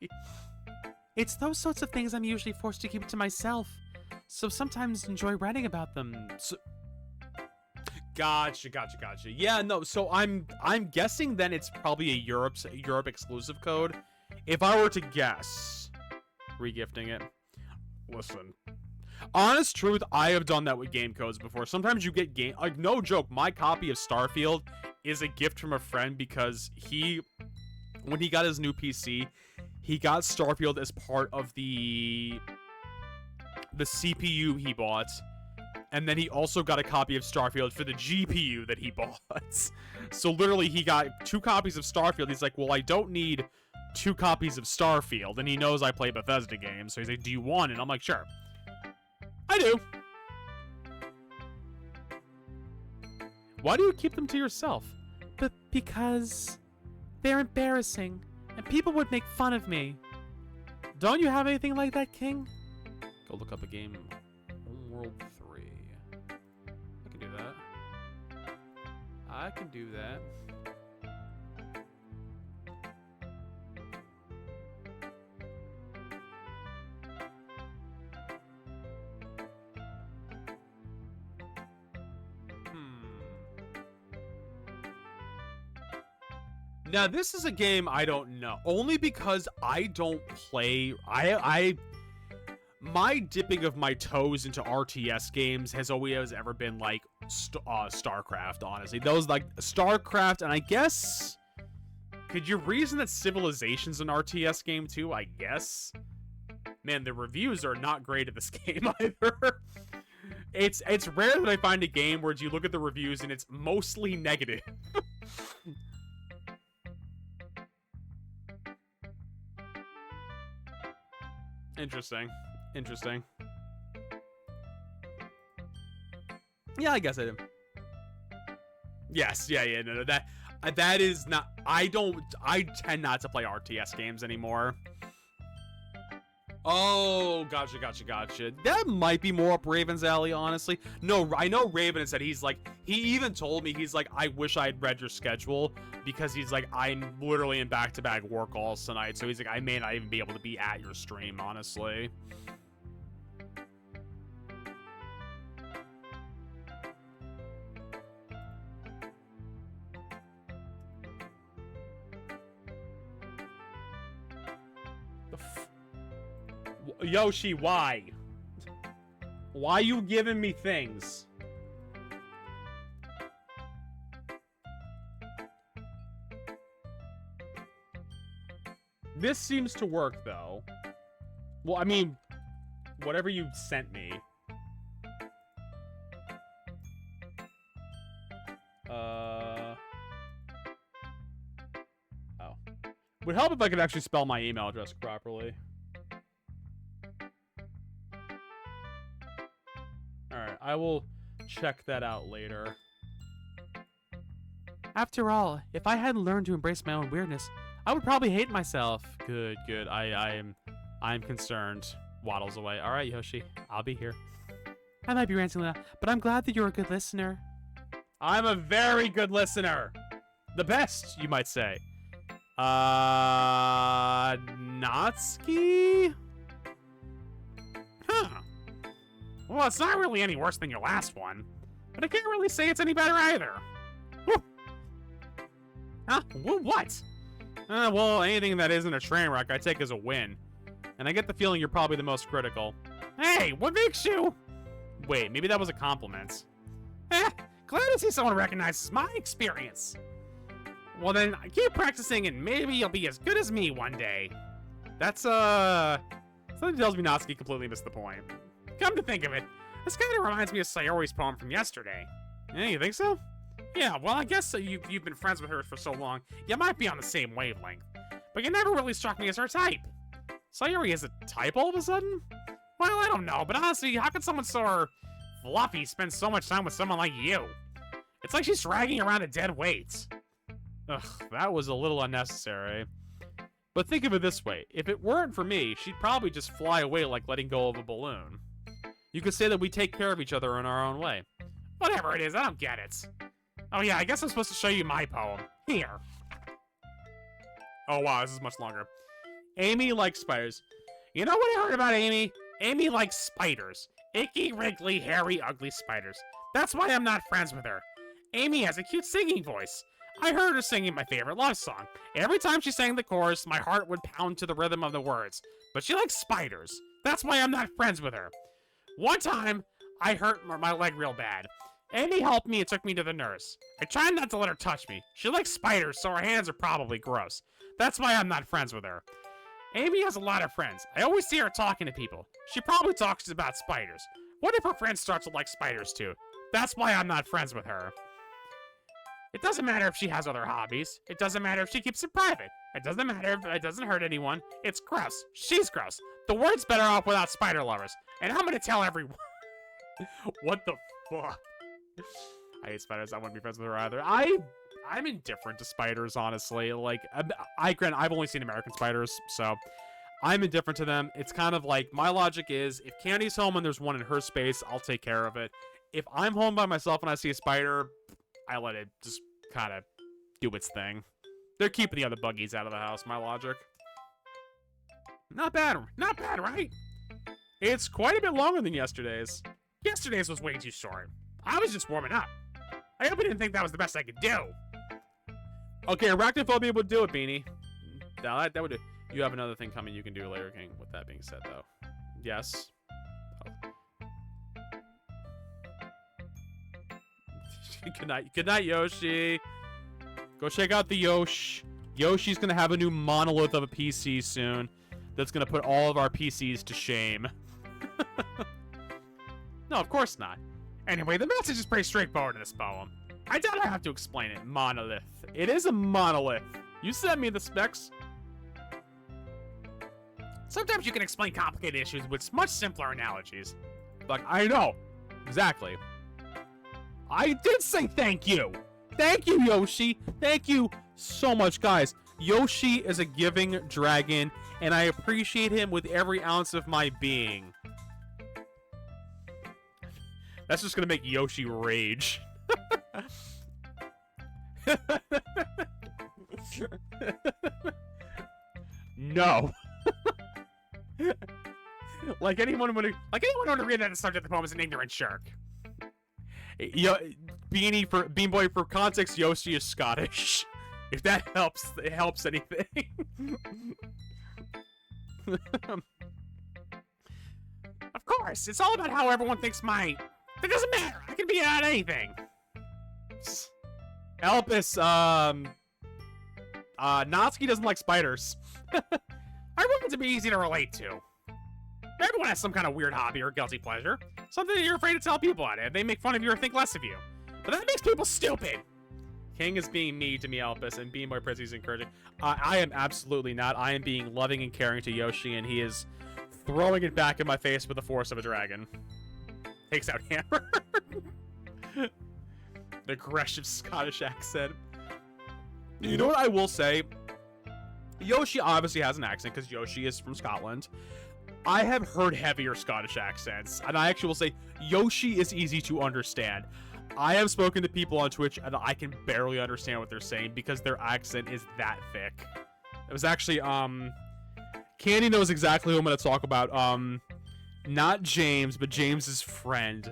It's those sorts of things I'm usually forced to keep to myself, so sometimes enjoy writing about them. So, gotcha. Yeah, no, so I'm guessing then it's probably a Europe exclusive code. If I were to guess, regifting it. Listen. Honest truth, I have done that with game codes before. Sometimes you get game... Like, no joke, my copy of Starfield is a gift from a friend because when he got his new PC, he got Starfield as part of the CPU he bought, and then he also got a copy of Starfield for the GPU that he bought. So literally, he got 2 copies of Starfield. He's like, well, I don't need 2 copies of Starfield, and he knows I play Bethesda games, so he's like, do you want it? And I'm like, sure. I do. Why do you keep them to yourself? But because they're embarrassing, and people would make fun of me. Don't you have anything like that, King? Go look up a game. Homeworld 3. I can do that. I can do that. Now, this is a game I don't know. Only because I don't play... My dipping of my toes into RTS games has always ever been, like, StarCraft, honestly. Those, like, StarCraft, and I guess... Could you reason that Civilization's an RTS game, too? I guess. Man, the reviews are not great at this game, either. It's rare that I find a game where you look at the reviews and it's mostly negative. Interesting. Interesting. Yeah, I guess I do. Yes, yeah, no, that is not... I tend not to play RTS games anymore. Oh, gotcha. That might be more up Raven's alley, honestly. No, I know Raven said he's like... He even told me, he's like, I wish I had read your schedule, because he's like, I'm literally in back-to-back work calls tonight, so he's like, I may not even be able to be at your stream, honestly. Yoshi, why? Why you giving me things? This seems to work, though. Well, I mean, whatever you sent me. Oh. Would help if I could actually spell my email address properly. Alright, I will check that out later. After all, if I hadn't learned to embrace my own weirdness, I would probably hate myself. Good. I'm concerned. Waddles away. Alright, Yoshi. I'll be here. I might be ranting now, but I'm glad that you're a good listener. I'm a very good listener. The best, you might say. Natsuki? Huh. Well, it's not really any worse than your last one, but I can't really say it's any better either. Whew. Huh? What? Well, anything that isn't a train wreck I take as a win. And I get the feeling you're probably the most critical. Hey, what makes you... Wait, maybe that was a compliment. Glad to see someone recognizes my experience. Well then, keep practicing and maybe you'll be as good as me one day. That's, something tells me Natsuki completely missed the point. Come to think of it, this kind of reminds me of Sayori's poem from yesterday. Yeah, you think so? Yeah, well, I guess you've been friends with her for so long, you might be on the same wavelength. But you never really struck me as her type. Sayori is a type all of a sudden? Well, I don't know, but honestly, how could someone so fluffy spend so much time with someone like you? It's like she's dragging around a dead weight. Ugh, that was a little unnecessary. But think of it this way, if it weren't for me, she'd probably just fly away like letting go of a balloon. You could say that we take care of each other in our own way. Whatever it is, I don't get it. Oh yeah, I guess I'm supposed to show you my poem. Here. Oh wow, this is much longer. Amy likes spiders. You know what I heard about Amy? Amy likes spiders. Icky, wrinkly, hairy, ugly spiders. That's why I'm not friends with her. Amy has a cute singing voice. I heard her singing my favorite love song. Every time she sang the chorus, my heart would pound to the rhythm of the words. But she likes spiders. That's why I'm not friends with her. One time, I hurt my leg real bad. Amy helped me and took me to the nurse. I tried not to let her touch me. She likes spiders, so her hands are probably gross. That's why I'm not friends with her. Amy has a lot of friends. I always see her talking to people. She probably talks about spiders. What if her friends start to like spiders too? That's why I'm not friends with her. It doesn't matter if she has other hobbies. It doesn't matter if she keeps it private. It doesn't matter if it doesn't hurt anyone. It's gross. She's gross. The world's better off without spider lovers. And I'm gonna tell everyone. What the fuck? I hate spiders. I wouldn't be friends with her either. I'm indifferent to spiders, honestly. Like, I've only seen American spiders, so I'm indifferent to them. It's kind of like, my logic is, if Candy's home and there's one in her space, I'll take care of it. If I'm home by myself and I see a spider, I let it just kind of do its thing. They're keeping the other buggies out of the house, my logic. Not bad, right? It's quite a bit longer than yesterday's. Yesterday's was way too short. I was just warming up. I hope you didn't think that was the best I could do. Okay, arachnophobia would do it, Beanie. That would do. You have another thing coming you can do later, King. With that being said, though. Yes. Good night. Good night, Yoshi. Go check out the Yosh. Yoshi's gonna have a new monolith of a PC soon. That's gonna put all of our PCs to shame. No, of course not. Anyway, the message is pretty straightforward in this poem. I don't have to explain it. Monolith. It is a monolith. You sent me the specs. Sometimes you can explain complicated issues with much simpler analogies. Like, I know. Exactly. I did say thank you. Thank you, Yoshi. Thank you so much, guys. Yoshi is a giving dragon, and I appreciate him with every ounce of my being. That's just gonna make Yoshi rage. No. Like anyone would agree that the subject of the poem is an ignorant shark. Beanie for Bean Boy, for context, Yoshi is Scottish. If that helps, it helps anything. Of course, it's all about how everyone thinks mine. It doesn't matter. I can be at anything. Elpis, Natsuki doesn't like spiders. I want it to be easy to relate to. Everyone has some kind of weird hobby or guilty pleasure. Something that you're afraid to tell people about it. They make fun of you or think less of you. But that makes people stupid. King is being mean to me, Elpis, and Bean Boy Prissy is encouraging. I am absolutely not. I am being loving and caring to Yoshi, and he is throwing it back in my face with the force of a dragon. Takes out hammer. The aggressive Scottish accent. You know what I will say? Yoshi obviously has an accent because Yoshi is from Scotland. I have heard heavier Scottish accents, and I actually will say Yoshi is easy to understand. I have spoken to people on Twitch, and I can barely understand what they're saying because their accent is that thick. It was actually, Candy knows exactly who I'm going to talk about. Not James, but James's friend.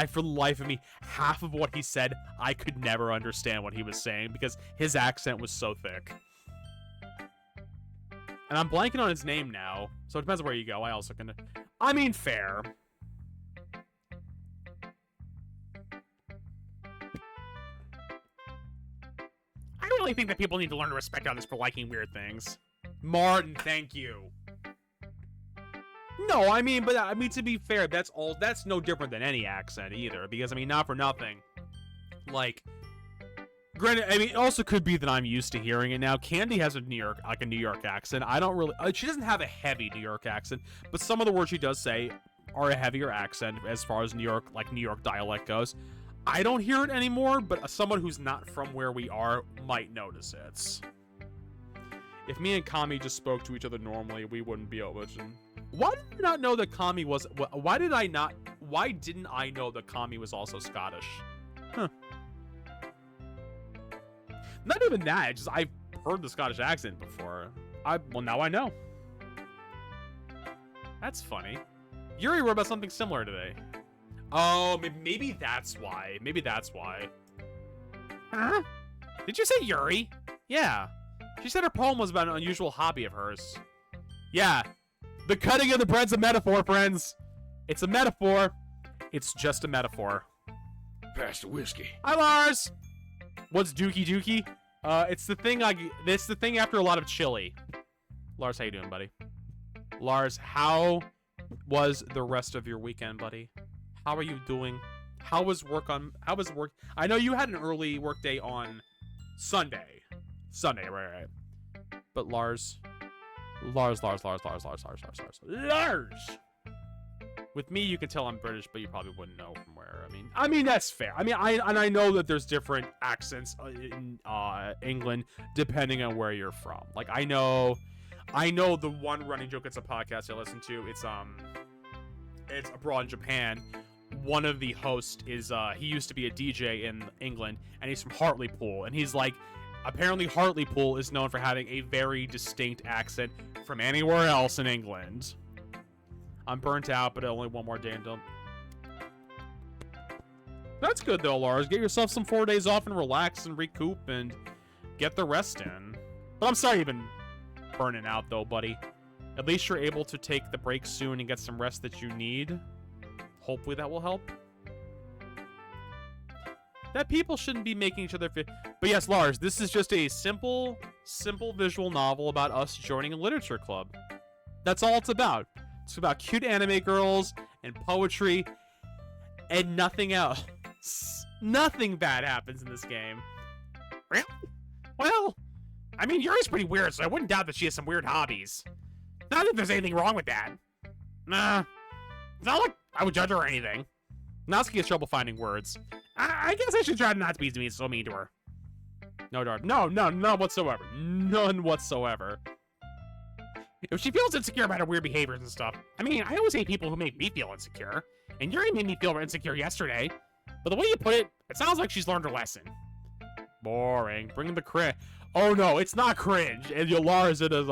For the life of me, half of what he said, I could never understand what he was saying because his accent was so thick. And I'm blanking on his name now, so it depends on where you go. I mean, fair. I really think that people need to learn to respect others for liking weird things. Martin, thank you. No, I mean, to be fair, that's no different than any accent either, because, I mean, not for nothing. Like, granted, I mean, it also could be that I'm used to hearing it now. Candy has a New York accent. I don't really, she doesn't have a heavy New York accent, but some of the words she does say are a heavier accent as far as New York dialect goes. I don't hear it anymore, but someone who's not from where we are might notice it. If me and Kami just spoke to each other normally, we wouldn't be able to. Why did I not know that Kami was? Why didn't I know that Kami was also Scottish? Huh. Not even that. Just I've heard the Scottish accent before. Well, now I know. That's funny. Yuri wrote about something similar today. Oh, maybe that's why. Maybe that's why. Huh? Did you say Yuri? Yeah. She said her poem was about an unusual hobby of hers. Yeah. The cutting of the bread's a metaphor, friends. It's a metaphor. It's just a metaphor. Pass the whiskey. Hi, Lars. What's Dookie Dookie? It's the thing after a lot of chili. Lars, how you doing, buddy? Lars, how was the rest of your weekend, buddy? How are you doing? How was work? I know you had an early work day on Sunday. Right. But Lars. With me, you can tell I'm British, but you probably wouldn't know from where. I mean that's fair. I know that there's different accents in England depending on where you're from. Like I know the one running joke. It's a podcast I listen to. It's abroad in Japan. One of the hosts is he used to be a DJ in England, and he's from Hartlepool, and he's like, apparently Hartlepool is known for having a very distinct accent from anywhere else in England. I'm burnt out, but only one more day until. That's good though, Lars. Get yourself some 4 days off and relax and recoup and get the rest in. But I'm sorry you've been burning out, though, buddy. At least you're able to take the break soon and get some rest that you need. Hopefully that will help. That people shouldn't be making each other feel... But yes, Lars, this is just a simple visual novel about us joining a literature club. That's all it's about. It's about cute anime girls and poetry and nothing else. Nothing bad happens in this game. Really? Well, I mean, Yuri's pretty weird, so I wouldn't doubt that she has some weird hobbies. Not that there's anything wrong with that. Nah. It's not like I would judge her or anything. Natsuki has trouble finding words. I guess I should try not to be so mean to her. No, Darb. No, none whatsoever. None whatsoever. If she feels insecure about her weird behaviors and stuff, I mean, I always hate people who make me feel insecure. And Yuri made me feel insecure yesterday. But the way you put it, it sounds like she's learned her lesson. Boring. Bring the cringe. Oh no, it's not cringe. And Lars, it is,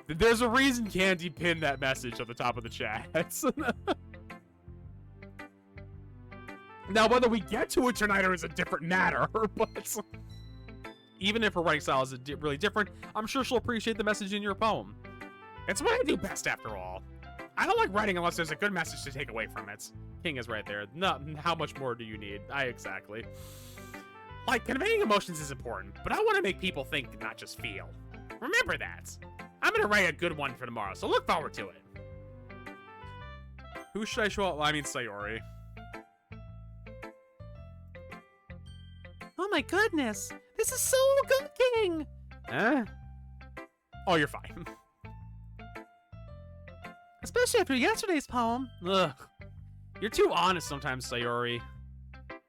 there's a reason Candy pinned that message at the top of the chat. Now, whether we get to it tonight or is a different matter, but even if her writing style is really different, I'm sure she'll appreciate the message in your poem. It's what I do best, after all. I don't like writing unless there's a good message to take away from it. King is right there. No, how much more do you need? Exactly. Like, conveying emotions is important, but I want to make people think, not just feel. Remember that. I'm going to write a good one for tomorrow, so look forward to it. Who should I show up? I mean, Sayori. Oh my goodness! This is so good, King! Eh? Oh, you're fine. Especially after yesterday's poem. Ugh. You're too honest sometimes, Sayori.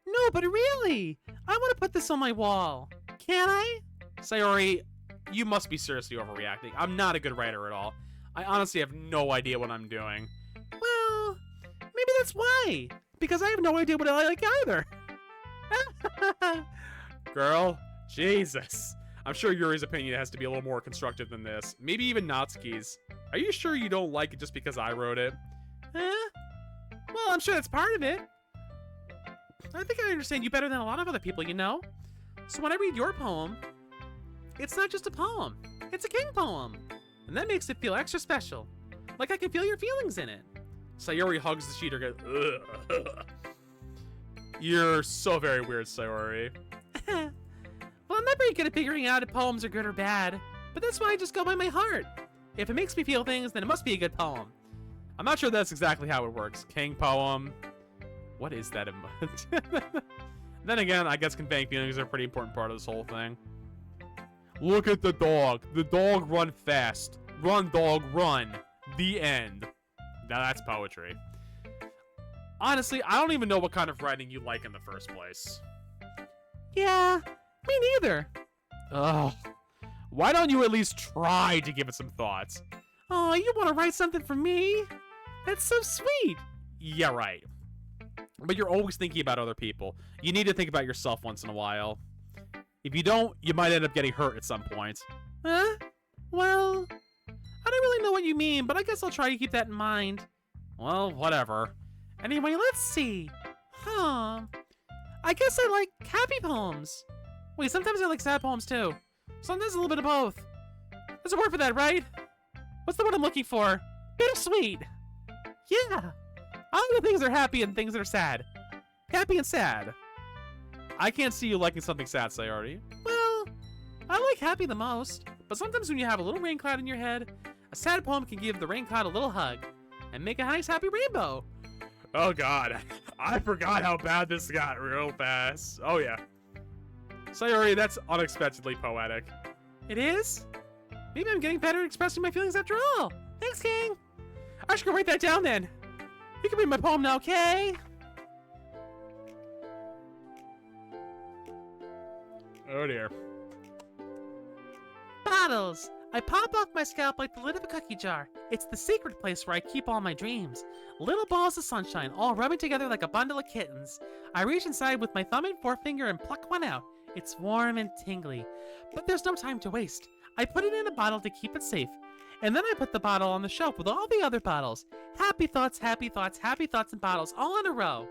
No, but really! I want to put this on my wall. Can I? Sayori, you must be seriously overreacting. I'm not a good writer at all. I honestly have no idea what I'm doing. Well, maybe that's why. Because I have no idea what I like either. Girl, Jesus. I'm sure Yuri's opinion has to be a little more constructive than this. Maybe even Natsuki's. Are you sure you don't like it just because I wrote it? Well, I'm sure that's part of it. I think I understand you better than a lot of other people, you know? So when I read your poem, it's not just a poem. It's a King poem. And that makes it feel extra special. Like I can feel your feelings in it. Sayori hugs the sheet or goes, ugh. You're so very weird, Sayori. Well, I'm not very good at figuring out if poems are good or bad, but that's why I just go by my heart. If it makes me feel things, then it must be a good poem. I'm not sure that's exactly how it works. King poem. What is that? Then again, I guess conveying feelings are a pretty important part of this whole thing. Look at the dog. The dog run fast. Run, dog, run. The end. Now that's poetry. Honestly, I don't even know what kind of writing you like in the first place. Yeah, me neither. Ugh. Why don't you at least try to give it some thoughts? Oh, you want to write something for me? That's so sweet. Yeah, right. But you're always thinking about other people. You need to think about yourself once in a while. If you don't, you might end up getting hurt at some point. Huh? Well, I don't really know what you mean, but I guess I'll try to keep that in mind. Well, whatever. Anyway, let's see. I guess I like happy poems. Wait, sometimes I like sad poems too. Sometimes a little bit of both. There's a word for that, right? What's the word I'm looking for? Bittersweet. Yeah. I like the things that are happy and things that are sad. Happy and sad. I can't see you liking something sad, Sayori. Well, I like happy the most. But sometimes when you have a little rain cloud in your head, a sad poem can give the rain cloud a little hug and make a nice happy rainbow. Oh god, I forgot how bad this got real fast. Oh yeah. Sayori, that's unexpectedly poetic. It is? Maybe I'm getting better at expressing my feelings after all. Thanks, King. I should go write that down then. You can read my poem now, okay? Oh dear. Bottles. I pop off my scalp like the lid of a cookie jar. It's the secret place where I keep all my dreams. Little balls of sunshine, all rubbing together like a bundle of kittens. I reach inside with my thumb and forefinger and pluck one out. It's warm and tingly. But there's no time to waste. I put it in a bottle to keep it safe. And then I put the bottle on the shelf with all the other bottles. Happy thoughts, happy thoughts, happy thoughts, and bottles all in a row.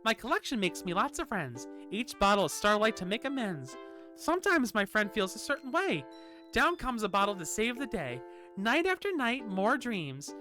My collection makes me lots of friends. Each bottle is starlight to make amends. Sometimes my friend feels a certain way. Down comes a bottle to save the day. Night after night, more dreams.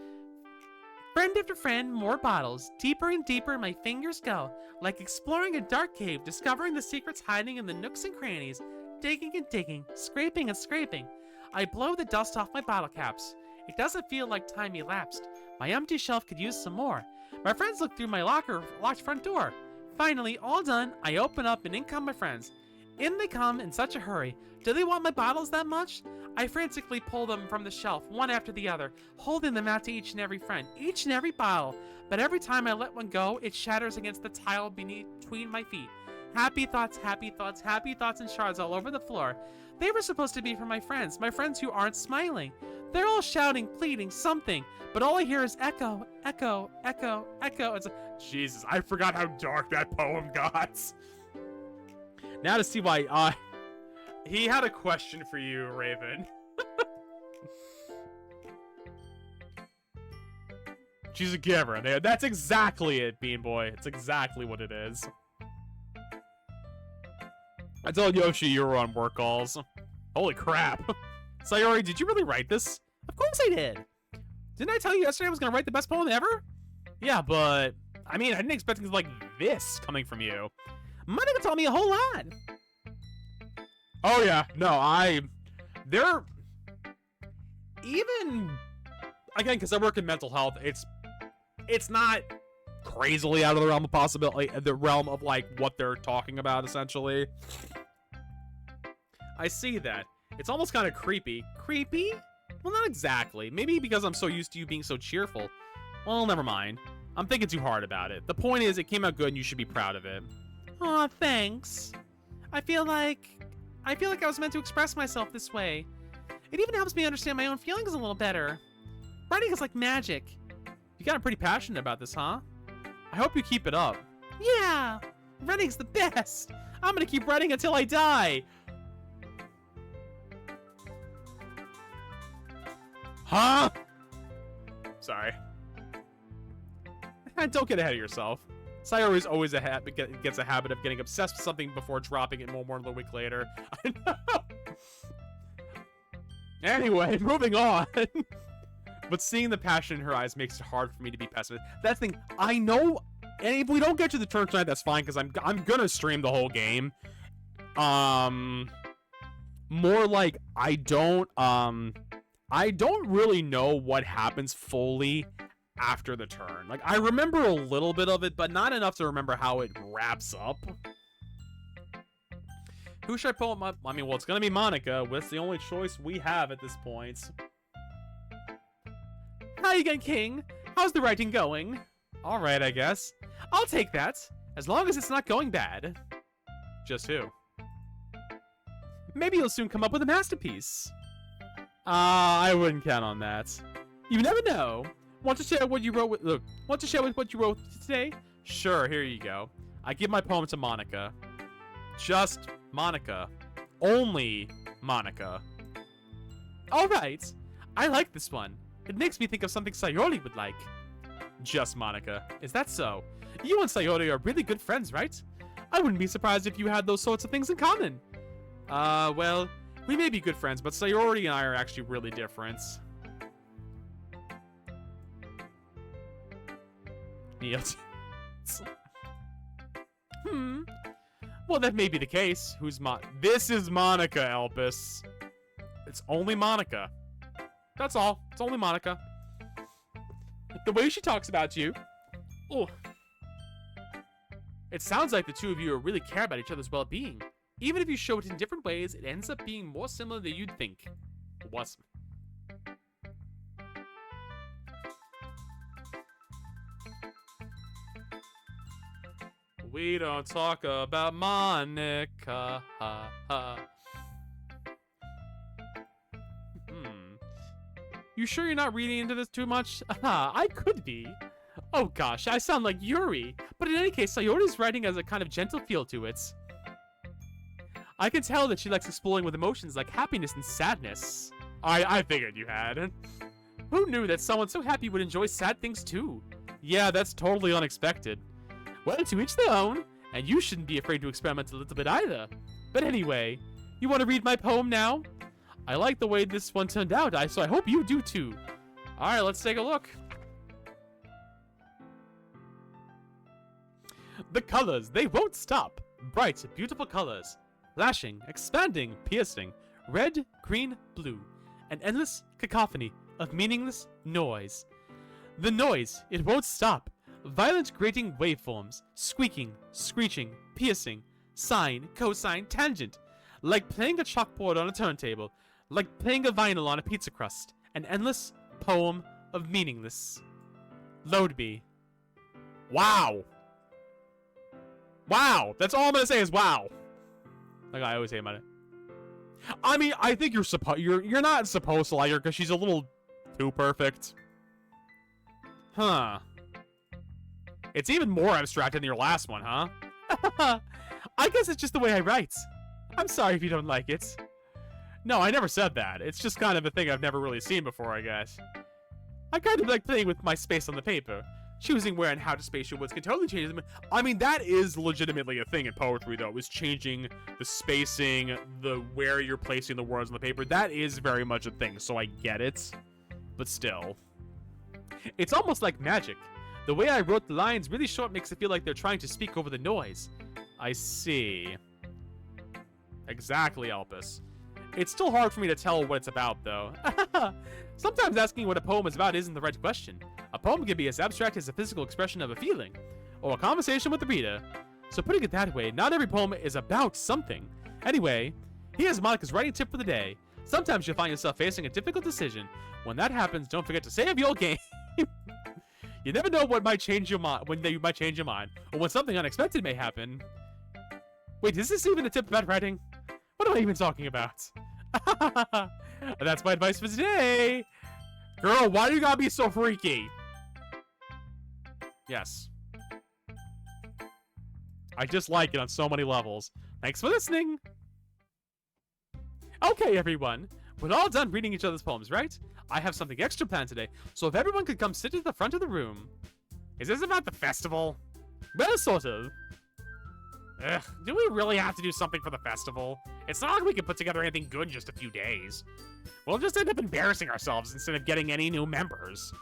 Friend after friend, more bottles. Deeper and deeper my fingers go. Like exploring a dark cave, discovering the secrets hiding in the nooks and crannies. Digging and digging, scraping and scraping. I blow the dust off my bottle caps. It doesn't feel like time elapsed. My empty shelf could use some more. My friends look through my locked front door. Finally, all done, I open up and in come my friends. In they come in such a hurry. Do they want my bottles that much? I frantically pull them from the shelf, one after the other, holding them out to each and every friend, each and every bottle. But every time I let one go, it shatters against the tile between my feet. Happy thoughts, happy thoughts, happy thoughts and shards all over the floor. They were supposed to be for my friends who aren't smiling. They're all shouting, pleading, something, but all I hear is echo, echo, echo, echo. It's Jesus, I forgot how dark that poem got. Now to see why, he had a question for you, Raven. She's a giver. That's exactly it, Bean Boy. It's exactly what it is. I told Yoshi you were on work calls. Holy crap. Sayori, did you really write this? Of course I did. Didn't I tell you yesterday I was going to write the best poem ever? Yeah, but, I mean, I didn't expect things like this coming from you. Monica told me a whole lot. Oh, yeah. No, they're... Even... Again, because I work in mental health, it's not crazily out of the realm of possibility, the realm of, like, what they're talking about, essentially. I see that. It's almost kind of creepy. Creepy? Well, not exactly. Maybe because I'm so used to you being so cheerful. Well, never mind. I'm thinking too hard about it. The point is, it came out good and you should be proud of it. Aw, thanks. I feel like I was meant to express myself this way. It even helps me understand my own feelings a little better. Writing is like magic. You got pretty passionate about this, huh? I hope you keep it up. Yeah! Writing's the best! I'm gonna keep writing until I die! Huh? Sorry. Don't get ahead of yourself. Sayori's always gets a habit of getting obsessed with something before dropping it more than a week later. I know. Anyway, moving on. But seeing the passion in her eyes makes it hard for me to be pessimistic. That's the thing. I know, and if we don't get to the turn tonight, that's fine, because I'm gonna stream the whole game. More like I don't really know what happens fully after the turn. Like, I remember a little bit of it, but not enough to remember how it wraps up. Who should I pull up? I mean, well, it's gonna be Monica. That's the only choice we have at this point. Hi again, King. How's the writing going? Alright, I guess. I'll take that, as long as it's not going bad. Just who? Maybe you'll soon come up with a masterpiece. I wouldn't count on that. You never know. Want to share what you wrote with? Want to share what you wrote today? Sure, here you go. I give my poem to Monica. Just Monica. Only Monica. All right. I like this one. It makes me think of something Sayori would like. Just Monica. Is that so? You and Sayori are really good friends, right? I wouldn't be surprised if you had those sorts of things in common. Well, we may be good friends, but Sayori and I are actually really different. Well, that may be the case. This is Monica, Elpis. It's only Monica. That's all. It's only Monica. The way she talks about you. Oh. It sounds like the two of you really care about each other's well-being. Even if you show it in different ways, it ends up being more similar than you'd think. What? We don't talk about Monica. Ha, ha. You sure you're not reading into this too much? I could be. Oh gosh, I sound like Yuri. But in any case, Sayori's writing has a kind of gentle feel to it. I can tell that she likes exploring with emotions like happiness and sadness. I figured you had. Who knew that someone so happy would enjoy sad things too? Yeah, that's totally unexpected. Well, to each their own, and you shouldn't be afraid to experiment a little bit either. But anyway, you want to read my poem now? I like the way this one turned out, so I hope you do too. Alright, let's take a look. The colors, they won't stop. Bright, beautiful colors. Flashing, expanding, piercing. Red, green, blue. An endless cacophony of meaningless noise. The noise, it won't stop. Violent grating waveforms. Squeaking, screeching, piercing. Sine, cosine, tangent. Like playing a chalkboard on a turntable. Like playing a vinyl on a pizza crust. An endless poem of meaningless. Load me. Wow. Wow. That's all I'm gonna say is wow. Like I always say about it. I mean, I think you're not supposed to like her because she's a little too perfect. Huh. It's even more abstract than your last one, huh? I guess it's just the way I write. I'm sorry if you don't like it. No, I never said that. It's just kind of a thing I've never really seen before, I guess. I kind of like playing with my space on the paper. Choosing where and how to space your words can totally change them. I mean, that is legitimately a thing in poetry, though, is changing the spacing, the where you're placing the words on the paper. That is very much a thing, so I get it. But still. It's almost like magic. The way I wrote the lines really short makes it feel like they're trying to speak over the noise. I see. Exactly, Elpis. It's still hard for me to tell what it's about, though. Sometimes asking what a poem is about isn't the right question. A poem can be as abstract as a physical expression of a feeling, or a conversation with the reader. So putting it that way, not every poem is about something. Anyway, here's Monica's writing tip for the day. Sometimes you'll find yourself facing a difficult decision. When that happens, don't forget to save your game. You never know what might change your mind, when you might change your mind, or when something unexpected may happen. Wait, is this even a tip about writing? What am I even talking about? That's my advice for today. Girl, why do you gotta be so freaky? Yes. I just like it on so many levels. Thanks for listening. Okay, everyone. We're all done reading each other's poems, right? I have something extra planned today, so if everyone could come sit at the front of the room. Is this about the festival? Well, sort of. Ugh, do we really have to do something for the festival? It's not like we can put together anything good in just a few days. We'll just end up embarrassing ourselves instead of getting any new members.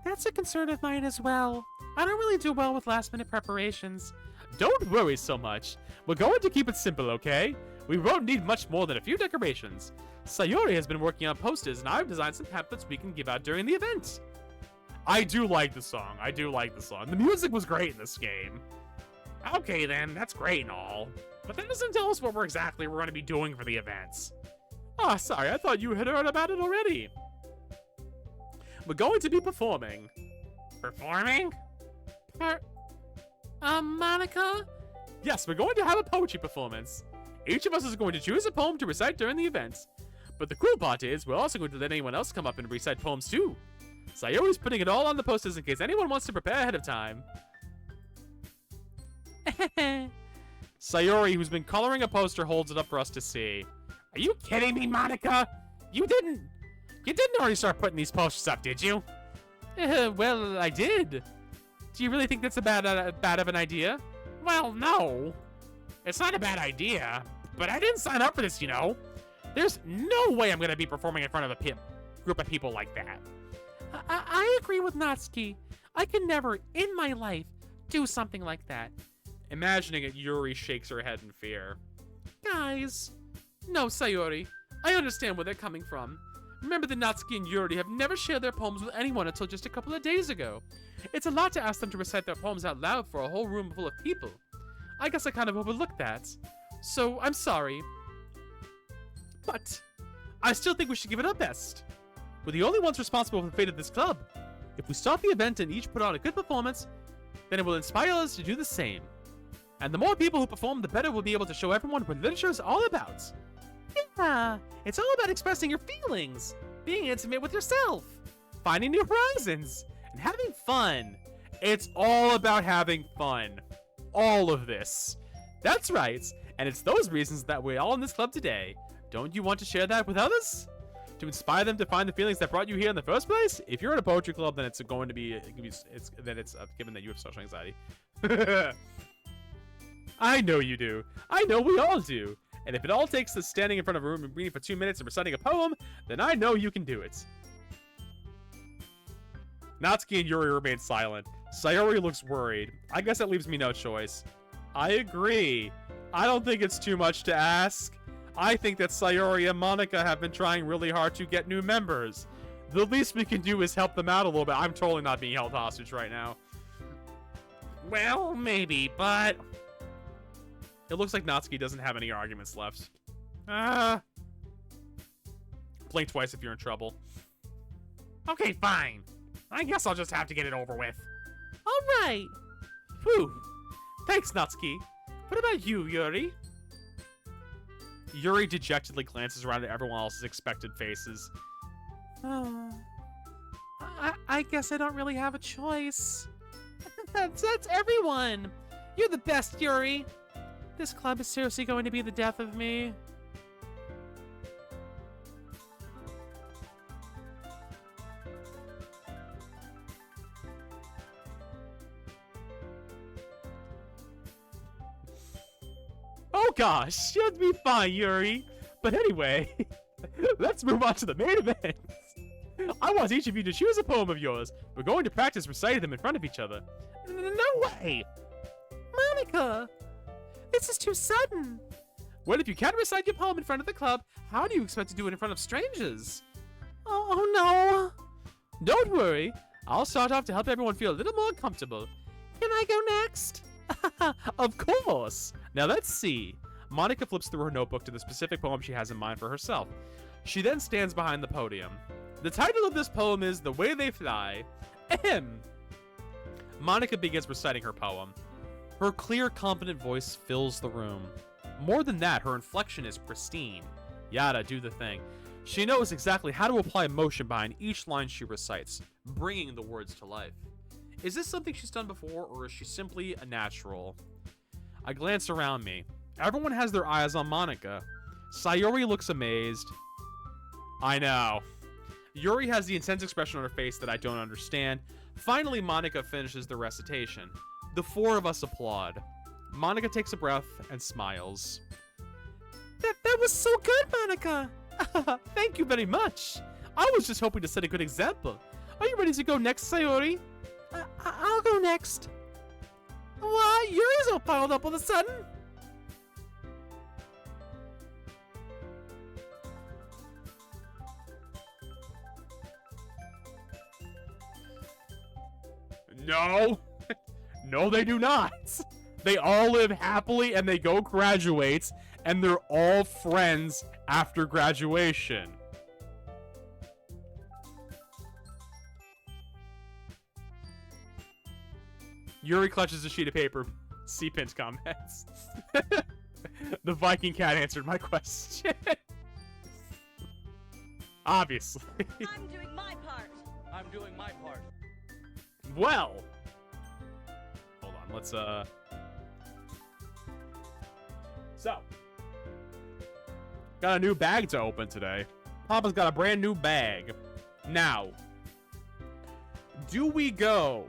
That's a concern of mine as well. I don't really do well with last-minute preparations. Don't worry so much. We're going to keep it simple, okay? We won't need much more than a few decorations. Sayori has been working on posters, and I've designed some pamphlets we can give out during the event. I do like the song. I do like the song. The music was great in this game. Okay then, that's great and all. But that doesn't tell us what we're going to be doing for the events. Ah, sorry, I thought you had heard about it already. We're going to be performing. Performing? Monica? Yes, we're going to have a poetry performance. Each of us is going to choose a poem to recite during the event. But the cool part is, we're also going to let anyone else come up and recite poems too. Sayori's putting it all on the posters in case anyone wants to prepare ahead of time. Sayori, who's been coloring a poster, holds it up for us to see. Are you kidding me, Monica? You didn't already start putting these posters up, did you? Well, I did. Do you really think that's a bad of an idea? Well, no. It's not a bad idea, but I didn't sign up for this, you know. There's no way I'm going to be performing in front of a group of people like that. I agree with Natsuki. I can never, in my life, do something like that. Imagining it, Yuri shakes her head in fear. Guys. No, Sayori. I understand where they're coming from. Remember that Natsuki and Yuri have never shared their poems with anyone until just a couple of days ago. It's a lot to ask them to recite their poems out loud for a whole room full of people. I guess I kind of overlooked that. So, I'm sorry. But, I still think we should give it our best. We're the only ones responsible for the fate of this club. If we start the event and each put on a good performance, then it will inspire us to do the same. And the more people who perform, the better we'll be able to show everyone what literature is all about. Yeah, it's all about expressing your feelings, being intimate with yourself, finding new horizons, and having fun. It's all about having fun. All of this. That's right, and it's those reasons that we're all in this club today. Don't you want to share that with others? to inspire them to find the feelings that brought you here in the first place? If you're in a poetry club, then it's going to be, it's given that you have social anxiety. I know you do. I know we all do. And if it all takes us standing in front of a room and reading for 2 minutes and reciting a poem, then I know you can do it. Natsuki and Yuri remain silent. Sayori looks worried. I guess that leaves me no choice. I agree. I don't think it's too much to ask. I think that Sayori and Monica have been trying really hard to get new members. The least we can do is help them out a little bit. I'm totally not being held hostage right now. Well, maybe, but... It looks like Natsuki doesn't have any arguments left. Blink twice if you're in trouble. Okay, fine. I guess I'll just have to get it over with. Alright. Whew. Thanks, Natsuki. What about you, Yuri? Yuri dejectedly glances around at everyone else's expected faces. I guess I don't really have a choice. That's everyone. You're the best, Yuri. This club is seriously going to be the death of me. Oh gosh, you'll be fine, Yuri. But anyway, let's move on to the main event. I want each of you to choose a poem of yours. We're going to practice reciting them in front of each other. No way! Monica! This is too sudden. Well, if you can't recite your poem in front of the club, how do you expect to do it in front of strangers? Oh no! Don't worry. I'll start off to help everyone feel a little more comfortable. Can I go next? Of course! Now let's see. Monica flips through her notebook to the specific poem she has in mind for herself. She then stands behind the podium. The title of this poem is The Way They Fly. Ahem. Monica begins reciting her poem. Her clear, confident voice fills the room. More than that, her inflection is pristine. Yada, do the thing. She knows exactly how to apply emotion behind each line she recites, bringing the words to life. Is this something she's done before, or is she simply a natural? I glance around me. Everyone has their eyes on Monica. Sayori looks amazed. I know. Yuri has the intense expression on her face that I don't understand. Finally, Monica finishes the recitation. The four of us applaud. Monica takes a breath and smiles. That was so good, Monica! Thank you very much. I was just hoping to set a good example. Are you ready to go next, Sayori? I'll go next. What? Yuri's all piled up all of a sudden? No. No, they do not. They all live happily and they go graduate, and they're all friends after graduation. Yuri clutches a sheet of paper. C-Pint comments. The Viking cat answered my question. Obviously. I'm doing my part. I'm doing my part. Well. Hold on, let's So. Got a new bag to open today. Papa's got a brand new bag. Now. Do we go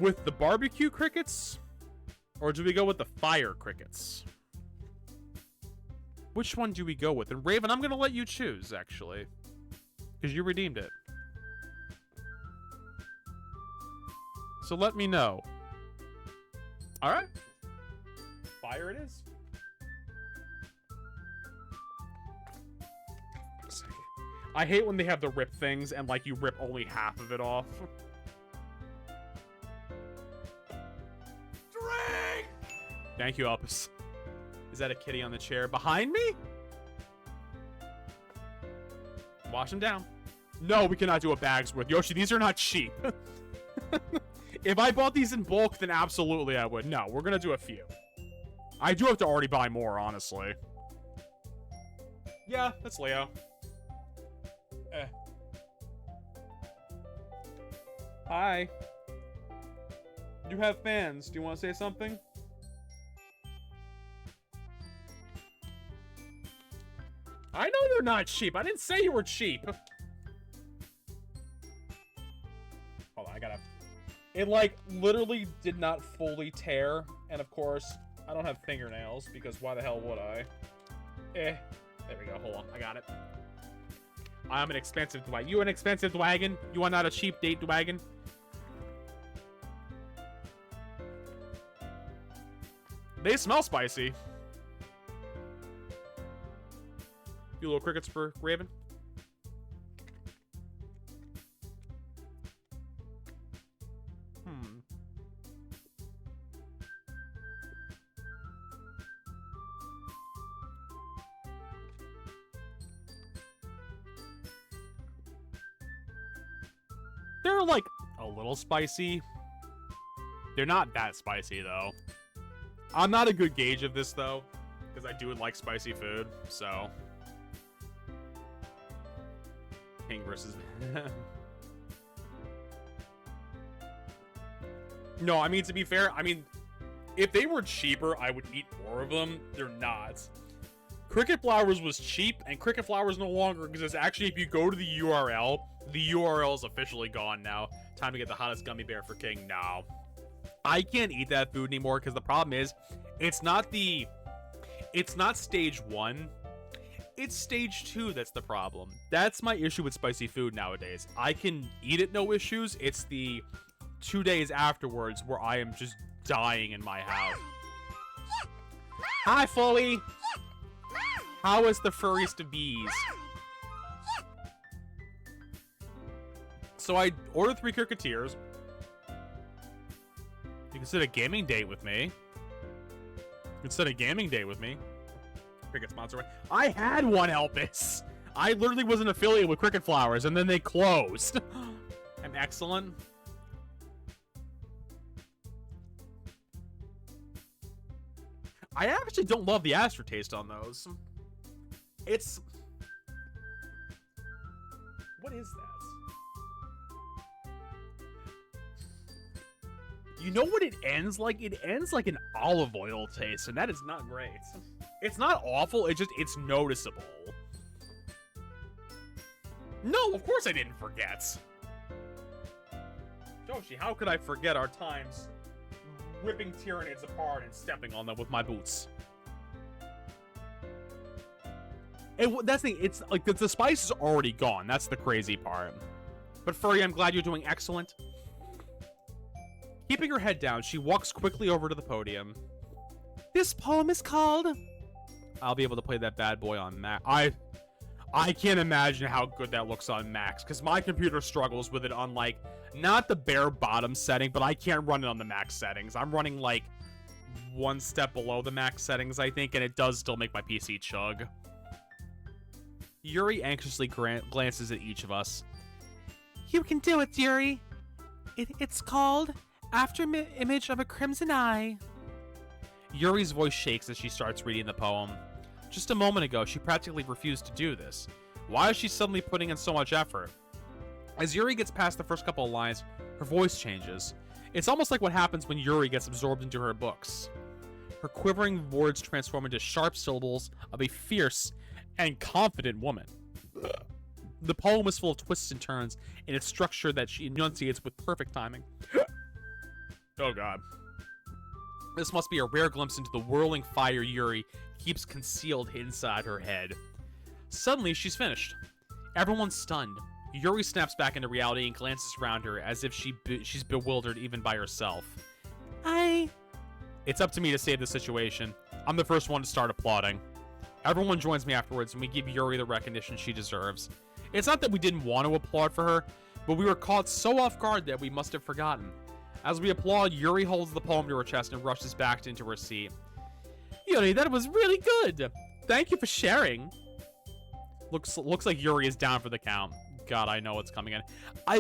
with the barbecue crickets? Or do we go with the fire crickets? Which one do we go with? And Raven, I'm going to let you choose, actually. Because you redeemed it. So let me know. Alright. Fire it is. I hate when they have the rip things and, like, you rip only half of it off. Drink! Thank you, Opus. Is that a kitty on the chair behind me? Wash them down. No, we cannot do a bag's worth. Yoshi, these are not cheap. If I bought these in bulk, then absolutely I would. No, we're gonna do a few. I do have to already buy more, honestly. Yeah, that's Leo. Hi. You have fans. Do you want to say something? I know you're not cheap. I didn't say you were cheap. Hold on, I gotta... It, like, literally did not fully tear. And, of course, I don't have fingernails, because why the hell would I? There we go. Hold on. I got it. I'm an expensive wagon. You an expensive wagon? You are not a cheap date wagon? They smell spicy. You little crickets for Raven? They're like a little spicy. They're not that spicy though. I'm not a good gauge of this though, because I do like spicy food, so. King versus... No, I mean, to be fair, I mean, if they were cheaper, I would eat more of them. They're not. Cricket Flowers was cheap, and Cricket Flowers no longer, because it's actually, if you go to the URL is officially gone now. Time to get the hottest gummy bear for King now. I can't eat that food anymore, because the problem is, it's not stage 1. It's stage 2 that's the problem. That's my issue with spicy food nowadays. I can eat it no issues. It's the 2 days afterwards where I am just dying in my house. Hi, Foley. How is the furriest of bees? So I ordered 3 Cricketeers. You can set a gaming date with me. You can set a gaming date with me. Cricket sponsor. I had one Elpis. I literally was an affiliate with Cricket Flowers, and then they closed. I'm excellent. I actually don't love the aftertaste on those. It's... What is that? You know what it ends like? It ends like an olive oil taste, and that is not great. It's not awful, it's noticeable. No, of course I didn't forget. Joshi, how could I forget our times ripping Tyranids apart and stepping on them with my boots? That's the thing, it's like the spice is already gone. That's the crazy part. But Furry, I'm glad you're doing excellent. Keeping her head down, she walks quickly over to the podium. This poem is called... I'll be able to play that bad boy on Mac. I can't imagine how good that looks on Max, because my computer struggles with it on, like, not the bare bottom setting, but I can't run it on the max settings. I'm running, like, one step below the max settings, I think, and it does still make my PC chug. Yuri anxiously glances at each of us. You can do it, Yuri. It's called After-Image of a Crimson Eye. Yuri's voice shakes as she starts reading the poem. Just a moment ago, she practically refused to do this. Why is she suddenly putting in so much effort? As Yuri gets past the first couple of lines, her voice changes. It's almost like what happens when Yuri gets absorbed into her books. Her quivering words transform into sharp syllables of a fierce and confident woman. The poem is full of twists and turns in its structure that she enunciates with perfect timing. Oh god. This must be a rare glimpse into the whirling fire Yuri keeps concealed inside her head. Suddenly, she's finished. Everyone's stunned. Yuri snaps back into reality and glances around her as if she's bewildered even by herself. It's up to me to save the situation. I'm the first one to start applauding. Everyone joins me afterwards and we give Yuri the recognition she deserves. It's not that we didn't want to applaud for her, but we were caught so off guard that we must have forgotten. As we applaud, Yuri holds the poem to her chest and rushes back into her seat. Yuri, that was really good. Thank you for sharing. Looks like Yuri is down for the count. God, I know what's coming in.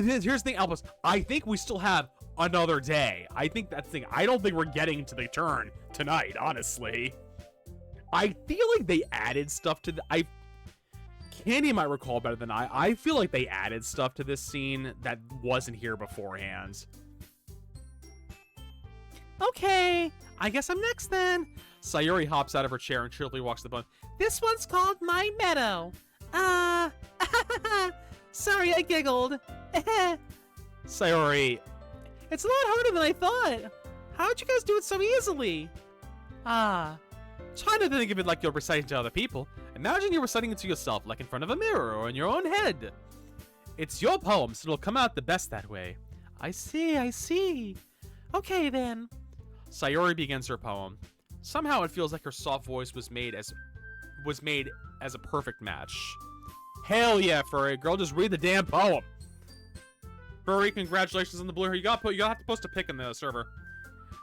Here's the thing, Albus. I think we still have another day. I think that's the thing. I don't think we're getting to the turn tonight, honestly. I feel like they added stuff to the... Candy might recall better than I feel like they added stuff to this scene that wasn't here beforehand. Okay, I guess I'm next then. Sayuri hops out of her chair and cheerfully walks to the button. This one's called My Meadow. Sorry, I giggled. Sayori, it's a lot harder than I thought. How'd you guys do it so easily? Try not to think of it like you're reciting to other people. Imagine you're reciting it to yourself, like in front of a mirror or in your own head. It's your poem, so it'll come out the best that way. I see. Okay, then. Sayori begins her poem. Somehow it feels like her soft voice was made as a perfect match. Hell yeah, Furry. Girl, just read the damn poem. Furry, congratulations on the blue hair. You gotta have to post a pic in the server.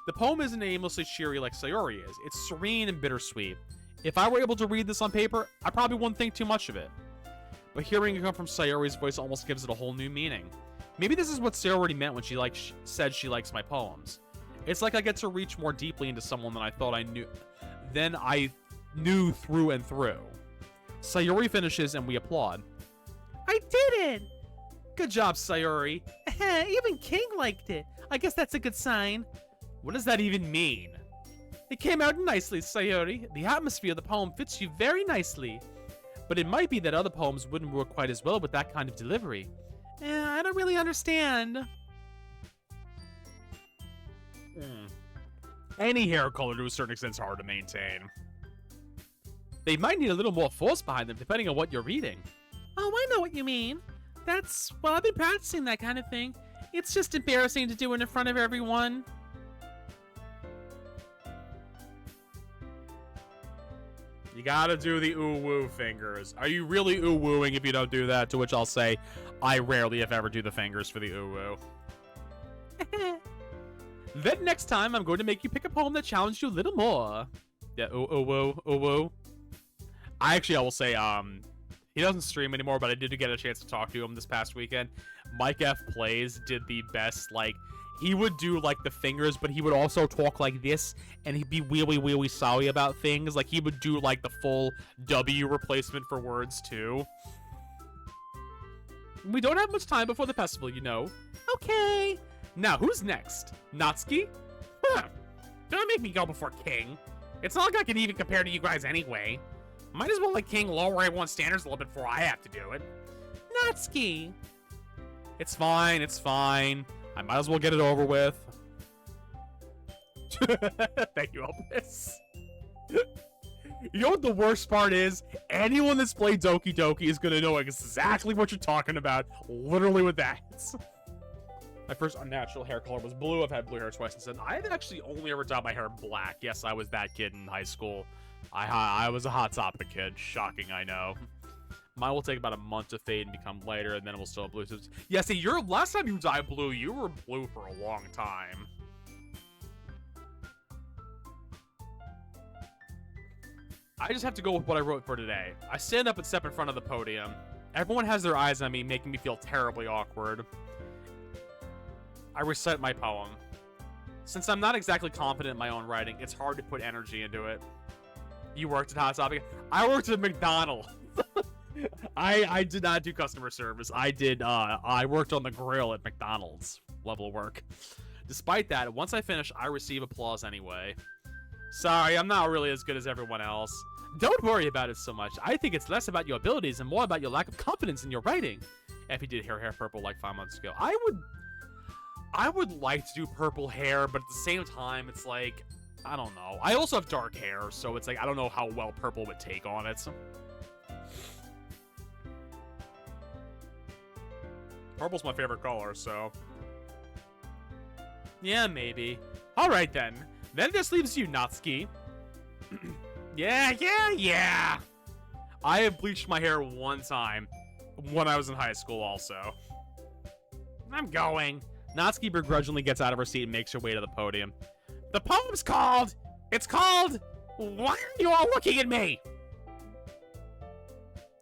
The poem isn't aimlessly cheery like Sayori is. It's serene and bittersweet. If I were able to read this on paper, I probably wouldn't think too much of it. But hearing it come from Sayori's voice almost gives it a whole new meaning. Maybe this is what Sayori meant when she said she likes my poems. It's like I get to reach more deeply into someone than I thought I knew through and through. Sayori finishes and we applaud. I did it! Good job, Sayori. Even King liked it. I guess that's a good sign. What does that even mean? It came out nicely, Sayori. The atmosphere of the poem fits you very nicely. But it might be that other poems wouldn't work quite as well with that kind of delivery. I don't really understand. Any hair color to a certain extent is hard to maintain. They might need a little more force behind them depending on what you're reading. Oh, I know what you mean. Well, I've been practicing that kind of thing. It's just embarrassing to do it in front of everyone. You gotta do the ooh-woo fingers. Are you really ooh-wooing if you don't do that? To which I'll say, I rarely, if ever, do the fingers for the ooh-woo. Then next time, I'm going to make you pick a poem that challenged you a little more. Yeah, ooh-woo, ooh-woo. I will say, he doesn't stream anymore, but I did get a chance to talk to him this past weekend. Mike F. Plays did the best, he would do, the fingers, but he would also talk like this, and he'd be really sorry about things. He would do, the full W replacement for words, too. We don't have much time before the festival, you know. Okay. Now, who's next? Natsuki? Don't make me go before King. It's not like I can even compare to you guys anyway. Might as well let King lower everyone's standards a little bit before I have to do it. Natsuki! It's fine. I might as well get it over with. Thank you, Elvis. You know what the worst part is? Anyone that's played Doki Doki is gonna know exactly what you're talking about. Literally with that. My first unnatural hair color was blue. I've had blue hair twice since then. I've actually only ever dyed my hair black. Yes, I was that kid in high school. I was a Hot Topic kid. Shocking, I know. Mine will take about a month to fade and become lighter, and then it will still have blue. Yeah, see, last time you dyed blue, you were blue for a long time. I just have to go with what I wrote for today. I stand up and step in front of the podium. Everyone has their eyes on me, making me feel terribly awkward. I recite my poem. Since I'm not exactly confident in my own writing, it's hard to put energy into it. You worked at Hot Topic? I worked at McDonald's. I did not do customer service. I worked on the grill at McDonald's. Level of work. Despite that, once I finish, I receive applause anyway. Sorry, I'm not really as good as everyone else. Don't worry about it so much. I think it's less about your abilities and more about your lack of confidence in your writing. Effie did her hair purple 5 months ago. I would like to do purple hair, but at the same time, it's I don't know. I also have dark hair, so it's I don't know how well purple would take on it. Purple's my favorite color, so... Yeah, maybe. Alright then. Then this leaves you, Natsuki. Yeah. I have bleached my hair one time. When I was in high school, also. I'm going. Natsuki begrudgingly gets out of her seat and makes her way to the podium. The poem's called... It's called... Why are you all looking at me?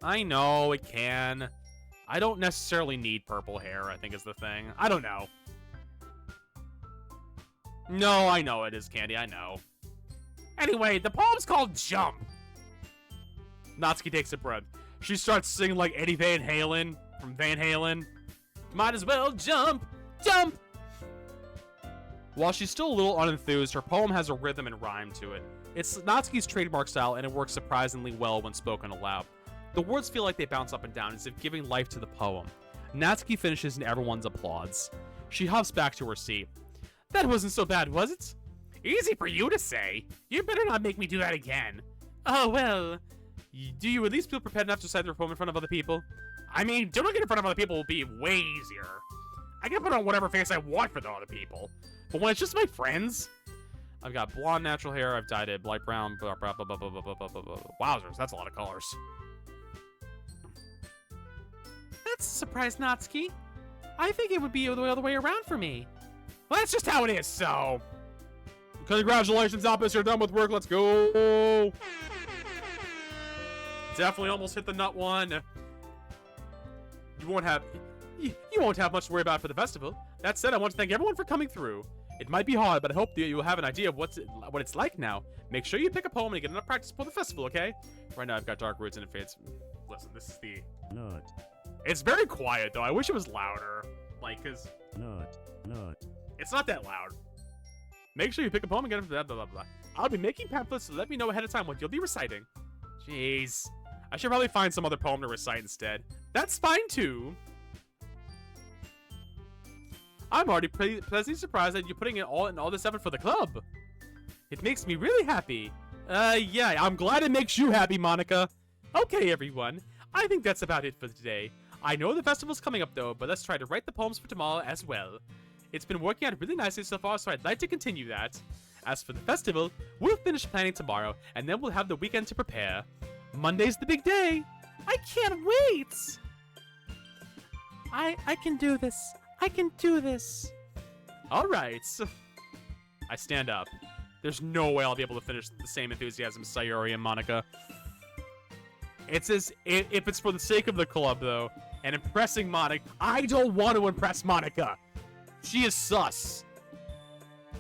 I know, it can. I don't necessarily need purple hair, I think is the thing. I don't know. No, I know it is, Candy, I know. Anyway, the poem's called Jump. Natsuki takes a breath. She starts singing like Eddie Van Halen from Van Halen. Might as well jump, jump! While she's still a little unenthused, her poem has a rhythm and rhyme to it. It's Natsuki's trademark style, and it works surprisingly well when spoken aloud. The words feel like they bounce up and down, as if giving life to the poem. Natsuki finishes and everyone's applauds. She hops back to her seat. That wasn't so bad, was it? Easy for you to say. You better not make me do that again. Oh, well. Do you at least feel prepared enough to recite the poem in front of other people? I mean, doing it in front of other people will be way easier. I can put on whatever face I want for the other people. But when it's just my friends... I've got blonde natural hair, I've dyed it light brown, blah, blah, blah, blah, blah, blah, blah, blah, blah. Wowzers, that's a lot of colors. That's a surprise, Natsuki. I think it would be the other way around for me. Well, that's just how it is, so... Congratulations, Opus, you're done with work, let's go! Definitely almost hit the nut one. You won't have much to worry about for the festival. That said, I want to thank everyone for coming through. It might be hard, but I hope that you'll have an idea of what it's like now. Make sure you pick a poem and get enough practice for the festival, okay? Right now, I've got dark roots and it fades. Listen, this is the... Nut. It's very quiet, though. I wish it was louder. Like, because... Nut. It's not that loud. Make sure you pick a poem and get it... Blah, blah, blah, blah. I'll be making pamphlets, so let me know ahead of time what you'll be reciting. Jeez. I should probably find some other poem to recite instead. That's fine, too. I'm already pleasantly surprised that you're putting in all this effort for the club. It makes me really happy. Yeah, I'm glad it makes you happy, Monica. Okay, everyone. I think that's about it for today. I know the festival's coming up, though, but let's try to write the poems for tomorrow as well. It's been working out really nicely so far, so I'd like to continue that. As for the festival, we'll finish planning tomorrow, and then we'll have the weekend to prepare. Monday's the big day. I can't wait. I can do this. I can do this. All right. I stand up. There's no way I'll be able to finish the same enthusiasm as Sayori and Monica. It's as if it's for the sake of the club, though, and impressing Monica. I don't want to impress Monica. She is sus.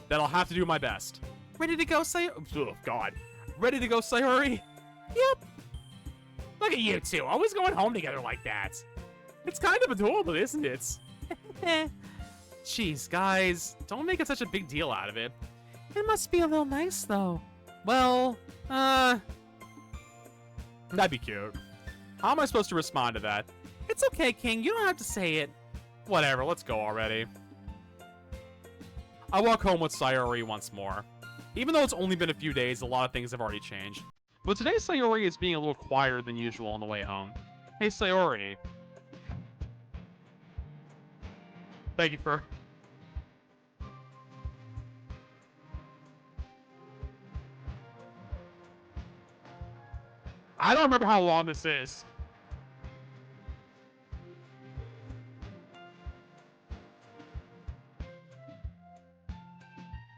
That I'll have to do my best. Ready to go, Sayori? Oh, God. Ready to go, Sayori? Yep. Look at you two, always going home together like that. It's kind of adorable, isn't it? Jeez, guys, don't make it such a big deal out of it. It must be a little nice, though. Well, that'd be cute. How am I supposed to respond to that? It's okay, King, you don't have to say it. Whatever, let's go already. I walk home with Sayori once more. Even though it's only been a few days, a lot of things have already changed. But today, Sayori is being a little quieter than usual on the way home. Hey, Sayori. Thank you for... I don't remember how long this is.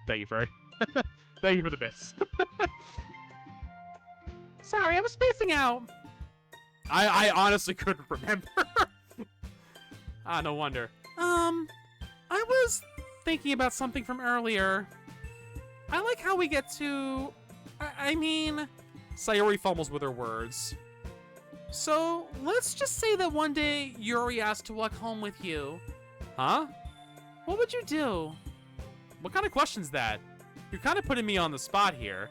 Thank you, Furry. Thank you for the bits. Sorry, I was spacing out. I honestly couldn't remember. No wonder. I was thinking about something from earlier. I like how we get to... I mean... Sayori fumbles with her words. So, let's just say that one day Yuri asked to walk home with you. Huh? What would you do? What kind of question's that? You're kind of putting me on the spot here.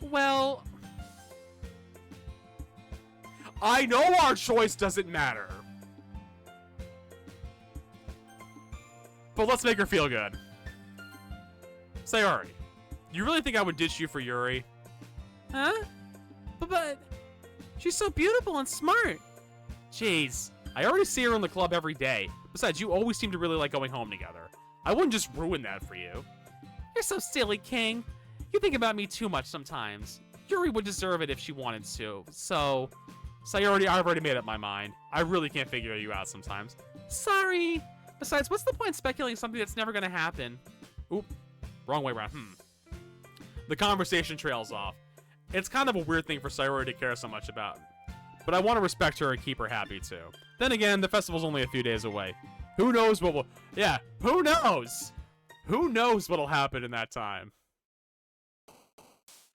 Well... I know our choice doesn't matter. But let's make her feel good. Sayori, you really think I would ditch you for Yuri? Huh? But she's so beautiful and smart. Jeez, I already see her in the club every day. Besides, you always seem to really like going home together. I wouldn't just ruin that for you. You're so silly, King. You think about me too much sometimes. Yuri would deserve it if she wanted to. So, Sayori, I've already made up my mind. I really can't figure you out sometimes. Sorry. Besides, what's the point speculating something that's never gonna happen? Oop, wrong way around. The conversation trails off. It's kind of a weird thing for Sayori to care so much about. But I want to respect her and keep her happy, too. Then again, the festival's only a few days away. Who knows what will... Yeah, who knows? Who knows what'll happen in that time?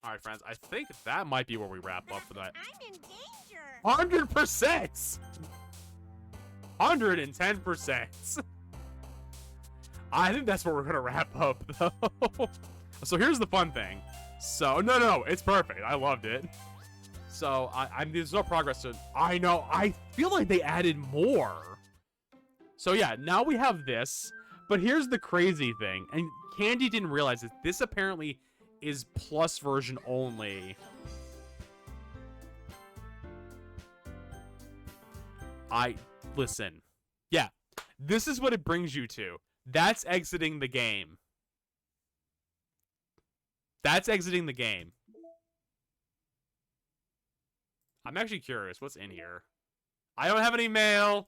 Alright, friends, I think that might be where we wrap up for that. I'm in danger. 100%! 110%! I think that's where we're gonna wrap up, though. So here's the fun thing. So, no, it's perfect. I loved it. So, there's no progress to... I know, I feel like they added more. So, yeah, now we have this. But here's the crazy thing. And Candy didn't realize this. This apparently is plus version only. Listen. Yeah, this is what it brings you to. That's exiting the game. That's exiting the game. I'm actually curious. What's in here? I don't have any mail.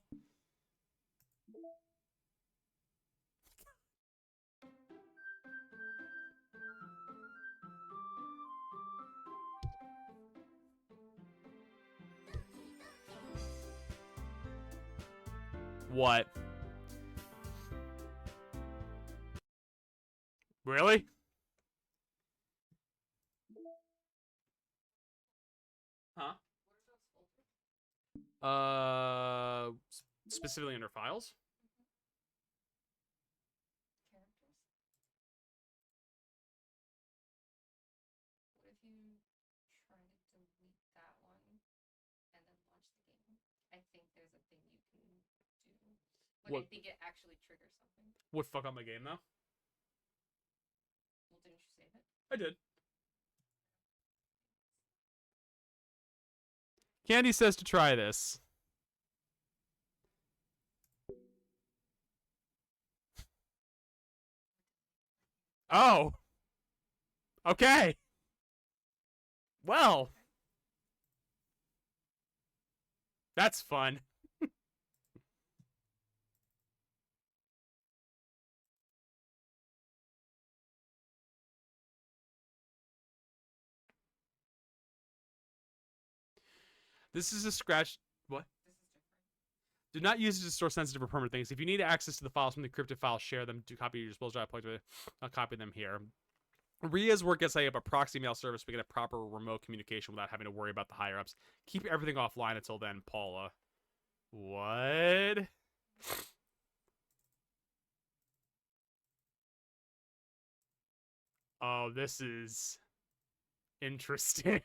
What? Really? Huh? Specifically under files? Characters. What if you try to delete that one and then launch the game? I think there's a thing you can do. Like, What? I think it actually triggers something. Would fuck up my game though? Well, didn't you save it? I did. Candy says to try this. Oh. Okay. Well. That's fun. This is a scratch. What? This is different. Do not use it to store sensitive or permanent things. If you need access to the files from the encrypted files, share them. Do copy your disposal drive. I'll copy them here. Ria's work gets set up a proxy mail service. We get a proper remote communication without having to worry about the higher ups. Keep everything offline until then, Paula. What? Oh, this is interesting.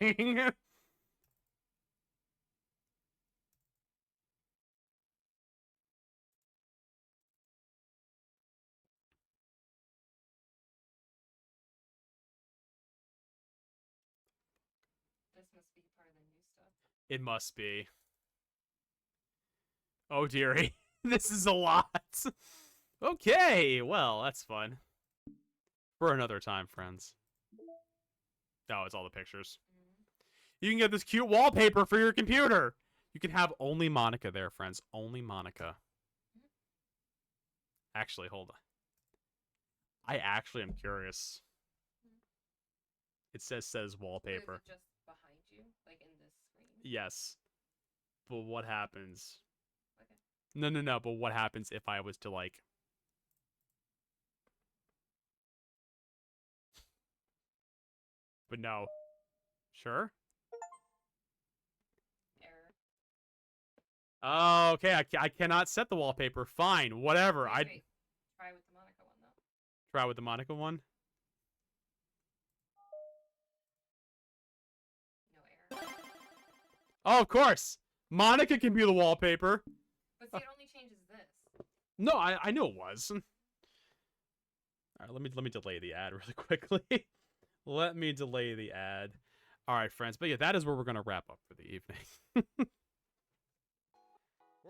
This must be part of the new stuff. It must be. Oh, dearie. This is a lot. Okay, well, that's fun. For another time, friends. Oh, it's all the pictures. You can get this cute wallpaper for your computer. You can have only Monica there, friends. Only Monica. Actually, hold on. I actually am curious. It says But is wallpaper. it just behind you, like in this screen? Yes. But what happens? Okay. No. But what happens if I was to, like... But no. Sure? Error. Oh, okay. I cannot set the wallpaper. Fine. Whatever. Wait. Try with the Monica one, though. Try with the Monica one. No error. Oh, of course. Monica can be the wallpaper. But see, it only changes this. No, I knew it was. All right, let me delay the ad really quickly. Let me delay the ad. All right, friends. But yeah, that is where we're going to wrap up for the evening.